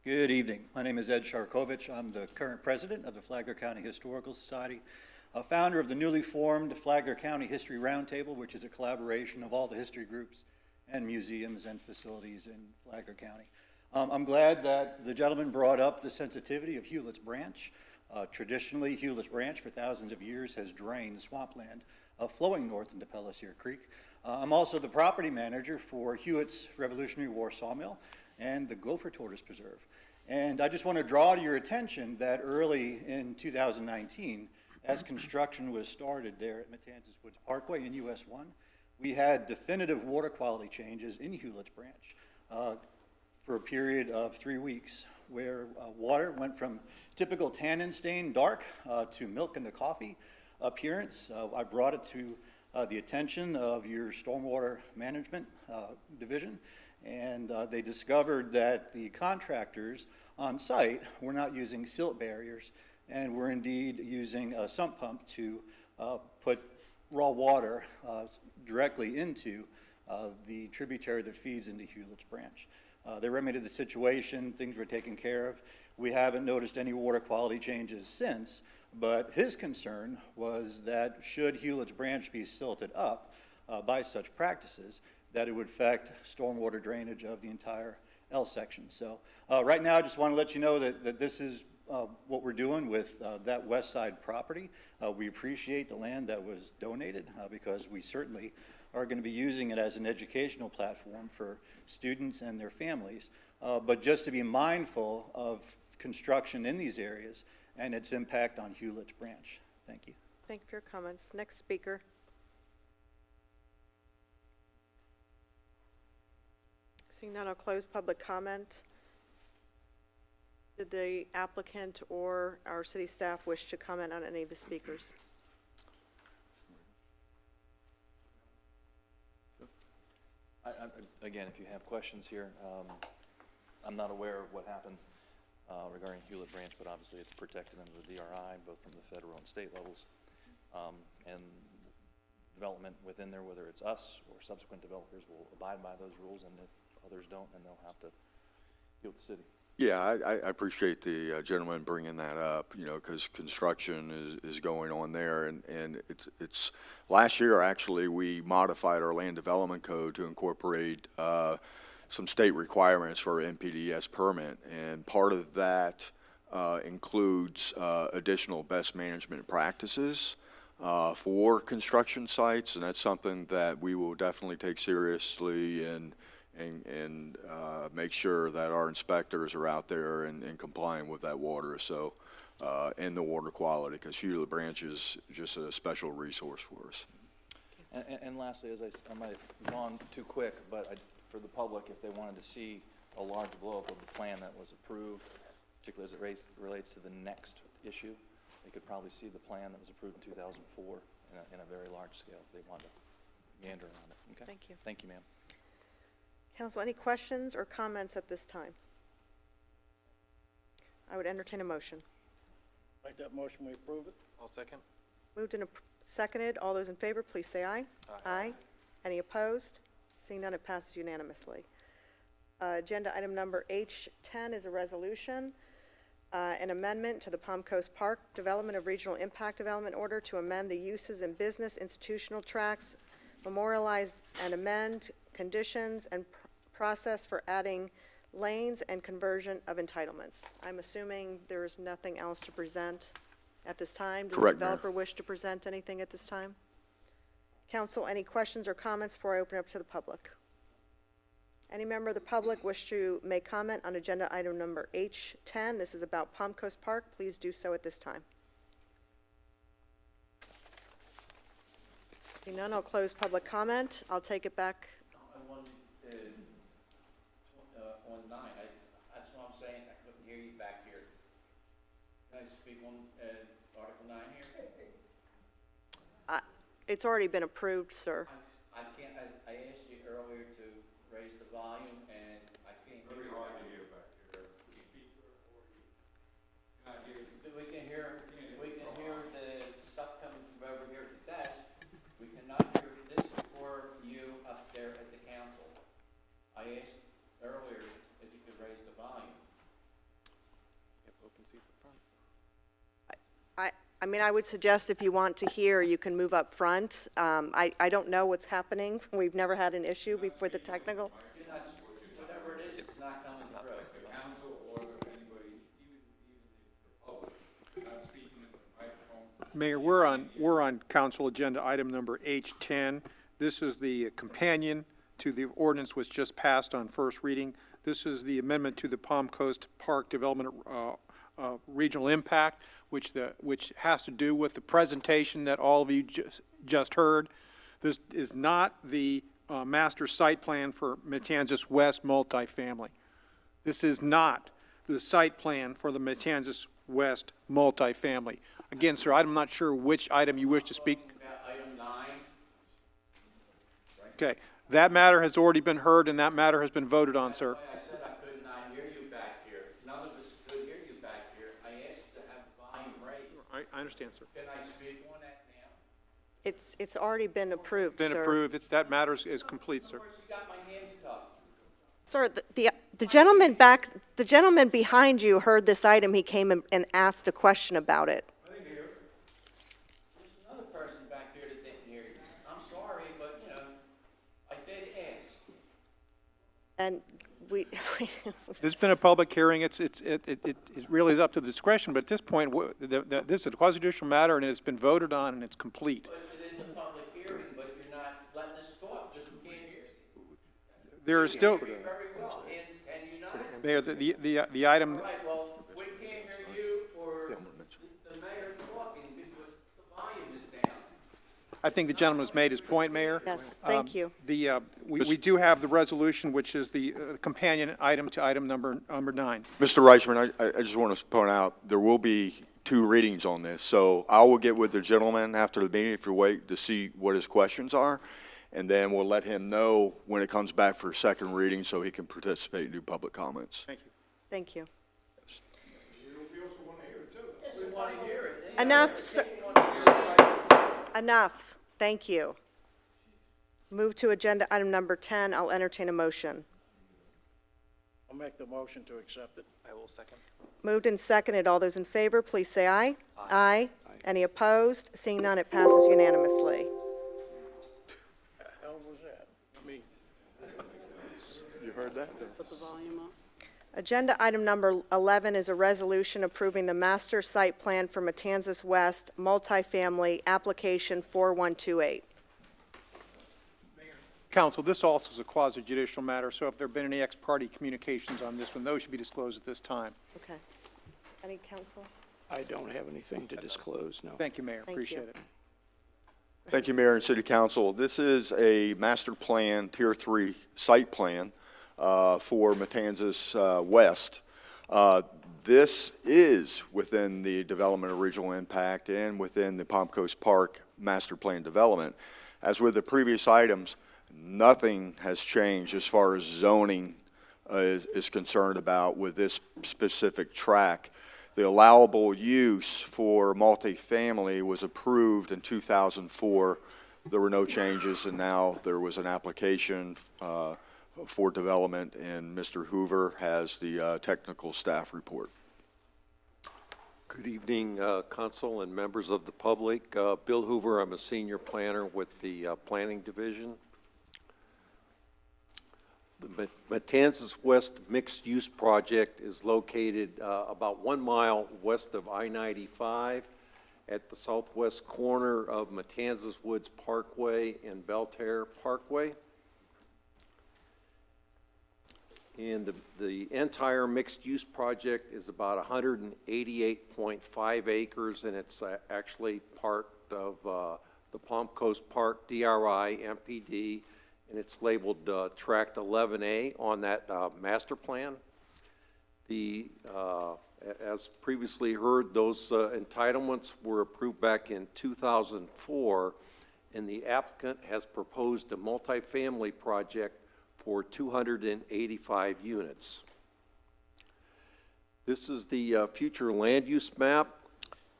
Good evening. My name is Ed Sharkovich. I'm the current president of the Flagler County Historical Society, a founder of the newly formed Flagler County History Roundtable, which is a collaboration of all the history groups and museums and facilities in Flagler County. I'm glad that the gentleman brought up the sensitivity of Hewlett's Branch. Traditionally, Hewlett's Branch for thousands of years has drained swampland flowing north into Pellisier Creek. I'm also the property manager for Hewitt's Revolutionary War Sawmill and the Gopher Tortoise Preserve. And I just want to draw to your attention that early in 2019, as construction was started there at Matanzas Woods Parkway in US 1, we had definitive water quality changes in Hewlett's Branch for a period of 3 weeks, where water went from typical tannin-stained dark to milk in the coffee appearance. I brought it to the attention of your stormwater management division, and they discovered that the contractors on site were not using silt barriers and were indeed using a sump pump to put raw water directly into the tributary that feeds into Hewlett's Branch. They remedied the situation, things were taken care of. We haven't noticed any water quality changes since, but his concern was that should Hewlett's Branch be silted up by such practices, that it would affect stormwater drainage of the entire L section. So right now, I just want to let you know that this is what we're doing with that west side property. We appreciate the land that was donated because we certainly are going to be using it as an educational platform for students and their families. But just to be mindful of construction in these areas and its impact on Hewlett's Branch. Thank you. Thank you for your comments. Next speaker. Seeing none, I'll close public comment. Did the applicant or our city staff wish to comment on any of the speakers? Again, if you have questions here, I'm not aware of what happened regarding Hewlett Branch, but obviously it's protected under the DRI, both from the federal and state levels. And development within there, whether it's us or subsequent developers, will abide by those rules, and if others don't, then they'll have to deal with the city. Yeah, I appreciate the gentleman bringing that up, you know, because construction is going on there, and it's last year, actually, we modified our land development code to incorporate some state requirements for NPDES permit, and part of that includes additional best management practices for construction sites, and that's something that we will definitely take seriously and make sure that our inspectors are out there and complying with that water, so, and the water quality, because Hewlett Branch is just a special resource for us. And lastly, as I might have gone too quick, but for the public, if they wanted to see a large blow-up of the plan that was approved, particularly as it relates to the next issue, they could probably see the plan that was approved in 2004 in a very large scale if they wanted to meander around it. Okay? Thank you. Thank you, ma'am. Council, any questions or comments at this time? I would entertain a motion. Make that motion, we approve it. I'll second. Moved and seconded. All those in favor, please say aye. Aye. Any opposed? Seeing none, it passes unanimously. Agenda item number H10 is a resolution, an amendment to the Palm Coast Park Development of Regional Impact Development Order to amend the uses and business institutional tracts, memorialize and amend conditions and process for adding lanes and conversion of entitlements. I'm assuming there is nothing else to present at this time. Correct, Does the Mayor. developer wish to present anything at this time? Council, any questions or comments before I open up to the public? Any member of the public wish to make comment on agenda item number H10? This is about Palm Coast Park. Please do so at this time. Seeing none, I'll close public comment. I'll take it back. On 9, that's what I'm saying, I couldn't hear you back here. Can I speak on Article 9 here? It's already been approved, sir. I can't, I asked you earlier to raise the volume, and I can't hear you. Very hard to hear back here. The speaker or you? Can I hear you? We can hear the stuff coming from over here at the desk. We cannot hear this or you up there at the council. I asked earlier if you could raise the volume. You have open seats up front. I mean, I would suggest if you want to hear, you can move up front. I don't know what's happening. We've never had an issue before the technical. You're not, whatever it is, it's not coming through. The council or anybody, even the public, not speaking in the microphone. Mayor, we're on council agenda item number H10. This is the companion to the ordinance which just passed on first reading. This is the amendment to the Palm Coast Park Development Regional Impact, which has to do with the presentation that all of you just heard. This is not the master site plan for Matanzas West multifamily. This is not the site plan for the Matanzas West multifamily. Again, sir, I'm not sure which item you wish to speak. About item 9. Okay, that matter has already been heard and that matter has been voted on, sir. I said I could not hear you back here. None of us could hear you back here. I asked to have volume raised. I understand, sir. Can I speak on that now? It's already been approved, Been sir. approved, that matter is complete, sir. You got my hands cuffed. Sir, the gentleman behind you heard this item. He came and asked a question about it. There's another person back here that didn't hear you. I'm sorry, but, you know, I did ask. And we, This has been a public hearing, it really is up to the discretion, but at this point, this is a quasi-judicial matter, and it's been voted on, and it's complete. But it is a public hearing, but you're not letting us talk, because we can't hear you. There is still, Very well, and you're not. Mayor, the item, All right, well, we can't hear you or the mayor talking because the volume is down. I think the gentleman has made his point, Mayor. Yes, thank you. We do have the resolution, which is the companion item to item number 9. Mr. Reichman, I just want to point out, there will be 2 readings on this, so I will get with the gentleman after the meeting, if you wait, to see what his questions are, and then we'll let him know when it comes back for a second reading so he can participate and do public comments. Thank you. Thank you. We also want to hear it too. We want to hear it. Enough, sir. Enough. Thank you. Move to agenda item number 10. I'll entertain a motion. I'll make the motion to accept it. I will second. Moved and seconded. All those in favor, please say aye. Aye. Any opposed? Seeing none, it passes unanimously. The hell was that? You heard that? Put the volume up. Agenda item number 11 is a resolution approving the master site plan for Matanzas West multifamily application 4128. Council, this also is a quasi-judicial matter, so if there have been any ex-parte communications on this one, those should be disclosed at this time. Okay. Any counsel? I don't have anything to disclose, no. Thank you, Mayor. Thank Appreciate you. it. Thank you, Mayor and City Council. This is a master plan, Tier 3 site plan for Matanzas West. This is within the Development of Regional Impact and within the Palm Coast Park Master Plan Development. As with the previous items, nothing has changed as far as zoning is concerned about with this specific track. The allowable use for multifamily was approved in 2004. There were no changes, and now there was an application for development, and Mr. Hoover has the technical staff report. Good evening, Council and members of the public. Bill Hoover, I'm a senior planner with the Planning Division. The Matanzas West Mixed Use Project is located about 1 mile west of I-95 at the southwest corner of Matanzas Woods Parkway and Belterre Parkway. And the entire mixed-use project is about 188.5 acres, and it's actually part of the Palm Coast Park DRI MPD, and it's labeled Tract 11A on that master plan. As previously heard, those entitlements were approved back in 2004, and the applicant has proposed a multifamily project for 285 units. This is the future land use map.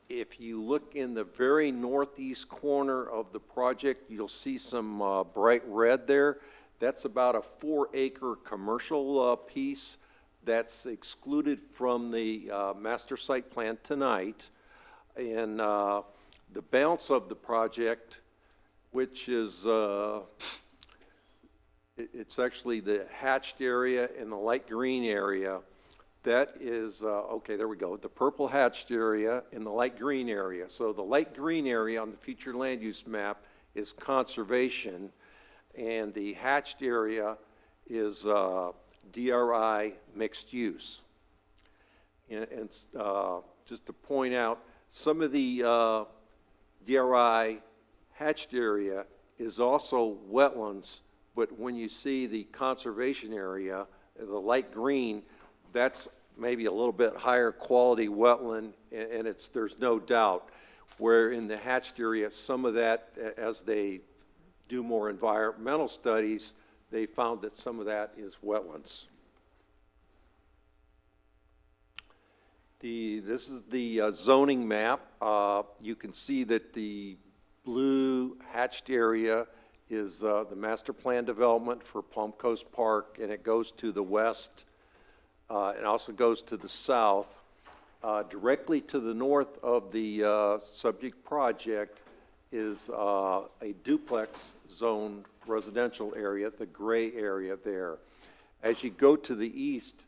If you look in the very northeast corner of the project, you'll see some bright red there. That's about a 4-acre commercial piece that's excluded from the master site plan tonight. And the balance of the project, which is it's actually the hatched area and the light green area. That is, okay, there we go. The purple hatched area and the light green area. So the light green area on the future land use map is conservation, and the hatched area is DRI mixed use. And just to point out, some of the DRI hatched area is also wetlands, but when you see the conservation area, the light green, that's maybe a little bit higher quality wetland, and there's no doubt. Where in the hatched area, some of that, as they do more environmental studies, they found that some of that is wetlands. This is the zoning map. You can see that the blue hatched area is the master plan development for Palm Coast Park, and it goes to the west. It also goes to the south. Directly to the north of the subject project is a duplex zone residential area, the gray area there. As you go to the east,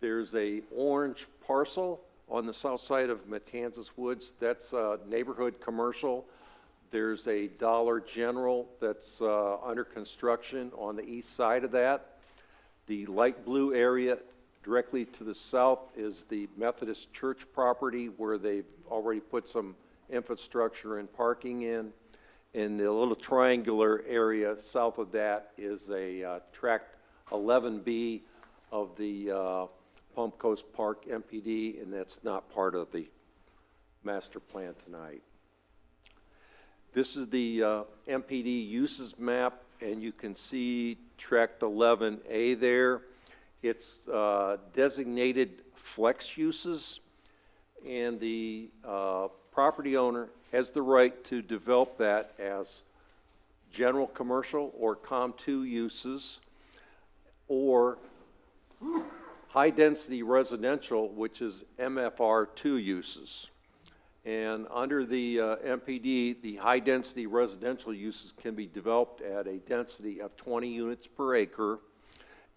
there's a orange parcel on the south side of Matanzas Woods. That's neighborhood commercial. There's a Dollar General that's under construction on the east side of that. The light blue area directly to the south is the Methodist Church property where they've already put some infrastructure and parking in. And the little triangular area south of that is a tract 11B of the Palm Coast Park MPD, and that's not part of the master plan tonight. This is the MPD uses map, and you can see tract 11A there. It's designated flex uses, and the property owner has the right to develop that as general commercial or COM2 uses, or high-density residential, which is MFR2 uses. And under the MPD, the high-density residential uses can be developed at a density of 20 units per acre.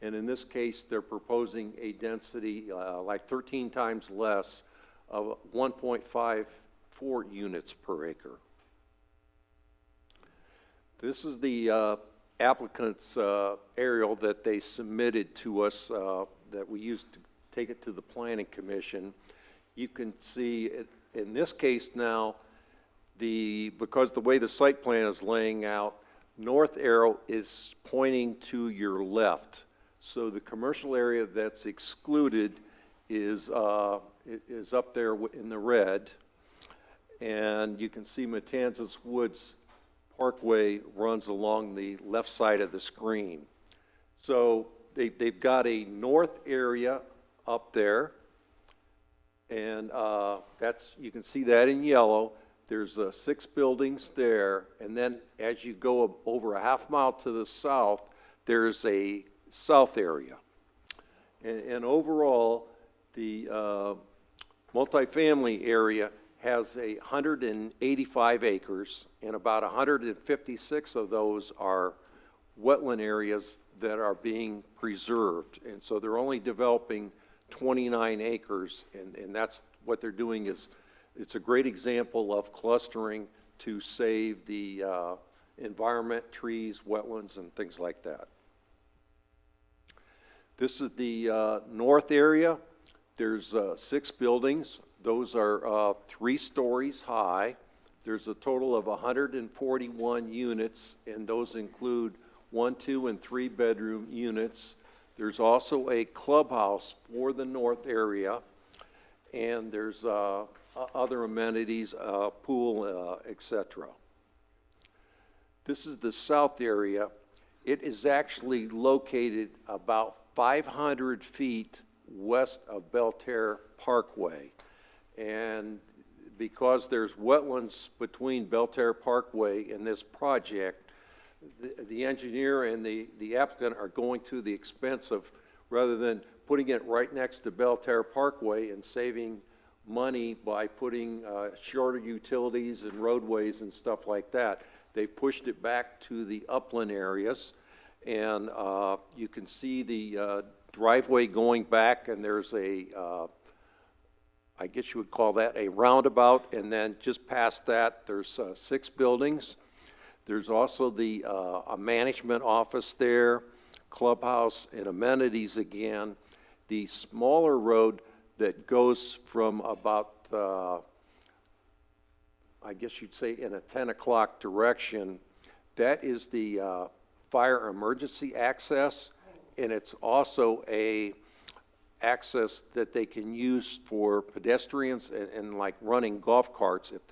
And in this case, they're proposing a density like 13 times less of 1.54 units per acre. This is the applicant's aerial that they submitted to us that we used to take it to the Planning Commission. You can see it, in this case now, because the way the site plan is laying out, north arrow is pointing to your left. So the commercial area that's excluded is up there in the red. And you can see Matanzas Woods Parkway runs along the left side of the screen. So they've got a north area up there, and you can see that in yellow. There's 6 buildings there, and then as you go over a half mile to the south, there's a south area. And overall, the multifamily area has 185 acres, and about 156 of those are wetland areas that are being preserved. And so they're only developing 29 acres, and that's what they're doing. It's a great example of clustering to save the environment, trees, wetlands, and things like that. This is the north area. There's 6 buildings. Those are 3 stories high. There's a total of 141 units, and those include 1, 2, and 3 bedroom units. There's also a clubhouse for the north area, and there's other amenities, pool, etc. This is the south area. It is actually located about 500 feet west of Belterre Parkway. And because there's wetlands between Belterre Parkway and this project, the engineer and the applicant are going to the expense of, rather than putting it right next to Belterre Parkway and saving money by putting shorter utilities and roadways and stuff like that, they pushed it back to the upland areas. And you can see the driveway going back, and there's I guess you would call that a roundabout, and then just past that, there's 6 buildings. There's also a management office there, clubhouse, and amenities again. The smaller road that goes from about, I guess you'd say in a 10 o'clock direction, that is the fire emergency access, and it's also a access that they can use for pedestrians and like running golf carts if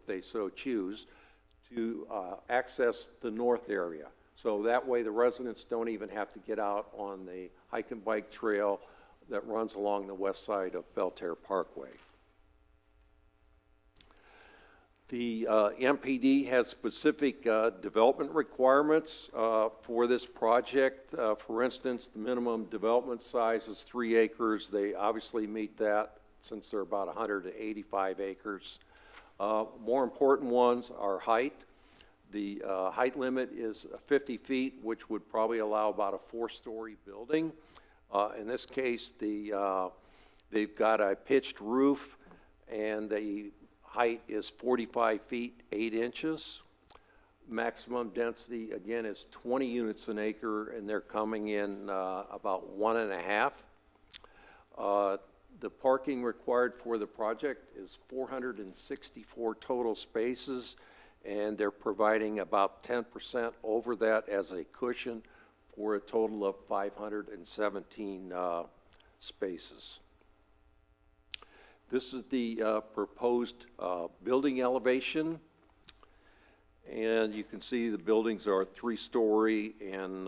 they so choose to access the north area. So that way the residents don't even have to get out on the hike and bike trail that runs along the west side of Belterre Parkway. The MPD has specific development requirements for this project. For instance, the minimum development size is 3 acres. They obviously meet that since they're about 185 acres. More important ones are height. The height limit is 50 feet, which would probably allow about a 4-story building. In this case, they've got a pitched roof, and the height is 45 feet, 8 inches. Maximum density, again, is 20 units an acre, and they're coming in about 1.5. The parking required for the project is 464 total spaces, and they're providing about 10% over that as a cushion for a total of 517 spaces. This is the proposed building elevation, and you can see the buildings are 3-story, and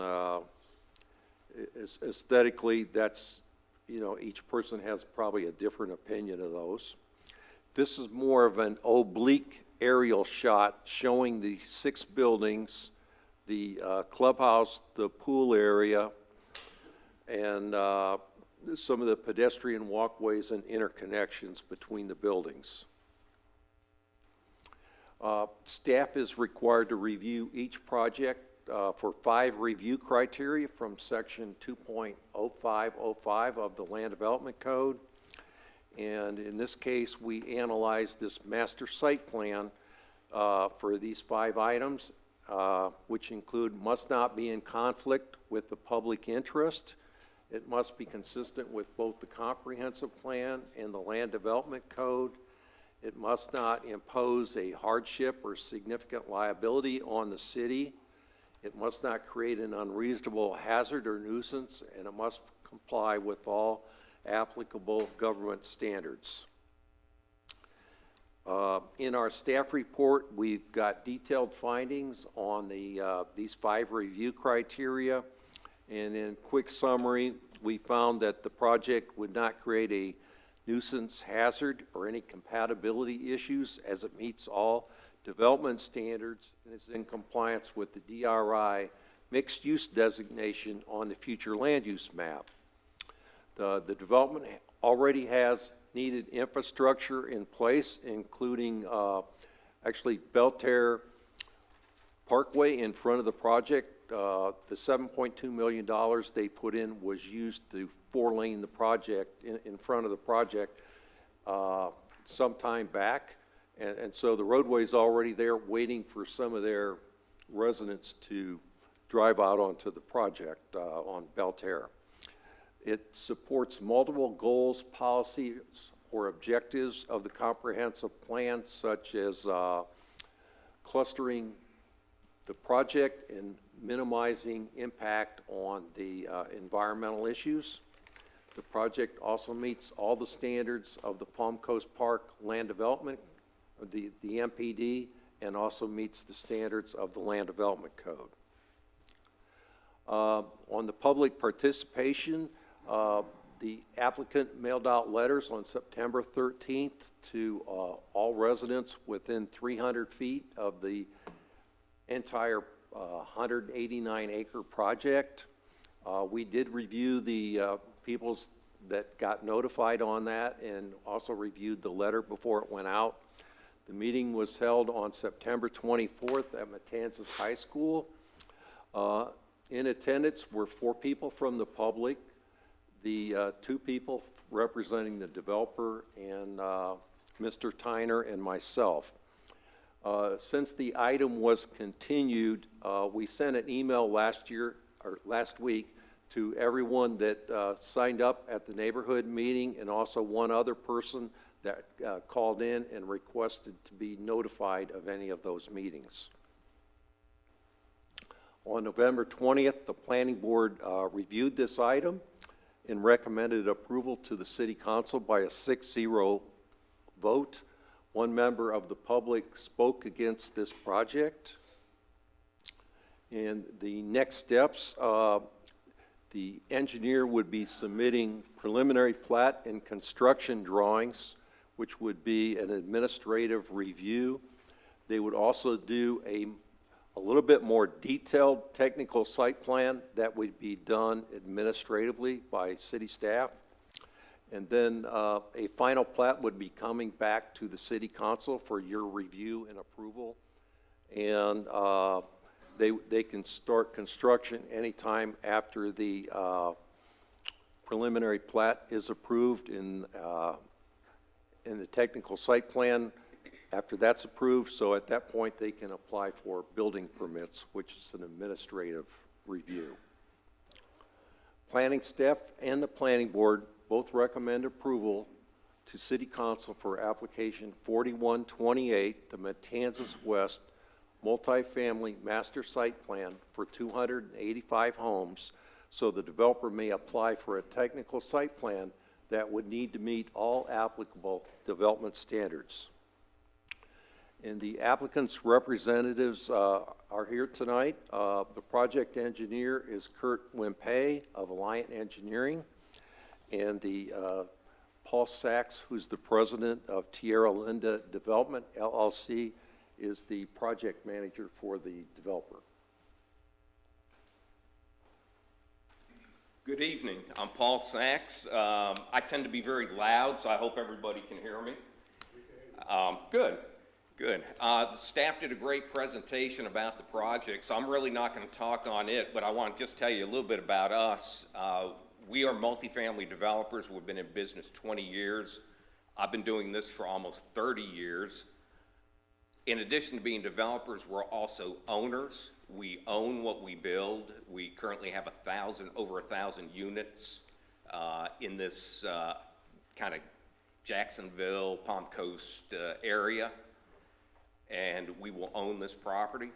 aesthetically, that's, you know, each person has probably a different opinion of those. This is more of an oblique aerial shot showing the 6 buildings, the clubhouse, the pool area, and some of the pedestrian walkways and interconnections between the buildings. Staff is required to review each project for 5 review criteria from section 2.0505 of the Land Development Code. And in this case, we analyzed this master site plan for these 5 items, which include must not be in conflict with the public interest. It must be consistent with both the comprehensive plan and the Land Development Code. It must not impose a hardship or significant liability on the city. It must not create an unreasonable hazard or nuisance, and it must comply with all applicable government standards. In our staff report, we've got detailed findings on these 5 review criteria. And in quick summary, we found that the project would not create a nuisance hazard or any compatibility issues, as it meets all development standards and is in compliance with the DRI mixed-use designation on the future land use map. The development already has needed infrastructure in place, including actually Belterre Parkway in front of the project. The $7.2 million they put in was used to 4-lane the project in front of the project some time back. And so the roadway's already there waiting for some of their residents to drive out onto the project on Belterre. It supports multiple goals, policies, or objectives of the comprehensive plan, such as clustering the project and minimizing impact on the environmental issues. The project also meets all the standards of the Palm Coast Park Land Development, the MPD, and also meets the standards of the Land Development Code. On the public participation, the applicant mailed out letters on September 13th to all residents within 300 feet of the entire 189-acre project. We did review the peoples that got notified on that and also reviewed the letter before it went out. The meeting was held on September 24th at Matanzas High School. In attendance were 4 people from the public, the 2 people representing the developer, and Mr. Tyner and myself. Since the item was continued, we sent an email last week to everyone that signed up at the neighborhood meeting, and also one other person that called in and requested to be notified of any of those meetings. On November 20th, the planning board reviewed this item and recommended approval to the city council by a 6-0 vote. One member of the public spoke against this project. And the next steps, the engineer would be submitting preliminary plat and construction drawings, which would be an administrative review. They would also do a little bit more detailed technical site plan that would be done administratively by city staff. And then a final plat would be coming back to the city council for your review and approval. And they can start construction anytime after the preliminary plat is approved in the technical site plan. After that's approved, so at that point, they can apply for building permits, which is an administrative review. Planning staff and the planning board both recommend approval to City Council for application 4128, the Matanzas West multifamily master site plan for 285 homes, so the developer may apply for a technical site plan that would need to meet all applicable development standards. And the applicant's representatives are here tonight. The project engineer is Kurt Wimpey of Alliant Engineering, and the Paul Sachs, who's the president of Tierra Linda Development LLC, is the project manager for the developer. Good evening. I'm Paul Sachs. I tend to be very loud, so I hope everybody can hear me. Good. Good. The staff did a great presentation about the project, so I'm really not going to talk on it, but I want to just tell you a little bit about us. We are multifamily developers. We've been in business 20 years. I've been doing this for almost 30 years. In addition to being developers, we're also owners. We own what we build. We currently have over 1,000 units in this kind of Jacksonville, Palm Coast area. And we will own this property.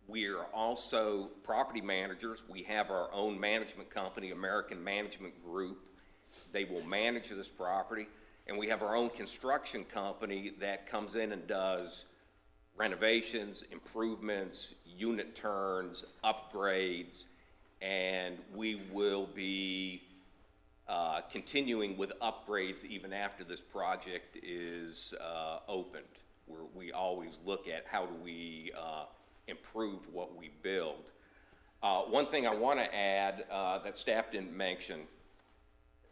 We are also property managers. We have our own management company, American Management Group. They will manage this property. And we have our own construction company that comes in and does renovations, improvements, unit turns, upgrades, and we will be continuing with upgrades even after this project is opened. We always look at how do we improve what we build. One thing I want to add that staff didn't mention,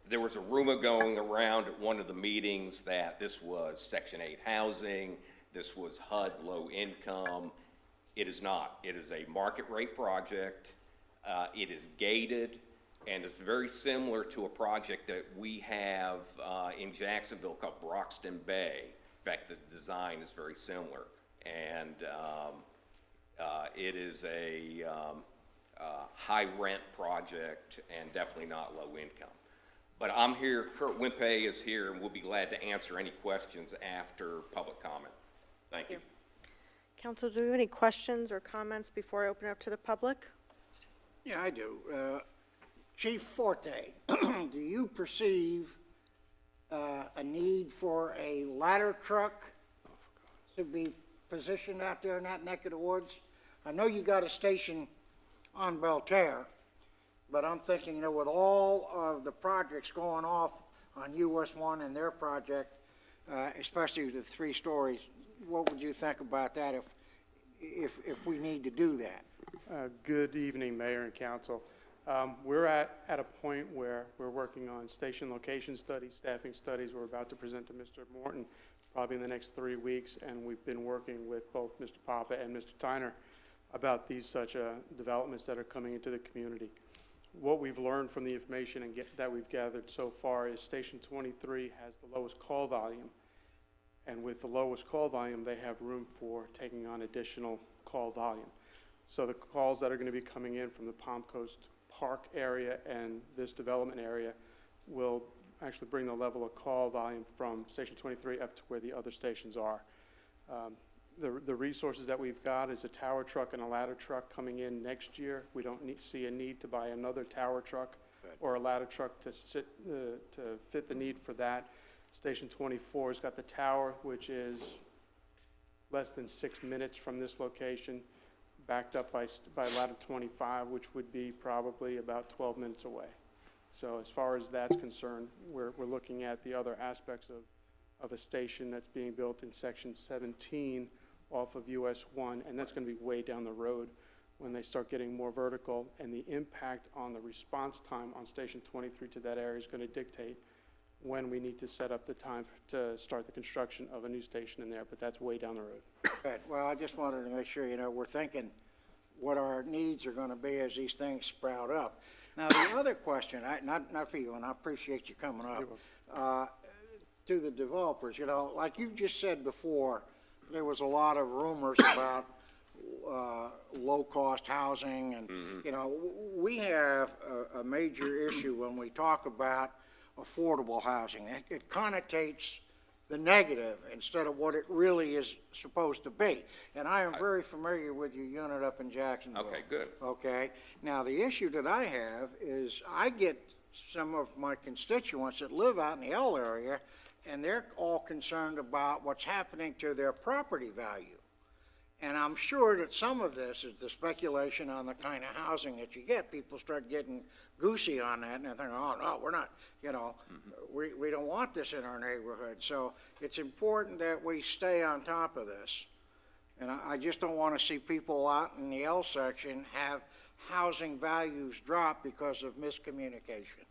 there was a rumor going around at one of the meetings that this was Section 8 housing, this was HUD low income. It is not. It is a market rate project. It is gated, and it's very similar to a project that we have in Jacksonville called Broxton Bay. In fact, the design is very similar, and it is a high rent project and definitely not low income. But I'm here, Kurt Wimpey is here, and we'll be glad to answer any questions after public comment. Thank you. Council, do you have any questions or comments before I open it up to the public? Yeah, I do. Chief Forte, do you perceive a need for a ladder truck to be positioned out there in that neck of the woods? I know you got a station on Belterre, but I'm thinking, you know, with all of the projects going off on US 1 and their project, especially the 3 stories, what would you think about that if we need to do that? Good evening, Mayor and Council. We're at a point where we're working on station location studies, staffing studies. We're about to present to Mr. Morton probably in the next 3 weeks, and we've been working with both Mr. Papa and Mr. Tyner about these such developments that are coming into the community. What we've learned from the information that we've gathered so far is Station 23 has the lowest call volume, and with the lowest call volume, they have room for taking on additional call volume. So the calls that are going to be coming in from the Palm Coast Park area and this development area will actually bring the level of call volume from Station 23 up to where the other stations are. The resources that we've got is a tower truck and a ladder truck coming in next year. We don't see a need to buy another tower truck or a ladder truck to fit the need for that. Station 24 has got the tower, which is less than 6 minutes from this location, backed up by ladder 25, which would be probably about 12 minutes away. So as far as that's concerned, we're looking at the other aspects of a station that's being built in Section 17 off of US 1, and that's going to be way down the road when they start getting more vertical, and the impact on the response time on Station 23 to that area is going to dictate when we need to set up the time to start the construction of a new station in there, but that's way down the road. Good. Well, I just wanted to make sure, we're thinking what our needs are gonna be as these things sprout up. Now, the other question, not for you, and I appreciate you coming up, to the developers, like you just said before, there was a lot of rumors about low-cost housing, and, we have a major issue when we talk about affordable housing. It connotates the negative instead of what it really is supposed to be. And I am very familiar with your unit up in Jacksonville. Okay, good. Okay? Now, the issue that I have is I get some of my constituents that live out in the L area, and they're all concerned about what's happening to their property value. And I'm sure that some of this is the speculation on the kind of housing that you get. People start getting goosey on that, and they're thinking, oh, no, we're not, we don't want this in our neighborhood. So it's important that we stay on top of this. And I just don't want to see people out in the L section have housing values drop because of miscommunication.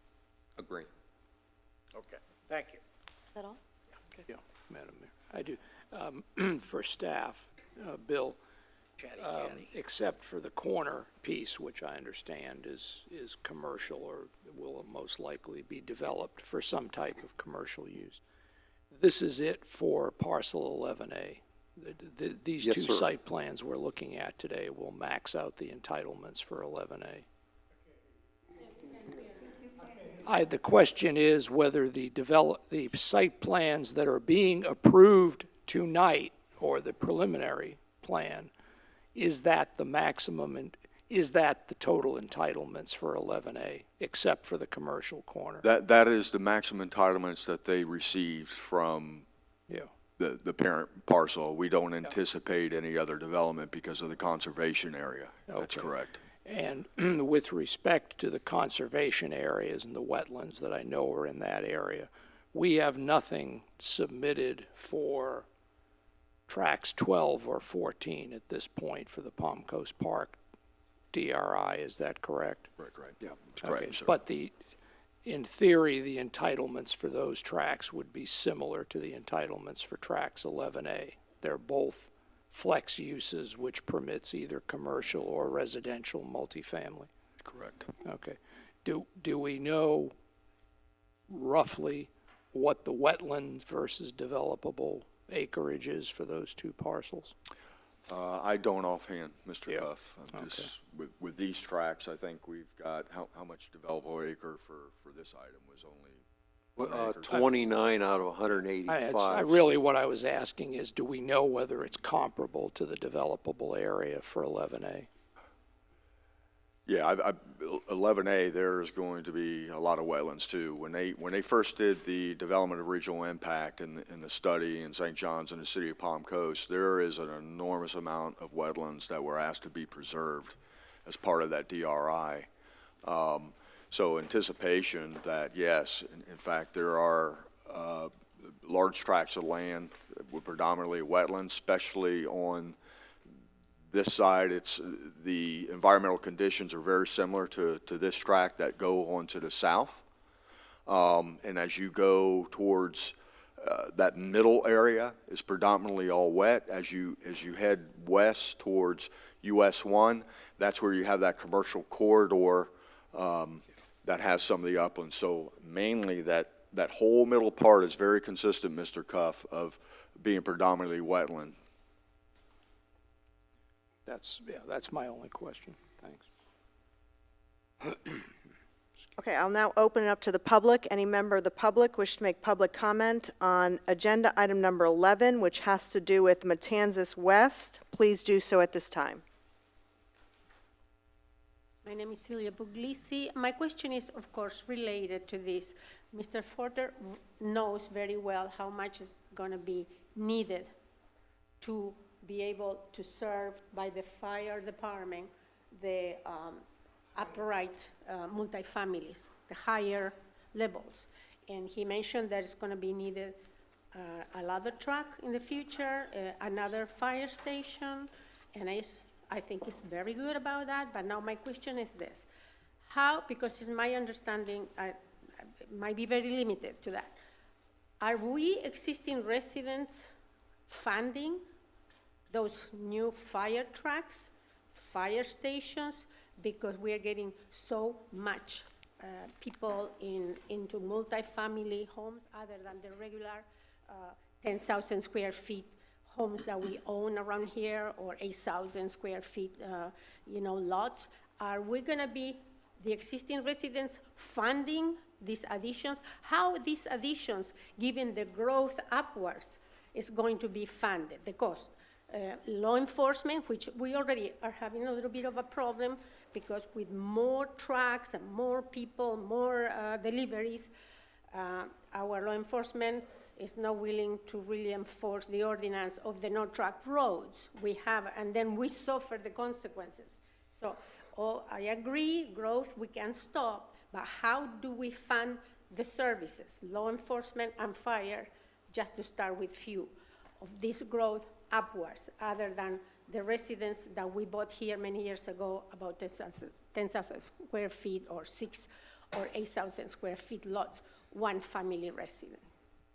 Agree. Okay, thank you. Is that all? Yeah, Madam Mayor, I do. For staff, Bill, except for the corner piece, which I understand is commercial or will most likely be developed for some type of commercial use. This is it for parcel 11A. These Yes, two sir. site plans we're looking at today will max out the entitlements for 11A. The question is whether the site plans that are being approved tonight, or the preliminary plan, is that the maximum, and is that the total entitlements for 11A, except for the commercial corner? That is the maximum entitlements that they received from Yeah. the parent parcel. We don't anticipate any other development because of the conservation area. That's Okay. correct. And with respect to the conservation areas and the wetlands that I know are in that area, we have nothing submitted for tracks 12 or 14 at this point for the Palm Coast Park DRI, is that correct? Right. Yeah, that's Okay, correct, sir. but in theory, the entitlements for those tracks would be similar to the entitlements for tracks 11A. They're both flex uses, which permits either commercial or residential multifamily. Correct. Okay. Do we know roughly what the wetland versus developable acreage is for those two parcels? I don't offhand, Mr. Yeah. Cuff. I'm just, with these tracks, I think we've got, how much developable acre for this item was only 1 acre? 29 out of 185. What I was asking is, do we know whether it's comparable to the developable area for 11A? Yeah, 11A, there's going to be a lot of wetlands too. When they first did the development of regional impact in the study in St. John's and the city of Palm Coast, there is an enormous amount of wetlands that were asked to be preserved as part of that DRI. So anticipation that, yes, in fact, there are large tracts of land with predominantly wetlands, especially on this side. It's the environmental conditions are very similar to this tract that go on to the south. And as you go towards that middle area is predominantly all wet. As you head west towards US 1, that's where you have that commercial corridor that has some of the uplands. So mainly that whole middle part is very consistent, Mr. Cuff, of being predominantly wetland. That's my only question. Thanks. Okay, I'll now open it up to the public. Any member of the public wish to make public comment on agenda item number 11, which has to do with Matanzas West, please do so at this time. My name is Celia Puglisi. My question is, of course, related to this. Mr. Forter knows very well how much is going to be needed to be able to serve by the fire department the upright multifamilies, the higher levels. And he mentioned that it's going to be needed a ladder truck in the future, another fire station, and I think it's very good about that, but now my question is this. How, because it's my understanding, it might be very limited to that. Are we existing residents funding those new fire trucks, fire stations, because we are getting so much people into multifamily homes other than the regular 10,000 square feet homes that we own around here, or 8,000 square feet, lots? Are we gonna be the existing residents funding these additions? How these additions, given the growth upwards, is going to be funded, the cost? Law enforcement, which we already are having a little bit of a problem, because with more trucks and more people, more deliveries, our law enforcement is not willing to really enforce the ordinance of the no-truck roads we have, and then we suffer the consequences. So, I agree, growth we can stop, but how do we fund the services, law enforcement and fire, just to start with few of this growth upwards, other than the residents that we bought here many years ago, about 10,000 square feet or 6,000 or 8,000 square feet lots, one family resident?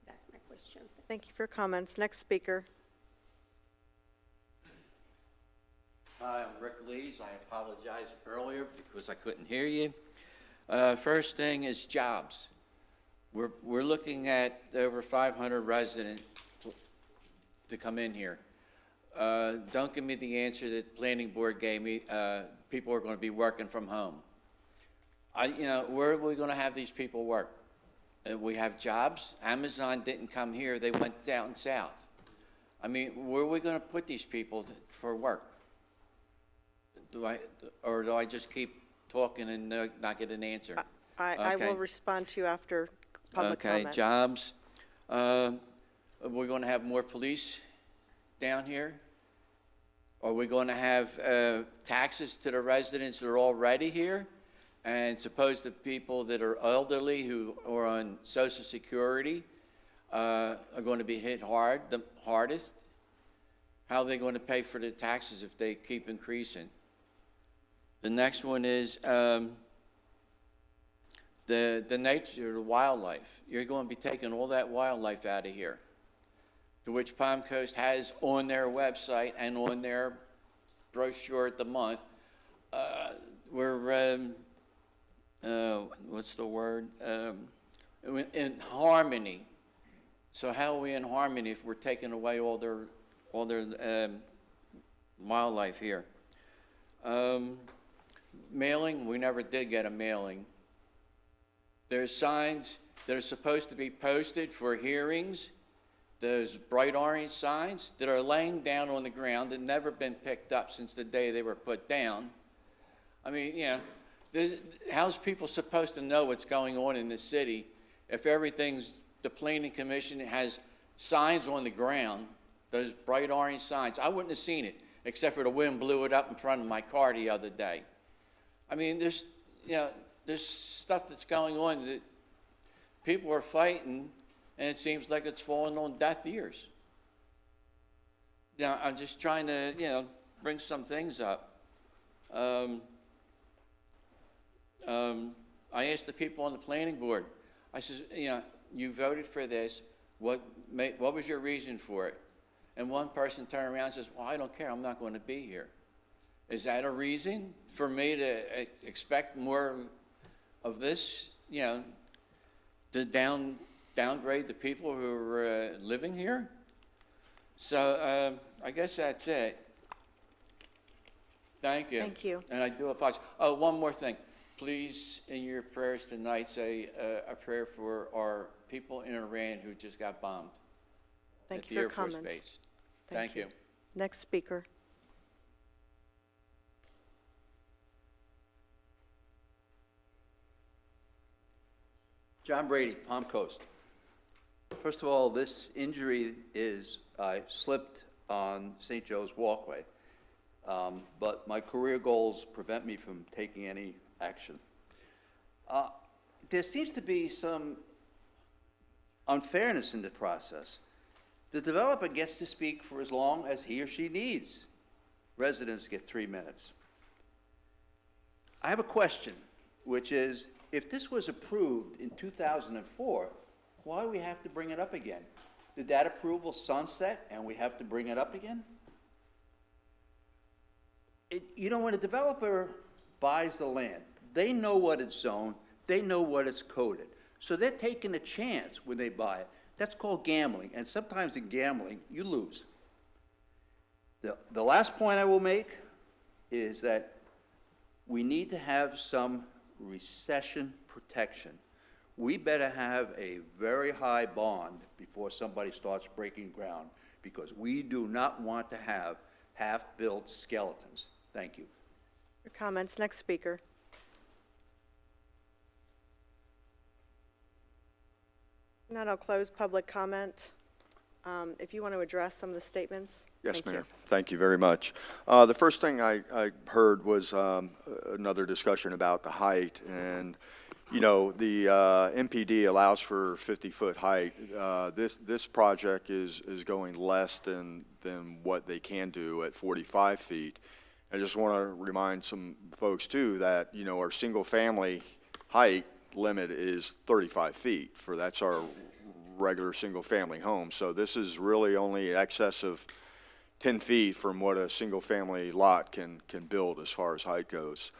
That's my question. Thank you for your comments. Next speaker. Hi, I'm Rick Lees. I apologize earlier because I couldn't hear you. First thing is jobs. We're looking at over 500 residents to come in here. Don't give me the answer that the planning board gave me. People are going to be working from home. Where are we going to have these people work? We have jobs. Amazon didn't come here. They went down south. I mean, where are we going to put these people for work? Do I just keep talking and not get an answer? I will respond to you after public comment. Okay, jobs. We're going to have more police down here? Are we going to have taxes to the residents that are already here? And suppose the people that are elderly who are on Social Security are going to be hit hard, the hardest? How are they going to pay for the taxes if they keep increasing? The next one is the nature, the wildlife. You're going to be taking all that wildlife out of here, to which Palm Coast has on their website and on their brochure at the month. We're, what's the word? In harmony. So how are we in harmony if we're taking away all their wildlife here? Mailing, we never did get a mailing. There's signs that are supposed to be posted for hearings, those bright orange signs that are laying down on the ground and never been picked up since the day they were put down. I mean, how's people supposed to know what's going on in the city if the planning commission has signs on the ground, those bright orange signs? I wouldn't have seen it, except for the wind blew it up in front of my car the other day. I mean, there's stuff that's going on that people are fighting, and it seems like it's falling on deaf ears. I'm just trying to, bring some things up. I asked the people on the planning board, I said, you voted for this, what was your reason for it? And one person turned around and says, well, I don't care, I'm not going to be here. Is that a reason for me to expect more of this, to downgrade the people who are living here? So I guess that's it. Thank you. Thank you. And I do apologize. Oh, one more thing. Please, in your prayers tonight, say a prayer for our people in Iran who just got bombed Thank at you the for Air Force comments. Base. Thank you. Next speaker. John Brady, Palm Coast. First of all, this injury is, I slipped on St. Joe's walkway, but my career goals prevent me from taking any action. There seems to be some unfairness in the process. The developer gets to speak for as long as he or she needs. Residents get 3 minutes. I have a question, which is, if this was approved in 2004, why do we have to bring it up again? Did that approval sunset and we have to bring it up again? You know, when a developer buys the land, they know what it's zoned, they know what it's coded. So they're taking a chance when they buy it. That's called gambling, and sometimes in gambling, you lose. The last point I will make is that we need to have some recession protection. We better have a very high bond before somebody starts breaking ground, because we do not want to have half-built skeletons. Thank you. Your comments. Next speaker. Now I'll close public comment. If you want to address some of the statements. Yes, Thank you. Mayor. Thank you very much. The first thing I heard was another discussion about the height. And, you know, the MPD allows for 50-foot height. This project is going less than what they can do at 45 feet. I just want to remind some folks, too, that, you know, our single-family height limit is 35 feet. That's our regular single-family home. So this is really only excess of 10 feet from what a single-family lot can build as far as height goes.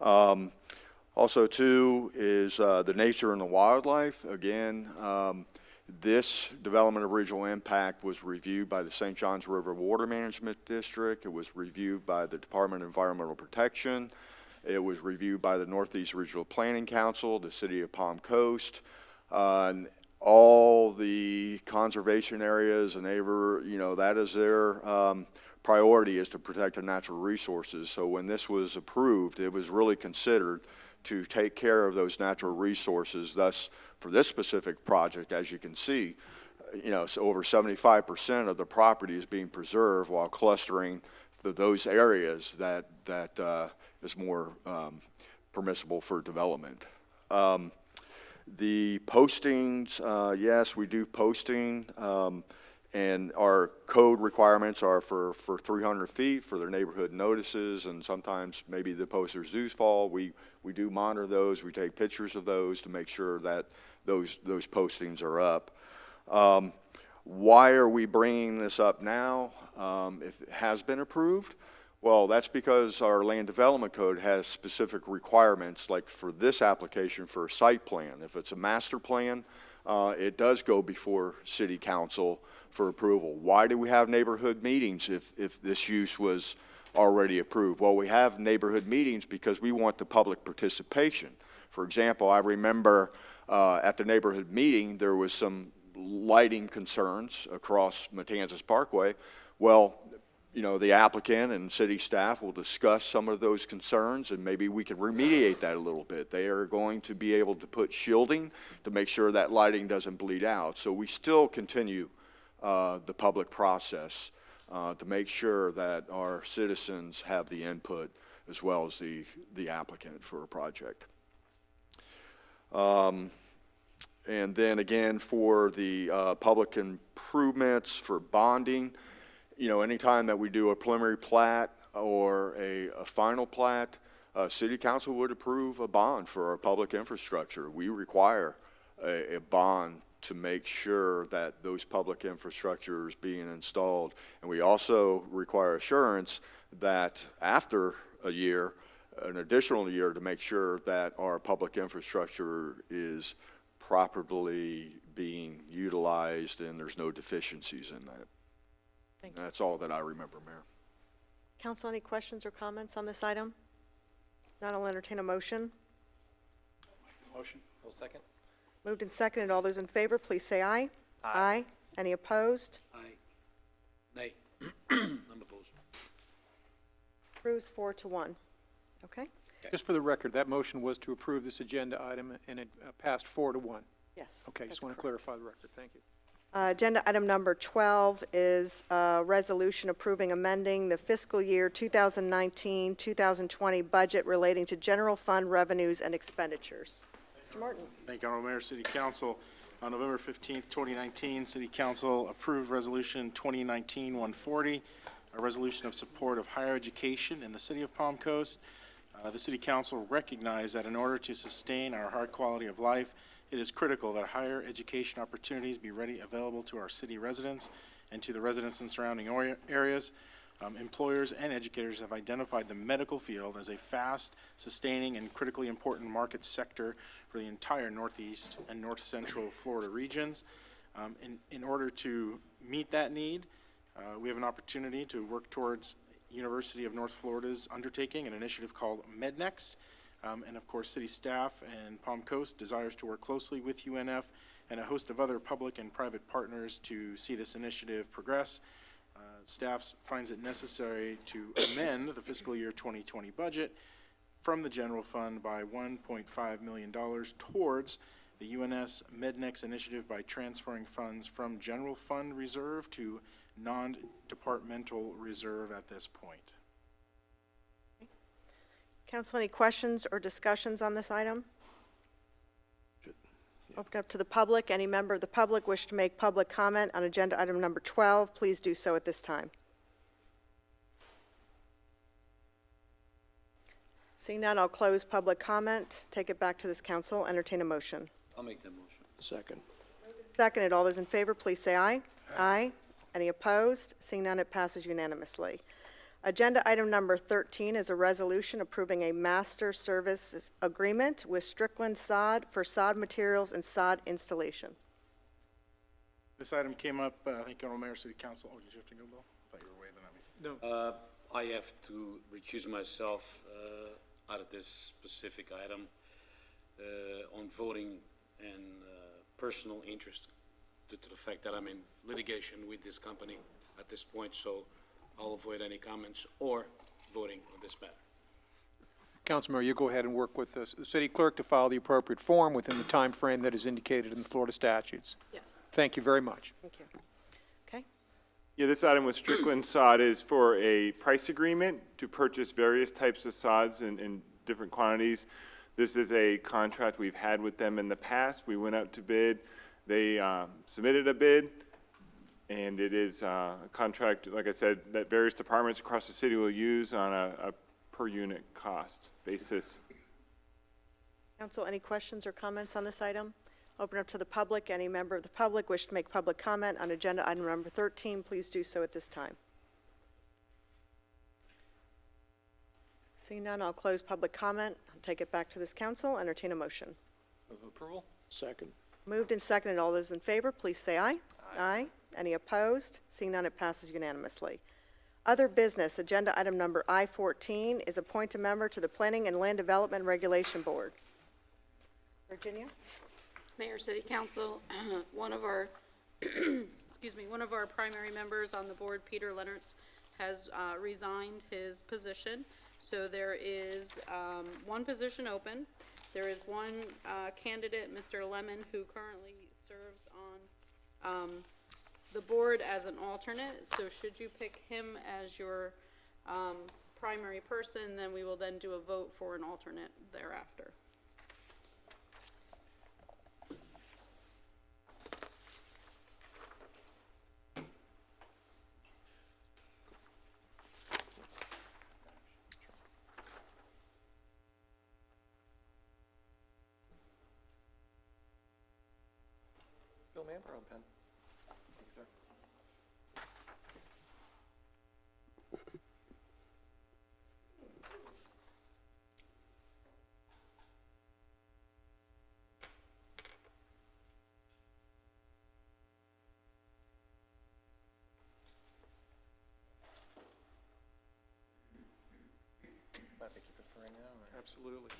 Also, too, is the nature and the wildlife. Again, this development of regional impact was reviewed by the St. Johns River Water Management District. It was reviewed by the Department of Environmental Protection. It was reviewed by the Northeast Regional Planning Council, the City of Palm Coast. All the conservation areas and that is their priority, is to protect the natural resources. So when this was approved, it was really considered to take care of those natural resources. Thus, for this specific project, as you can see, so over 75% of the property is being preserved while clustering those areas that is more permissible for development. The postings, yes, we do posting, and our code requirements are for 300 feet for their neighborhood notices, and sometimes maybe the posters do fall. We do monitor those. We take pictures of those to make sure that those postings are up. Why are we bringing this up now if it has been approved? Well, that's because our land development code has specific requirements, like for this application for a site plan. If it's a master plan, it does go before city council for approval. Why do we have neighborhood meetings if this use was already approved? Well, we have neighborhood meetings because we want the public participation. For example, I remember at the neighborhood meeting, there was some lighting concerns across Matanzas Parkway. Well, the applicant and city staff will discuss some of those concerns, and maybe we can remediate that a little bit. They are going to be able to put shielding to make sure that lighting doesn't bleed out. So we still continue the public process to make sure that our citizens have the input as well as the applicant for a project. And then again, for the public improvements for bonding, anytime that we do a preliminary plat or a final plat, city council would approve a bond for our public infrastructure. We require a bond to make sure that those public infrastructure is being installed. And we also require assurance that after a year, an additional year, to make sure that our public infrastructure is properly being utilized and there's no deficiencies in that. Thank you. That's all that I remember, Mayor. Council, any questions or comments on this item? Not, I'll entertain a motion. Motion. Will second. Moved and seconded. All those in favor, please say aye. Aye. Any opposed? Aye. Nay. I'm opposed. Approves 4-1. Okay? Just for the record, that motion was to approve this agenda item, and it passed 4-1. Yes. Okay, just want to clarify the record. Thank you. Agenda item number 12 is a resolution approving amending the fiscal year 2019-2020 budget relating to general fund revenues and expenditures. Mr. Martin. Thank you, Honorable Mayor, City Council. On November 15th, 2019, City Council approved Resolution 2019-140, a resolution of support of higher education in the city of Palm Coast. The City Council recognized that in order to sustain our high quality of life, it is critical that higher education opportunities be ready available to our city residents and to the residents in surrounding areas. Employers and educators have identified the medical field as a fast, sustaining, and critically important market sector for the entire Northeast and North Central Florida regions. In order to meet that need, we have an opportunity to work towards University of North Florida's undertaking an initiative called MedNext. And of course, city staff and Palm Coast desires to work closely with UNF and a host of other public and private partners to see this initiative progress. Staff finds it necessary to amend the fiscal year 2020 budget from the general fund by $1.5 million towards the UNS MedNext initiative by transferring funds from general fund reserve to non-departmental reserve at this point. Council, any questions or discussions on this item? Open up to the public. Any member of the public wish to make public comment on agenda item number 12, please do so at this time. Seeing none, I'll close public comment, take it back to this council, entertain a motion. I'll make that motion. Second. Seconded. All those in favor, please say aye. Aye. Any opposed? Seeing none, it passes unanimously. Agenda item number 13 is a resolution approving a master service agreement with Strickland Sod for sod materials and sod installation. This item came up, I think, on Mayor City Council. Oh, did you have to go, Bill? I thought you were waving at me. No. I have to recuse myself out of this specific item on voting and personal interest due to the fact that I'm in litigation with this company at this point, so I'll avoid any comments or voting on this matter. Councilmember, you go ahead and work with the city clerk to file the appropriate form within the time frame that is indicated in the Florida statutes. Yes. Thank you very much. Thank you. Okay. Yeah, this item with Strickland Sod is for a price agreement to purchase various types of sods in different quantities. This is a contract we've had with them in the past. We went out to bid. They submitted a bid, and it is a contract, like I said, that various departments across the city will use on a per unit cost basis. Council, any questions or comments on this item? Open up to the public. Any member of the public wish to make public comment on agenda item number 13, please do so at this time. Seeing none, I'll close public comment. I'll take it back to this council. Entertain a motion. Move approval? Second. Moved and seconded. All those in favor, please say aye. Aye. Any opposed? Seeing none, it passes unanimously. Other business, agenda item number I-14 is appoint a member to the Planning and Land Development Regulation Board. Virginia? Mayor, City Council, one of our, excuse me, one of our primary members on the board, Peter Leonards, has resigned his position. So there is one position open. There is one candidate, Mr. Lemon, who currently serves on the board as an alternate. So should you pick him as your primary person, then we will then do a vote for an alternate thereafter. Bill Manborough, pen. Thank you, sir. I think keep it for right now. Or? Absolutely.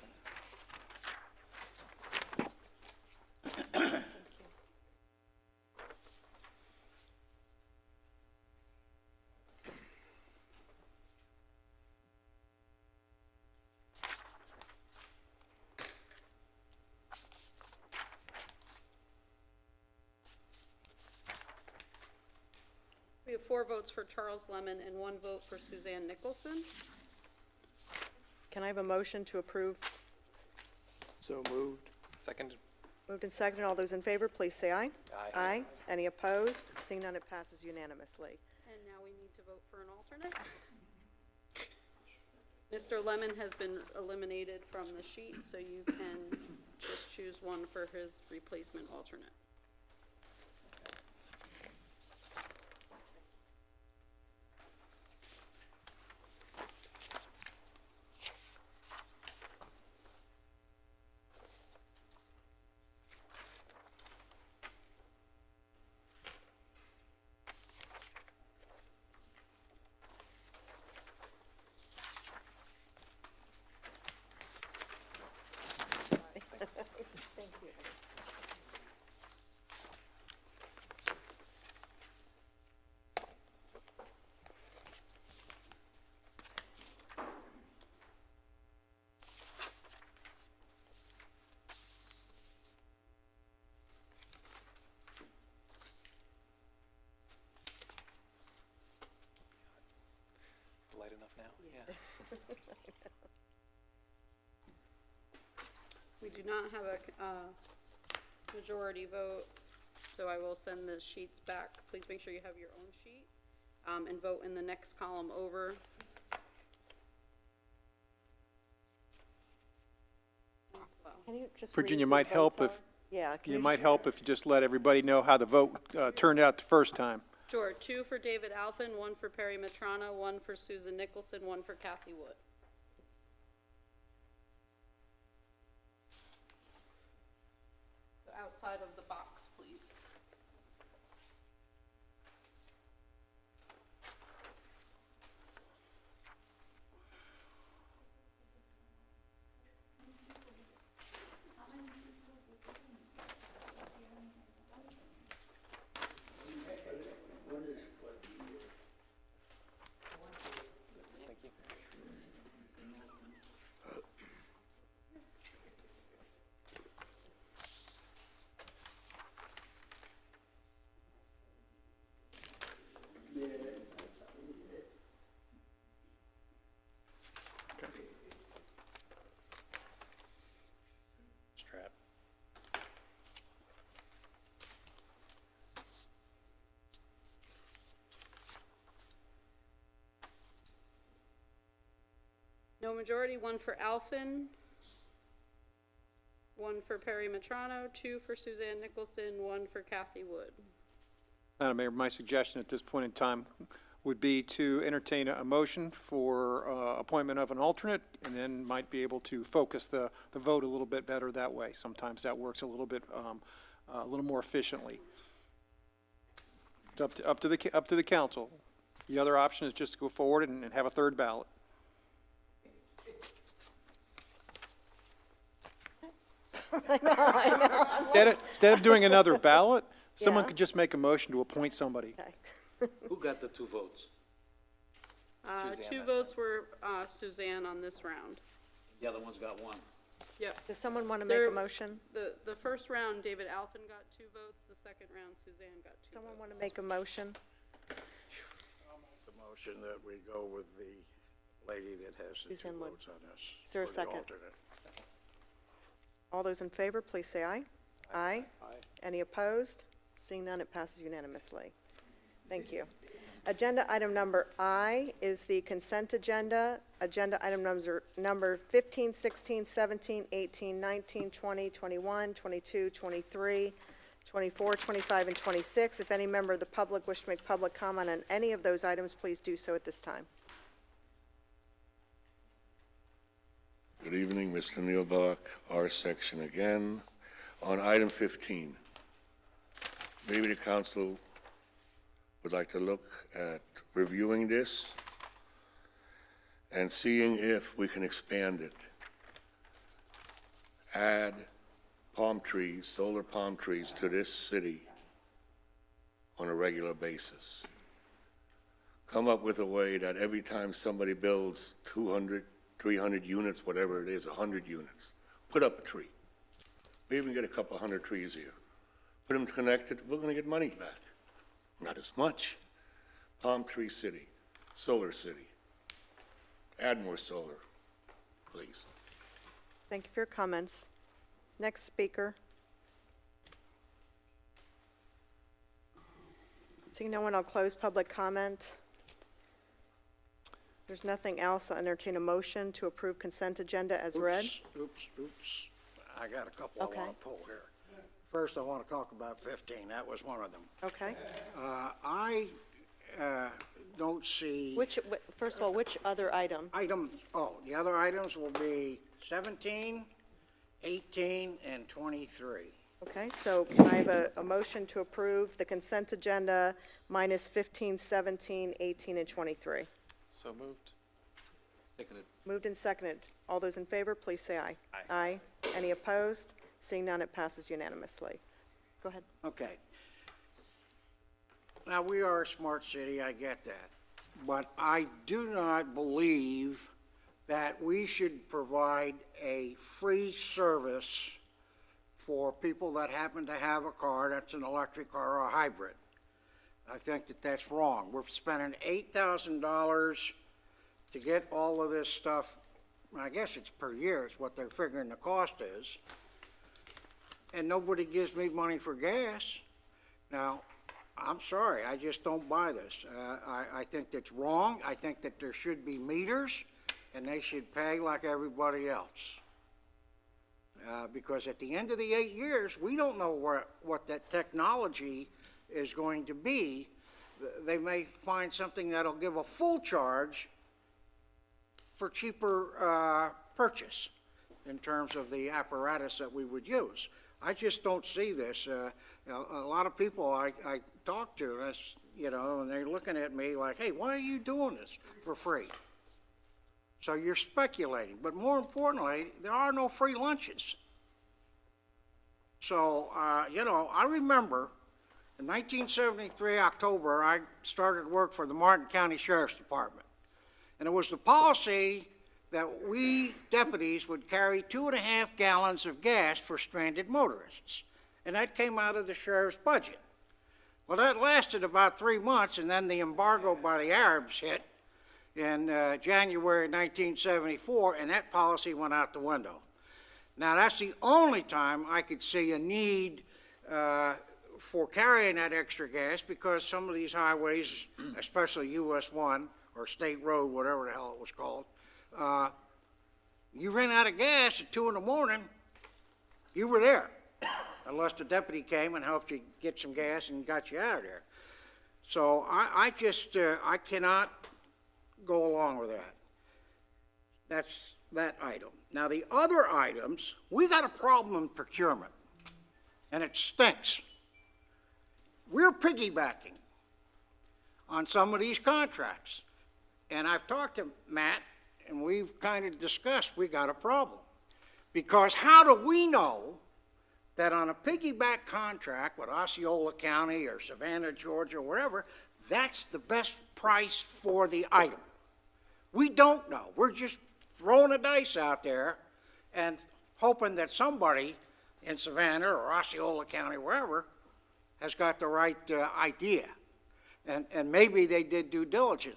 We have 4 votes for Charles Lemon and 1 vote for Suzanne Nicholson. Can I have a motion to approve? So moved. Second. Moved and seconded. All those in favor, please say aye. Aye. Any opposed? Seeing none, it passes unanimously. And now we need to vote for an alternate. Mr. Lemon has been eliminated from the sheet, so you can just choose one for his replacement alternate. Thank you. It's light enough now? Yeah. We do not have a majority vote, so I will send the sheets back. Please make sure you have your own sheet, and vote in the next column over. As well. Can you just Virginia, read who might help votes if, are? Yeah. can it you might just- help if you just let everybody know how the vote turned out the first time. Sure, 2 for David Alphen, 1 for Perry Matrana, 1 for Susan Nicholson, 1 for Kathy Wood. So outside of the box, please. Thank you. Strap. No majority, 1 for Alphen, 1 for Perry Matrano, 2 for Suzanne Nicholson, 1 for Kathy Wood. Madam Mayor, my suggestion at this point in time would be to entertain a motion for appointment of an alternate, and then might be able to focus the vote a little bit better that way. Sometimes that works a little bit, a little more efficiently. It's up to the council. The other option is just to go forward and have a third ballot. Instead of doing another ballot, someone Yeah. could just make a motion to appoint somebody. Who got the 2 votes? Suzanne, 2 that votes were Suzanne on this round. The other one's got 1. Yep. Does someone want to make There- a motion? The first round, David Alphen got 2 votes. The second round, Suzanne got 2 Someone votes. want to make a motion? The motion that we go with the lady that has the 2 Suzanne Wood. votes on this. Is there a for the second? alternate. All those in favor, please say aye. Aye. Aye. Any opposed? Seeing none, it passes unanimously. Thank you. Agenda item number I is the consent agenda. Agenda item number 15, 16, 17, 18, 19, 20, 21, 22, 23, 24, 25, and 26. If any member of the public wish to make public comment on any of those items, please do so at this time. Good evening, Mr. Nealbach, our section again. On item 15, maybe the council would like to look at reviewing this and seeing if we can expand it. Add palm trees, solar palm trees to this city on a regular basis. Come up with a way that every time somebody builds 200, 300 units, whatever it is, 100 units, put up a tree. We even get a couple hundred trees here. Put them connected, we're gonna get money back. Not as much. Palm Tree City, Solar City. Add more solar, please. Thank you for your comments. Next speaker. Seeing no one, I'll close public comment. There's nothing else. I'll entertain a motion to approve consent agenda as read. Oops. I got a couple I Okay. want to pull here. First, I want to talk about 15. That was one of them. Okay. I don't see. First of all, which other item? The other items will be 17, 18, and 23. Okay, so can I have a motion to approve the consent agenda minus 15, 17, 18, and 23? So moved. Seconded. Moved and seconded. All those in favor, please say aye. Aye. Any opposed? Seeing none, it passes unanimously. Go ahead. Okay. Now, we are a smart city, I get that. But I do not believe that we should provide a free service for people that happen to have a car that's an electric car or a hybrid. I think that that's wrong. We're spending $8,000 to get all of this stuff. I guess it's per year is what they're figuring the cost is. And nobody gives me money for gas. Now, I'm sorry, I just don't buy this. I think that's wrong. I think that there should be meters, and they should pay like everybody else. Because at the end of the 8 years, we don't know what that technology is going to be. They may find something that'll give a full charge for cheaper purchase in terms of the apparatus that we would use. I just don't see this. A lot of people I talk to, that's, and they're looking at me like, hey, why are you doing this for free? So you're speculating. But more importantly, there are no free lunches. So, I remember in 1973, October, I started work for the Martin County Sheriff's Department. And it was the policy that we deputies would carry 2.5 gallons of gas for stranded motorists. And that came out of the sheriff's budget. Well, that lasted about 3 months, and then the embargo by the Arabs hit in January 1974, and that policy went out the window. Now, that's the only time I could see a need for carrying that extra gas, because some of these highways, especially US 1 or State Road, whatever the hell it was called, you ran out of gas at 2 in the morning, you were there, unless the deputy came and helped you get some gas and got you out of there. So I cannot go along with that. That's that item. Now, the other items, we got a problem in procurement, and it stinks. We're piggybacking on some of these contracts. And I've talked to Matt, and we've kind of discussed we got a problem. Because how do we know that on a piggyback contract with Osceola County or Savannah, Georgia, or wherever, that's the best price for the item? We don't know. We're just throwing a dice out there and hoping that somebody in Savannah or Osceola County, wherever, has got the right idea. And maybe they did due diligence.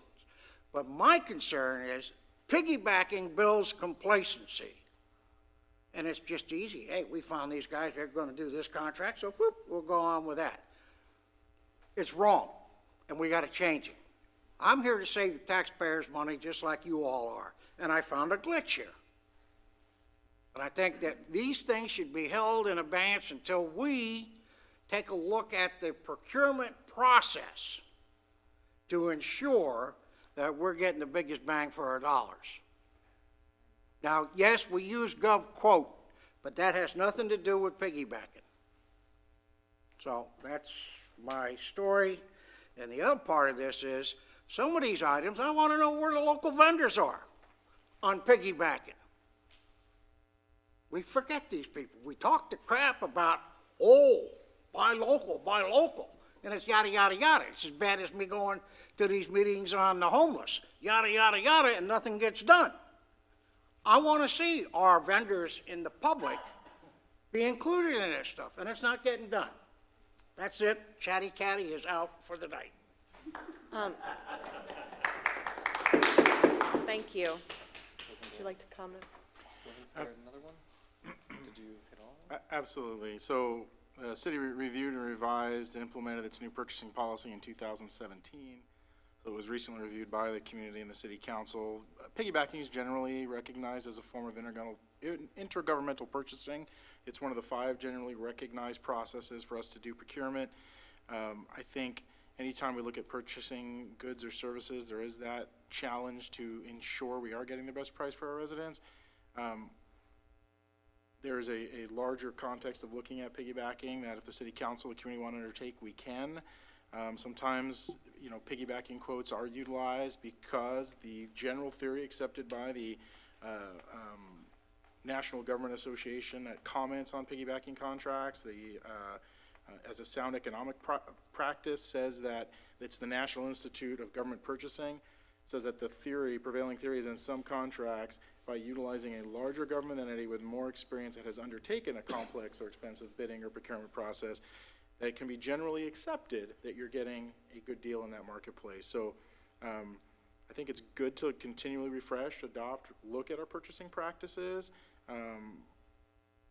But my concern is piggybacking builds complacency. And it's just easy. Hey, we found these guys, they're going to do this contract, so whoop, we'll go on with that. It's wrong, and we got to change it. I'm here to save the taxpayers' money just like you all are, and I found a glitch here. And I think that these things should be held in abeyance until we take a look at the procurement process to ensure that we're getting the biggest bang for our dollars. Now, yes, we use GovQuote, but that has nothing to do with piggybacking. So that's my story. And the other part of this is, some of these items, I want to know where the local vendors are on piggybacking. We forget these people. We talk the crap about, buy local, and it's yada, yada, yada. It's as bad as me going to these meetings on the homeless, yada, yada, yada, and nothing gets done. I want to see our vendors in the public be included in this stuff, and it's not getting done. That's it. Chatty Catty is out for the night. Thank you. Would you like to comment? Wasn't there another one? Did you hit all? Absolutely. So The city reviewed and revised and implemented its new purchasing policy in 2017. So it was recently reviewed by the community and the city council. Piggybacking is generally recognized as a form of intergovernmental purchasing. It's one of the 5 generally recognized processes for us to do procurement. I think anytime we look at purchasing goods or services, there is that challenge to ensure we are getting the best price for our residents. There is a larger context of looking at piggybacking that if the city council, the community want to undertake, we can. Sometimes, piggybacking quotes are utilized because the general theory accepted by the National Government Association that comments on piggybacking contracts, as a sound economic practice, says that it's the National Institute of Government Purchasing, says that the prevailing theory is in some contracts, by utilizing a larger government entity with more experience that has undertaken a complex or expensive bidding or procurement process, that it can be generally accepted that you're getting a good deal in that marketplace. So I think it's good to continually refresh, adopt, look at our purchasing practices.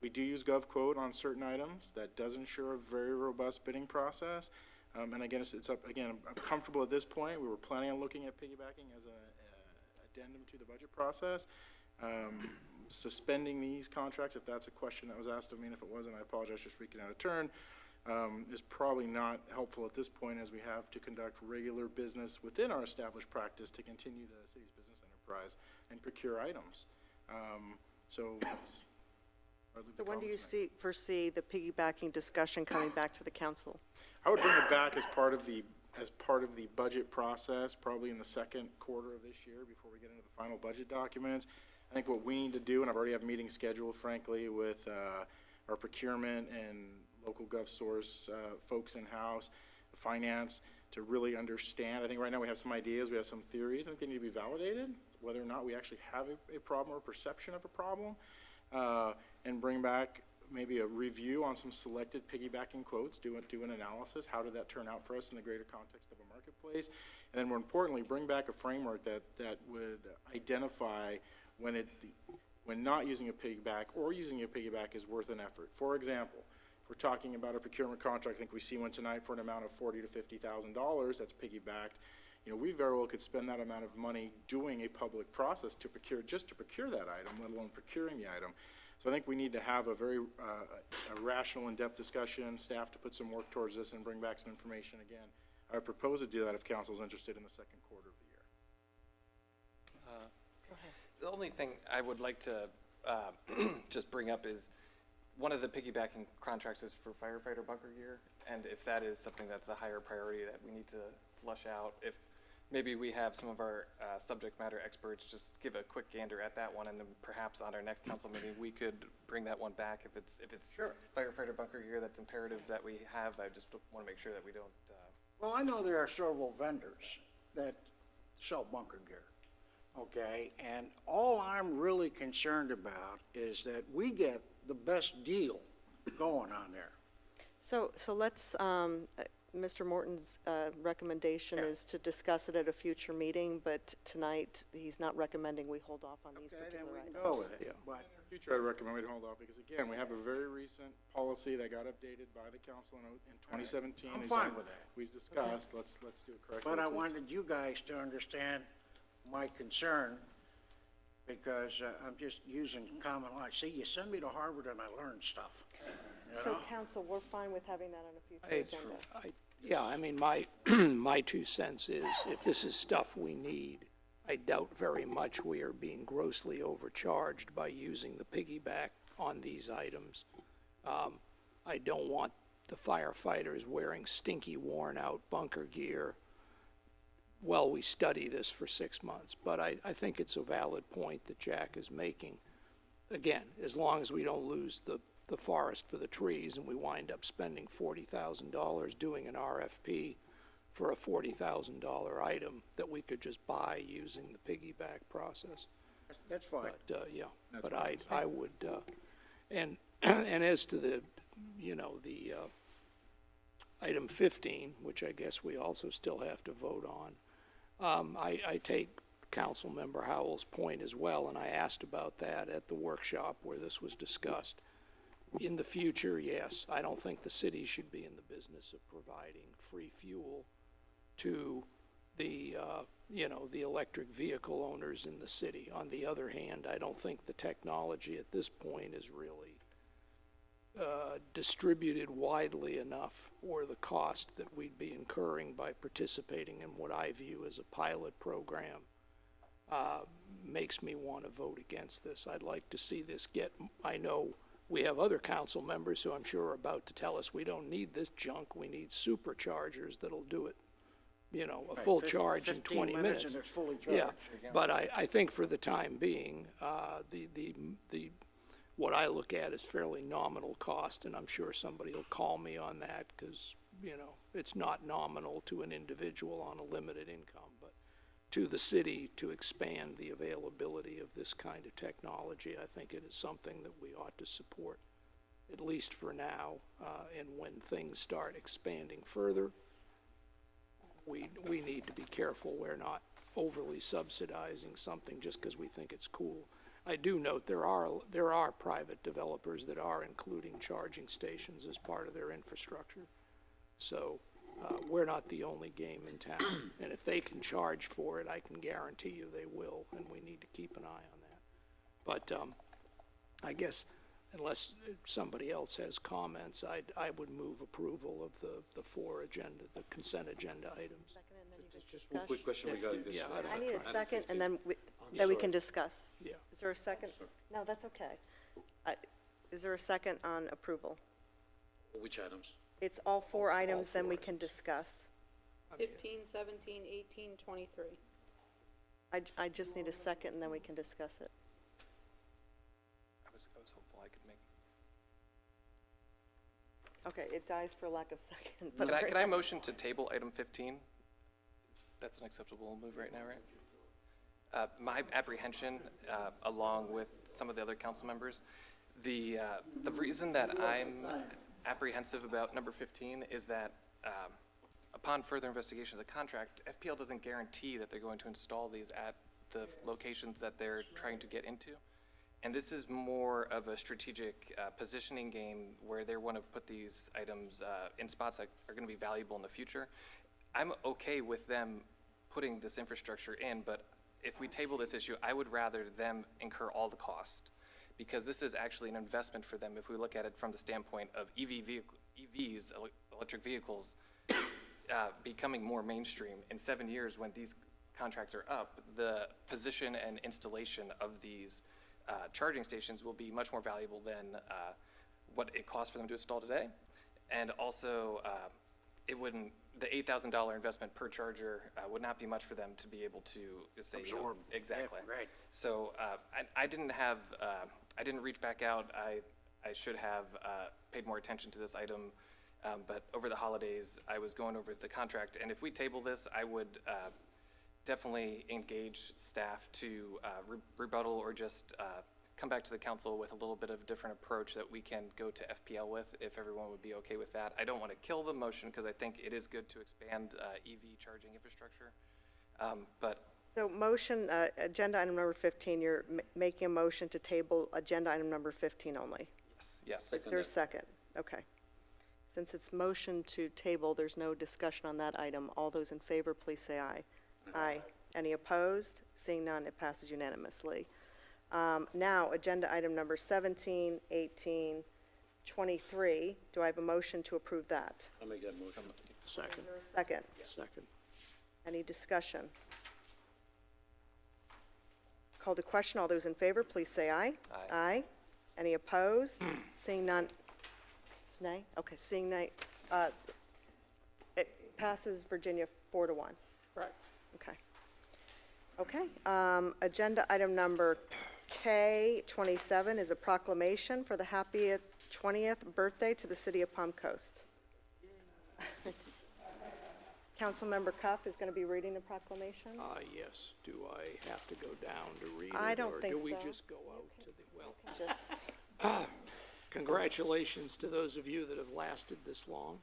We do use GovQuote on certain items. That does ensure a very robust bidding process. And again, I'm comfortable at this point. We were planning on looking at piggybacking as an addendum to the budget process. Suspending these contracts, if that's a question that was asked of me, and if it wasn't, I apologize for speaking out of turn, is probably not helpful at this point, as we have to conduct regular business within our established practice to continue the city's business enterprise and procure items. So when do you foresee the piggybacking discussion coming back to the council? I would bring it back as part of the budget process, probably in the second quarter of this year, before we get into the final budget documents. I think what we need to do, and I've already have meetings scheduled, frankly, with our procurement and local GovSource folks in-house, finance, to really understand. I think right now we have some ideas, we have some theories, I think they need to be validated, whether or not we actually have a problem or perception of a problem, and bring back maybe a review on some selected piggybacking quotes, do an analysis, how did that turn out for us in the greater context of a marketplace, and then more importantly, bring back a framework that would identify when not using a piggyback or using a piggyback is worth an effort. For example, if we're talking about a procurement contract, I think we see one tonight for an amount of $40,000 to $50,000 that's piggybacked. We very well could spend that amount of money doing a public process to procure that item, let alone procuring the item. So I think we need to have a very a rational, in-depth discussion, staff to put some work towards this and bring back some information again. I would propose to do that if council's interested in the second quarter of the year. The only thing I would like to just bring up is one of the piggybacking contracts is for firefighter bunker gear, and if that is something that's a higher priority that we need to flush out, if maybe we have some of our subject matter experts just give a quick gander at that one, and then perhaps on our next council meeting we could bring that one back if it's Sure. firefighter bunker gear that's imperative that we have. I just want to make sure that we don't. Well, I know there are several vendors that sell bunker gear, okay? And all I'm really concerned about is that we get the best deal going on there. So let's, Mr. Morton's recommendation is to discuss it at a future meeting, but tonight he's not recommending we hold off on these Okay, then particular we items. can go with it. Yeah. But In the future, I'd recommend we hold off, because again, we have a very recent policy that got updated by the council in 2017. I'm It's fine on- with that. We've discussed, let's do it correctly. But I please. wanted you guys to understand my concern, because I'm just using common life. See, you send me to Harvard and I learn stuff. So council, we're fine with having that on a future agenda. Yeah, I mean, my, my 2 cents is, if this is stuff we need, I doubt very much we are being grossly overcharged by using the piggyback on these items. I don't want the firefighters wearing stinky, worn-out bunker gear while we study this for 6 months. But I think it's a valid point that Jack is making. Again, as long as we don't lose the forest for the trees and we wind up spending $40,000 doing an RFP for a $40,000 item that we could just buy using the piggyback process. That's fine. But, yeah, but I would, and as to the, the item 15, which I guess we also still have to vote on, I take Councilmember Howell's point as well, and I asked about that at the workshop where this was discussed. in the future, yes. I don't think the city should be in the business of providing free fuel to the, the electric vehicle owners in the city. On the other hand, I don't think the technology at this point is really distributed widely enough, or the cost that we'd be incurring by participating in what I view as a pilot program makes me want to vote against this. I'd like to see this I know we have other council members who I'm sure are about to tell us we don't need this junk, we need superchargers that'll do it, a full charge in 20 minutes. And it's fully charged. Yeah, but I think for the time being, what I look at is fairly nominal cost, and I'm sure somebody will call me on that, because, it's not nominal to an individual on a limited income, but to the city to expand the availability of this kind of technology, I think it is something that we ought to support, at least for now, and when things start expanding further, we need to be careful we're not overly subsidizing something just because we think it's cool. I do note there are private developers that are including charging stations as part of their infrastructure. So we're not the only game in town. And if they can charge for it, I can guarantee you they will, and we need to keep an eye on that. But I guess unless somebody else has comments, I would move approval of the the consent agenda items. Just one quick question regarding this. Yeah, I need a second, and then we sorry. can discuss. Yeah. Is there a second? No, that's okay. Is there a second on approval? Which items? It's all four items, then we can discuss. 15, 17, 18, 23. I just need a second, and then we can discuss it. I was hopeful I could make. Okay, it dies for lack of second. but Can I motion to table item 15? That's an acceptable move right now, right? My apprehension, along with some of the other council members, the reason that I'm apprehensive about number 15 is that upon further investigation of the contract, FPL doesn't guarantee that they're going to install these at the locations that they're trying to get into. And this is more of a strategic positioning game where they want to put these items in spots that are going to be valuable in the future. I'm okay with them putting this infrastructure in, but if we table this issue, I would rather them incur all the cost, because this is actually an investment for them if we look at it from the standpoint of EVs, electric vehicles, becoming more mainstream. In 7 years, when these contracts are up, the position and installation of these charging stations will be much more valuable than what it costs for them to install today. And also, the $8,000 investment per charger would not be much for them to be able to just say, Absorb. exactly. Yeah, right. So I didn't reach back out. I should have paid more attention to this item, but over the holidays, I was going over the contract, and if we table this, I would definitely engage staff to rebuttal or just come back to the council with a little bit of a different approach that we can go to FPL with, if everyone would be okay with that. I don't want to kill the motion, because I think it is good to expand EV charging infrastructure, but So motion, agenda item number 15, you're making a motion to table agenda item number 15 only. yes. Is there a second? Okay. Since it's motion to table, there's no discussion on that item. All those in favor, please say aye. Aye. Any opposed? Seeing none, it passes unanimously. Now, agenda item number 17, 18, 23. Do I have a motion to approve that? I'll make that motion. Second. Is there a second? Second. Any discussion? Call to question. All those in favor, please say aye. Aye. Aye. Any opposed? Seeing none. Nay? Okay, seeing nay. It passes, Virginia, 4-1. Correct. Okay. Okay, agenda item number K, 27, is a proclamation for the happy 20th birthday to the city of Palm Coast. Councilmember Cuff is going to be reading the proclamation? Yes. Do I have to go down to read it? I don't think Or do we so. just go out to the, well, Just, congratulations to those of you that have lasted this long.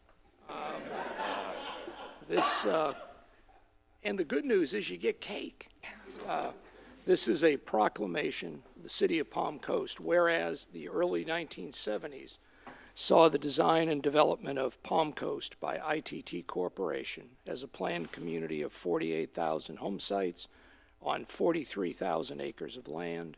And the good news is you get cake. This is a proclamation of the city of Palm Coast, whereas the early 1970s saw the design and development of Palm Coast by ITT Corporation as a planned community of 48,000 home sites on 43,000 acres of land.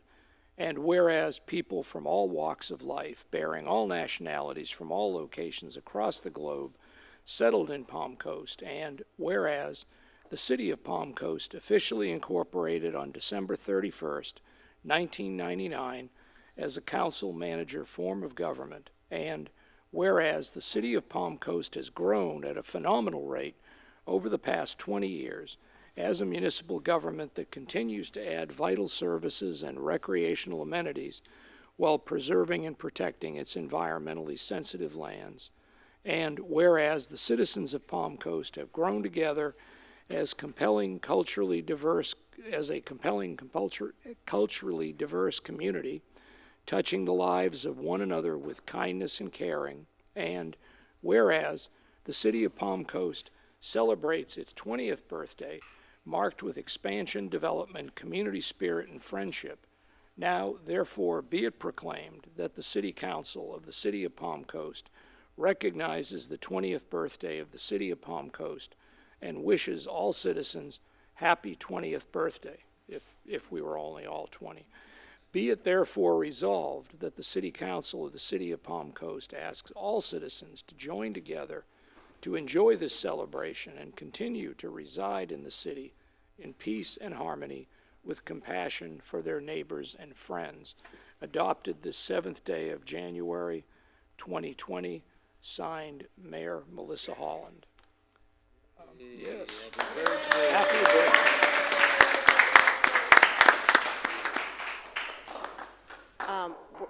And whereas people from all walks of life, bearing all nationalities from all locations across the globe, settled in Palm Coast, and whereas the city of Palm Coast officially incorporated on December 31st, 1999, as a council manager form of government, and whereas the city of Palm Coast has grown at a phenomenal rate over the past 20 years as a municipal government that continues to add vital services and recreational amenities while preserving and protecting its environmentally sensitive lands, and whereas the citizens of Palm Coast have grown together as a compelling culturally diverse community, touching the lives of one another with kindness and caring, and whereas the city of Palm Coast celebrates its 20th birthday, marked with expansion, development, community spirit, and friendship, now therefore be it proclaimed that the City Council of the City of Palm Coast recognizes the 20th birthday of the City of Palm Coast and wishes all citizens happy 20th birthday, if we were only all 20. Be it therefore resolved that the City Council of the City of Palm Coast asks all citizens to join together to enjoy this celebration and continue to reside in the city in peace and harmony with compassion for their neighbors and friends. Adopted this 7th day of January 2020, signed Mayor Melissa Holland. Yes. Happy birthday.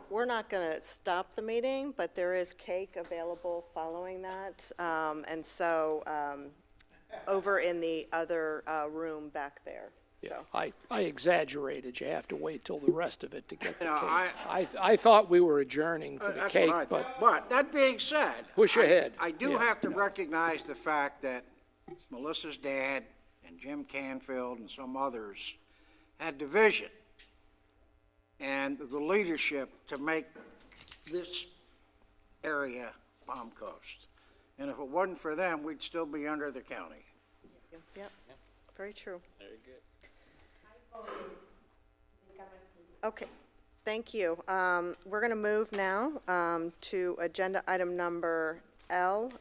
We're not going to stop the meeting, but there is cake available following that. And so over in the other room back there. Yeah, I exaggerated. You have to wait till the rest of it to get the cake. I thought we were adjourning for the That's cake, what I but thought. But that being said. Push ahead. I do Yeah. have to recognize the fact that Melissa's dad and Jim Canfield and some others had the vision and the leadership to make this area Palm Coast. And if it wasn't for them, we'd still be under the county. Yep, very true. Very good. Okay, thank you. We're going to move now to agenda item number L,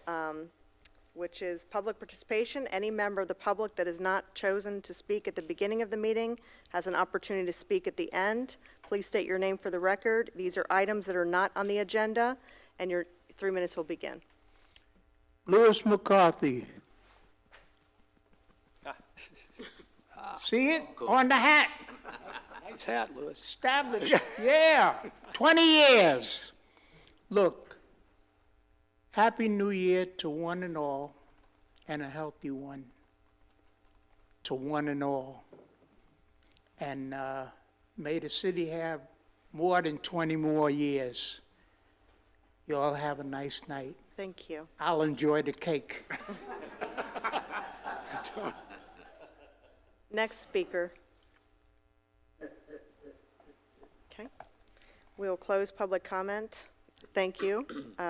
which is public participation. Any member of the public that is not chosen to speak at the beginning of the meeting has an opportunity to speak at the end. Please state your name for the record. These are items that are not on the agenda, and your 3 minutes will begin. Lewis McCarthy. See it on the hat? Nice hat, Lewis. Established, yeah, 20 years. Look, Happy New Year to one and all, and a healthy one to one and all. And may the city have more than 20 more years. You all have a nice night. Thank you. I'll enjoy the cake. Next speaker. Okay. We'll close public comment. Thank you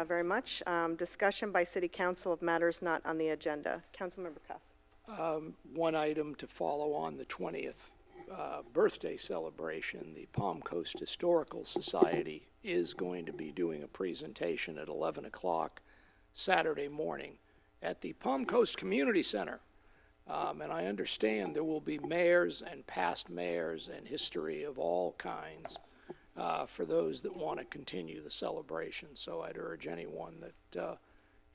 very much. Discussion by City Council of matters not on the agenda. Councilmember Cuff. One item to follow on the 20th birthday celebration. The Palm Coast Historical Society is going to be doing a presentation at 11 o'clock Saturday morning at the Palm Coast Community Center. And I understand there will be mayors and past mayors and history of all kinds for those that want to continue the celebration. So I'd urge anyone that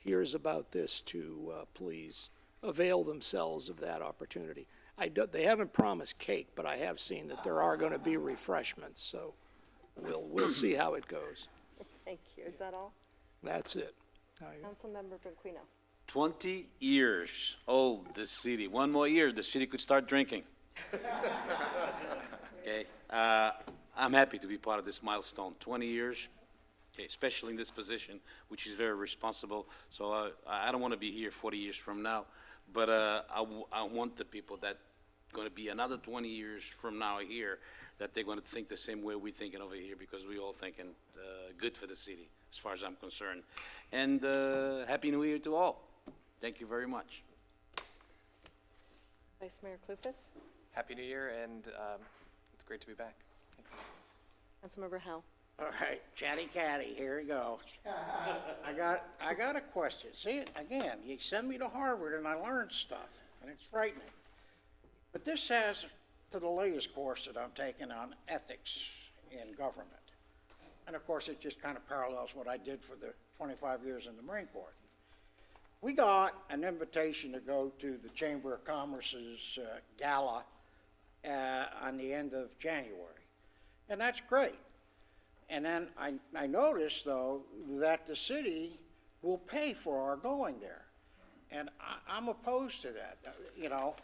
hears about this to please avail themselves of that opportunity. They haven't promised cake, but I have seen that there are going to be refreshments, so we'll see how it goes. Thank you. Is that all? That's it. Councilmember Benquino. 20 years old, this city. One more year, the city could start drinking. Okay, I'm happy to be part of this milestone. 20 years, okay, especially in this position, which is very responsible. So I don't want to be here 40 years from now, but I want the people that gonna be another 20 years from now here, that they're gonna think the same way we're thinking over here, because we all thinking, good for the city, as far as I'm concerned. And, Happy New Year to all. Thank you very much. Vice Mayor Clufus? Happy New Year, and it's great to be back. Councilmember Hell? All right, chatty catty, here we go. I got a question. See, again, you send me to Harvard and I learned stuff, and it's frightening. But this has to the latest course that I'm taking on ethics in government. And of course, it just kind of parallels what I did for the 25 years in the Marine Corps. We got an invitation to go to the Chamber of Commerce's gala on the end of January. And that's great. And then I noticed, though, that the city will pay for our going there. And I'm opposed to that. You know,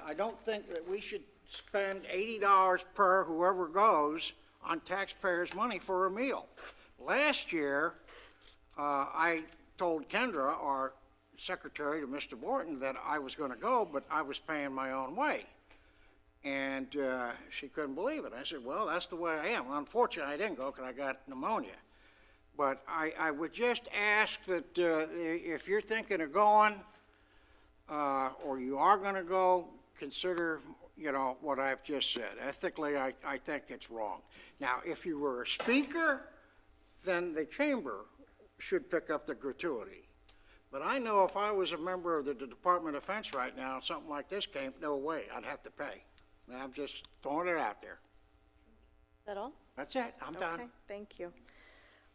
I don't think that we should spend $80 per whoever goes on taxpayers' money for a meal. Last year, I told Kendra, our secretary to Mr. Morton, that I was going to go, but I was paying my own way. And she couldn't believe it. I said, well, that's the way I am. Well, unfortunately, I didn't go because I got pneumonia. But I would just ask that if you're thinking of going, or you are going to go, consider, you know, what I've just said. Ethically, I think it's wrong. Now, if you were a speaker, then the chamber should pick up the gratuity. But I know if I was a member of the Department of Defense right now, and something like this came, no way, I'd have to pay. I'm just throwing it out there. Is that all? That's it, I'm done. Okay, thank you.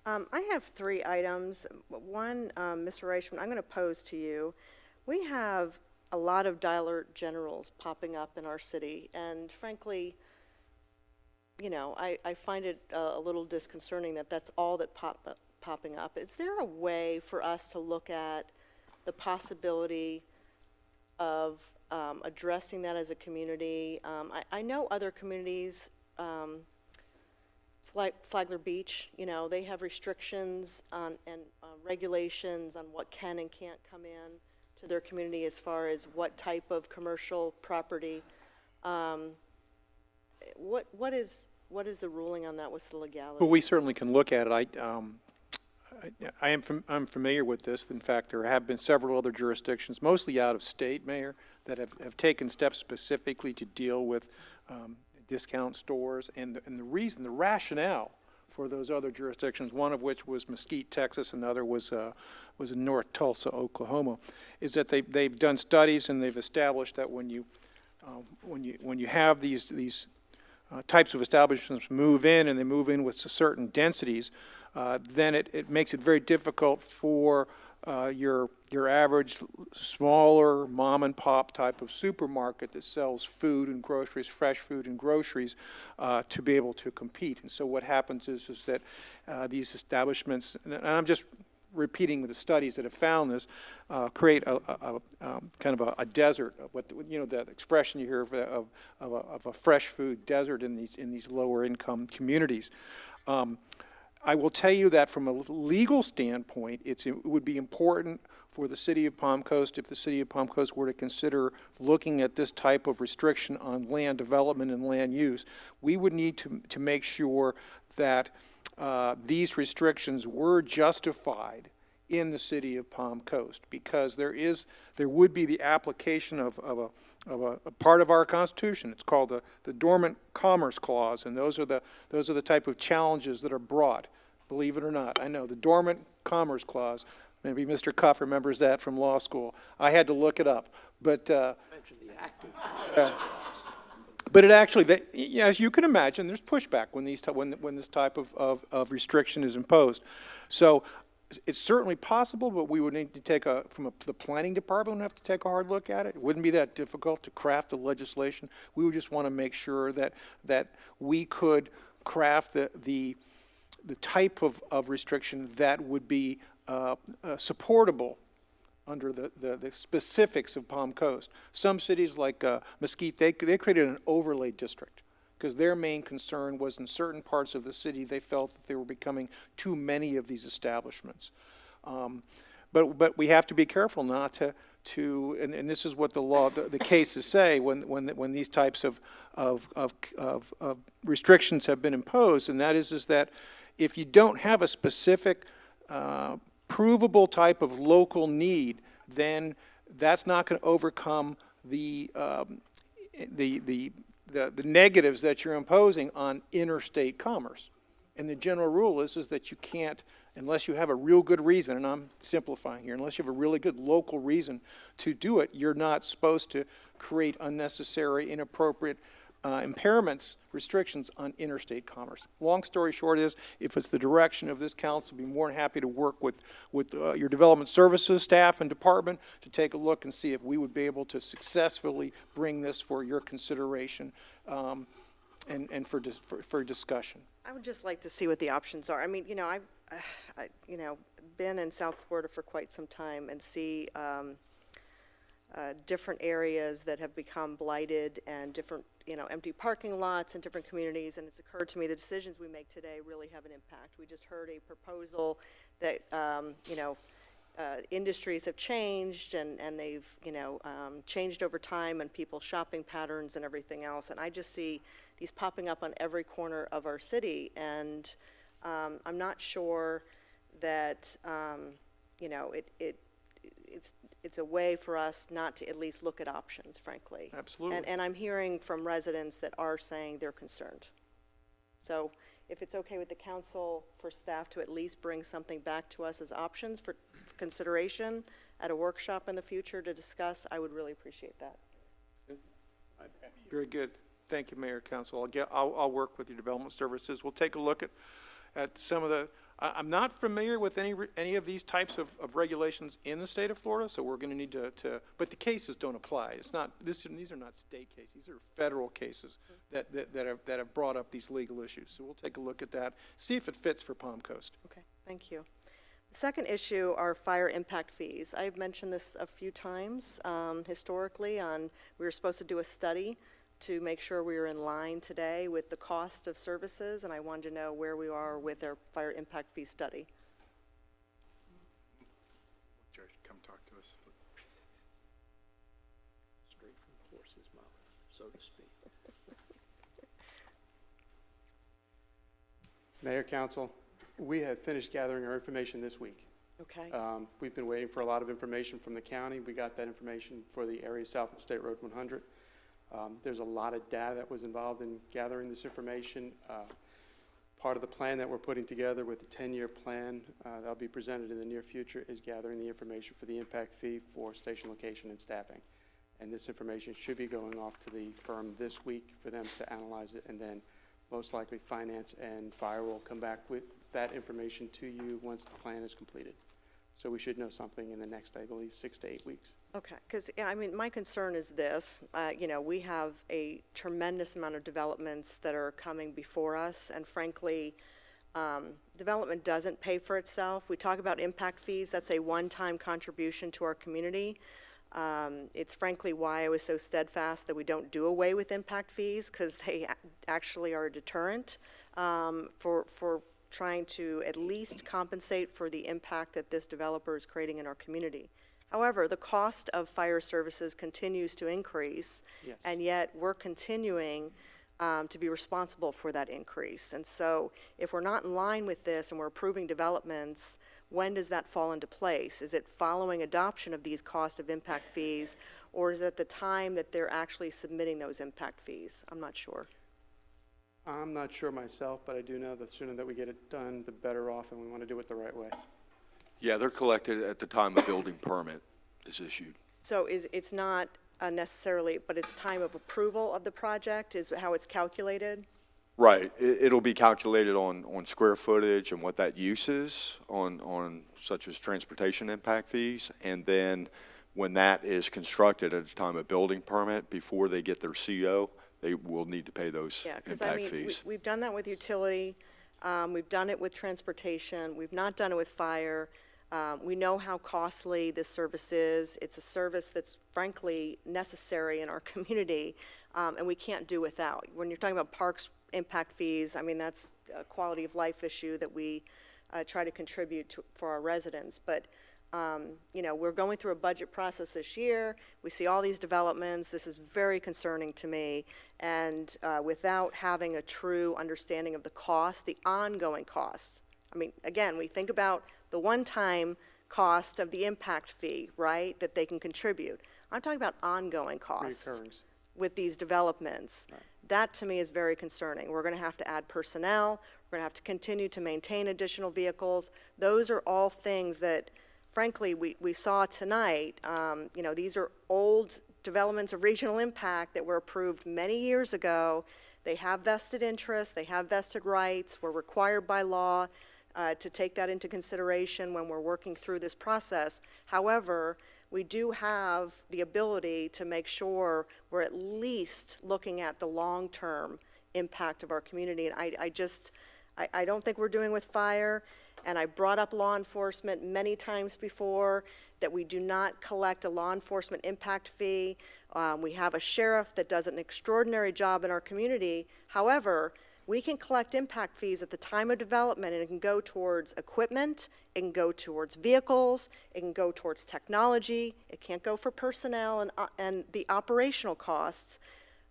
I have 3 items. One, Mr. Reichman, I'm going to pose to you. We have a lot of dialer generals popping up in our city, and frankly, you know, I find it a little disconcerting that that's all that popping up. Is there a way for us to look at the possibility of addressing that as a community? I know other communities, Flagler Beach, you know, they have restrictions on, and regulations on what can and can't come in to their community as far as what type of commercial property. What is the ruling on that? What's the legality? Well, we certainly can look at it. I'm familiar with this. In fact, there have been several other jurisdictions, mostly out of state, Mayor, that have taken steps specifically to deal with discount stores. And the reason, the rationale for those other jurisdictions, one of which was Mesquite, Texas, another was in North Tulsa, Oklahoma, is that they've done studies and they've established that when you have these types of establishments move in, and they move in with certain densities, then it makes it very difficult for your average smaller mom and pop type of supermarket that sells food and groceries, fresh food and groceries, to be able to compete. And so what happens is that these establishments, and I'm just repeating the studies that have found this, create a kind of a desert, what you know, the expression you hear of a fresh food desert in these lower income communities. I will tell you that from a legal standpoint, it would be important for the city of Palm Coast, if the city of Palm Coast were to consider looking at this type of restriction on land development and land use, we would need to make sure that these restrictions were justified in the city of Palm Coast, because there would be the application of a part of our Constitution. It's called the Dormant Commerce Clause, and those are the type of challenges that are brought. Believe it or not, I know the Dormant Commerce Clause. Maybe Mr. Cuff remembers that from law school. I had to look it up, but but it actually, as you can imagine, there's pushback when this type of restriction is imposed. So it's certainly possible, but we would need to take the planning department would have to take a hard look at it. It wouldn't be that difficult to craft the legislation. We would just want to make sure that we could craft the type of restriction that would be supportable under the specifics of Palm Coast. Some cities like Mesquite, they created an overlay district because their main concern was in certain parts of the city they felt that there were becoming too many of these establishments. but we have to be careful not to, and this is what the law, the cases say when these types of restrictions have been imposed, and that is that if you don't have a specific provable type of local need, then that's not going to overcome the negatives that you're imposing on interstate commerce. And the general rule is that you can't, unless you have a real good reason, and I'm simplifying here, unless you have a really good local reason to do it, you're not supposed to create unnecessary, inappropriate impairments, restrictions on interstate commerce. Long story short is, if it's the direction of this council, I'd be more than happy to work with your development services staff and department to take a look and see if we would be able to successfully bring this for your consideration and for discussion. I would just like to see what the options are. I mean, I've been in South Florida for quite some time and see different areas that have become blighted and different, empty parking lots in different communities, and it's occurred to me the decisions we make today really have an impact. We just heard a proposal that, industries have changed and they've, changed over time and people's shopping patterns and everything else, and I just see these popping up on every corner of our city, and I'm not sure that, it's a way for us not to at least look at options, frankly. Absolutely. And I'm hearing from residents that are saying they're concerned. So if it's okay with the council for staff to at least bring something back to us as options for consideration at a workshop in the future to discuss, I would really appreciate that. Very good. Thank you, Mayor, Council. I'll work with your development services. We'll take a look at some of the, I'm not familiar with any of these types of regulations in the state of Florida, so we're going to need to, but the cases don't apply. It's not, these are not state cases. These are federal cases that have brought up these legal issues. So we'll take a look at that, see if it fits for Palm Coast. Okay, thank you. The second issue are fire impact fees. I've mentioned this a few times historically we were supposed to do a study to make sure we were in line today with the cost of services, and I wanted to know where we are with our fire impact fee study. Jerry, come talk to us. Straight from the horse's mouth, so to speak. Mayor, Council, we have finished gathering our information this week. Okay. We've been waiting for a lot of information from the county. We got that information for the area south of State Road 100. There's a lot of data that was involved in gathering this information. Part of the plan that we're putting together with the 10-year plan that'll be presented in the near future is gathering the information for the impact fee for station location and staffing. And this information should be going off to the firm this week for them to analyze it, and then most likely finance and fire will come back with that information to you once the plan is completed. So we should know something in the next, I believe, 6 to 8 weeks. Okay, because, my concern is this, we have a tremendous amount of developments that are coming before us, and frankly, development doesn't pay for itself. We talk about impact fees, that's a one-time contribution to our community. It's frankly why I was so steadfast that we don't do away with impact fees, because they actually are a deterrent for trying to at least compensate for the impact that this developer is creating in our community. However, the cost of fire services continues to increase, Yes. and yet we're continuing to be responsible for that increase. And so if we're not in line with this and we're approving developments, when does that fall into place? Is it following adoption of these cost of impact fees, or is it the time that they're actually submitting those impact fees? I'm not sure. I'm not sure myself, but I do know that the sooner that we get it done, the better off, and we want to do it the right way. Yeah, they're collected at the time a building permit is issued. So it's not necessarily, but it's time of approval of the project is how it's calculated? Right. It'll be calculated on square footage and what that use is on such as transportation impact fees. And then when that is constructed at the time of building permit, before they get their CO, they will need to pay those impact fees. We've done that with utility, we've done it with transportation, we've not done it with fire. We know how costly this service is. It's a service that's frankly necessary in our community, and we can't do without. When you're talking about parks impact fees, that's a quality of life issue that we try to contribute to for our residents. But You know, we're going through a budget process this year. We see all these developments. This is very concerning to me. And without having a true understanding of the cost, the ongoing costs. I mean, again, we think about the one-time cost of the impact fee, right, that they can contribute. I'm talking about ongoing costs Reoccurrings. with these developments. That, to me, is very concerning. We're going to have to add personnel. We're going to have to continue to maintain additional vehicles. Those are all things that, frankly, we saw tonight. You know, these are old developments of regional impact that were approved many years ago. They have vested interests. They have vested rights. We're required by law to take that into consideration when we're working through this process. However, we do have the ability to make sure we're at least looking at the long-term impact of our community. And I don't think we're doing with fire. And I brought up law enforcement many times before, that we do not collect a law enforcement impact fee. We have a sheriff that does an extraordinary job in our community. However, we can collect impact fees at the time of development, and it can go towards equipment, it can go towards vehicles, it can go towards technology, it can't go for personnel and the operational costs.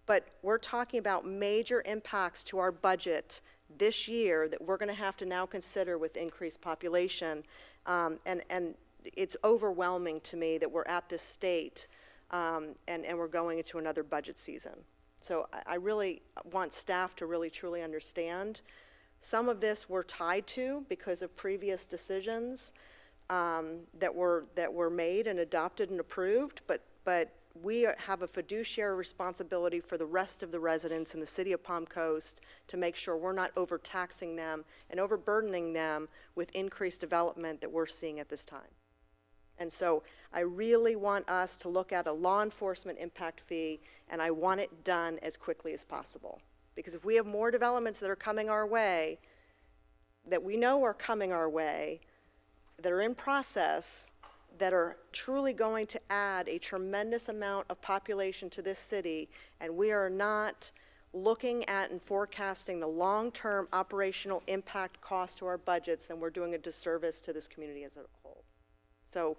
But we're talking about major impacts to our budget this year that we're going to have to now consider with increased population. And it's overwhelming to me that we're at this state and we're going into another budget season. So I really want staff to really truly understand. Some of this we're tied to because of previous decisions that were made and adopted and approved, but we have a fiduciary responsibility for the rest of the residents in the city of Palm Coast to make sure we're not overtaxing them and overburdening them with increased development that we're seeing at this time. And so I really want us to look at a law enforcement impact fee, and I want it done as quickly as possible. Because if we have more developments that are coming our way, that we know are coming our way, that are in process, that are truly going to add a tremendous amount of population to this city, and we are not looking at and forecasting the long-term operational impact cost to our budgets, then we're doing a disservice to this community as a whole. So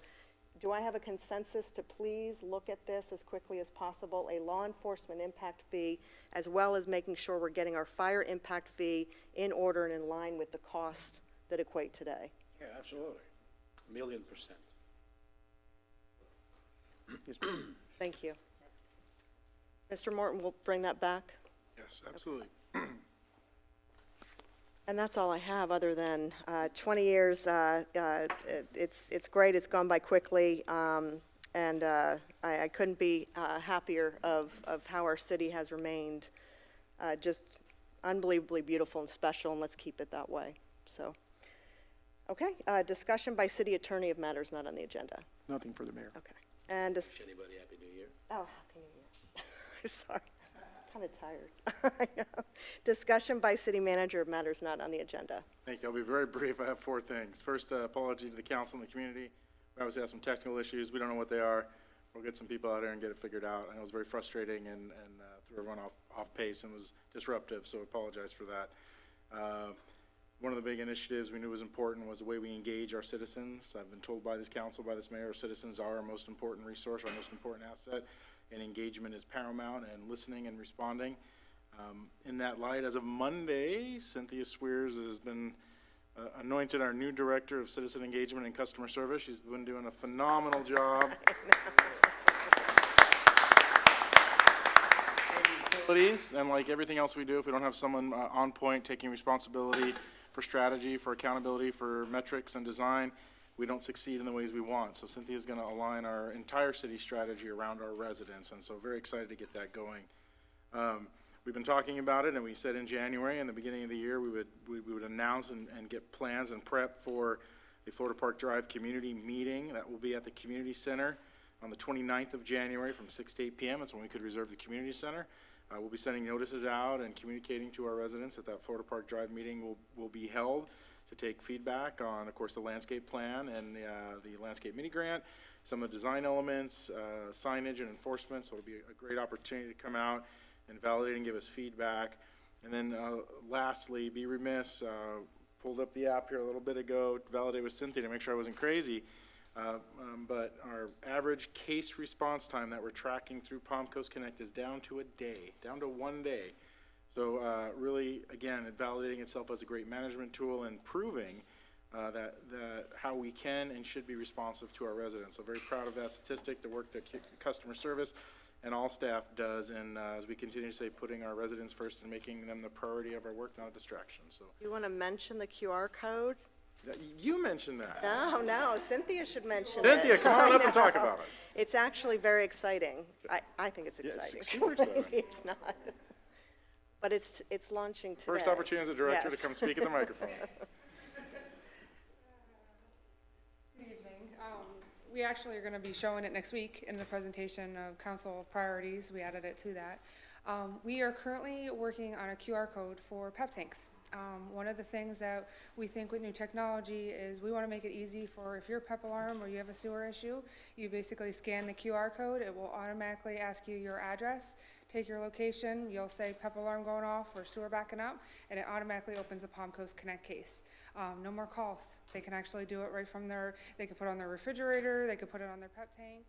do I have a consensus to please look at this as quickly as possible, a law enforcement impact fee, as well as making sure we're getting our fire impact fee in order and in line with the costs that equate today? Yeah, absolutely. 1,000,000%. Thank you. Mr. Morton will bring that back. Yes, absolutely. And that's all I have, other than 20 years. It's great. It's gone by quickly, and I couldn't be happier of how our city has remained just unbelievably beautiful and special, and let's keep it that way. So, okay. Discussion by city attorney of matters not on the agenda. Nothing for the mayor. Okay. And Wish anybody Happy New Year? oh, Happy New Year. Sorry. Kind of tired. I know. Discussion by city manager of matters not on the agenda. Thank you. I'll be very brief. I have 4 things. First, apology to the council and the community. We obviously have some technical issues. We don't know what they are. We'll get some people out there and get it figured out. I know it was very frustrating and threw everyone off pace and was disruptive, so I apologize for that. One of the big initiatives we knew was important was the way we engage our citizens. I've been told by this council, by this mayor, our citizens are our most important resource, our most important asset, and engagement is paramount, and listening and responding. In that light, as of Monday, Cynthia Swears has been anointed our new Director of Citizen Engagement and Customer Service. She's been doing a phenomenal job. And like everything else we do, if we don't have someone on point taking responsibility for strategy, for accountability, for metrics and design, we don't succeed in the ways we want. So Cynthia's going to align our entire city strategy around our residents, and so very excited to get that going. We've been talking about it, and we said in January, in the beginning of the year, we would announce and get plans and prep for the Florida Park Drive community meeting. That will be at the community center on the 29th of January from 6 to 8 p.m. That's when we could reserve the community center. We'll be sending notices out and communicating to our residents that Florida Park Drive meeting will be held to take feedback on, of course, the landscape plan and the landscape mini grant, some of the design elements, signage and enforcement. So it'll be a great opportunity to come out and validate and give us feedback. And then lastly, be remiss, pulled up the app here a little bit ago, validate with Cynthia to make sure I wasn't crazy. But our average case response time that we're tracking through Palm Coast Connect is down to a day, down to 1 day. So really, again, it validating itself as a great management tool and proving that how we can and should be responsive to our residents. So very proud of that statistic, the work that customer service and all staff does, and as we continue to say, putting our residents first and making them the priority of our work, not a distraction. So You want to mention the QR code? you mentioned that. No, Cynthia should mention it. Cynthia, come on I up and talk know. about it. It's actually very exciting. I think it's Yeah, it's exciting. super exciting. Maybe it's not. But it's launching today. First opportunity as a director to Yes. come speak at the microphone. Good evening. We actually are going to be showing it next week in the presentation of council priorities. We added it to that. We are currently working on a QR code for PEP tanks. One of the things that we think with new technology is we want to make it easy for if you're a PEP alarm or you have a sewer issue, you basically scan the QR code. It will automatically ask you your address, take your location, you'll say PEP alarm going off or sewer backing up, and it automatically opens a Palm Coast Connect case. No more calls. They can actually do it right from they can put it on their refrigerator, they can put it on their PEP tank.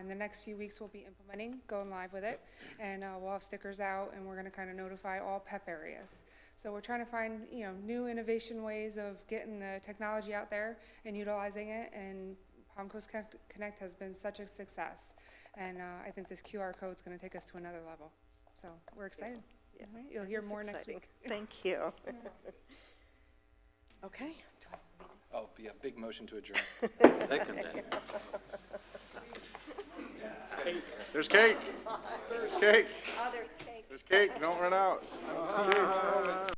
In the next few weeks, we'll be implementing, going live with it, and we'll have stickers out, and we're going to kind of notify all PEP areas. So we're trying to find, new innovation ways of getting the technology out there and utilizing it, and Palm Coast Connect has been such a success. And I think this QR code is going to take us to another level. So we're excited. Yeah. All right, you'll hear It's more next exciting. week. Thank you. Okay. Oh, be a big motion to adjourn. Second that. There's cake. There's cake. Oh, there's cake. There's cake. Don't run out.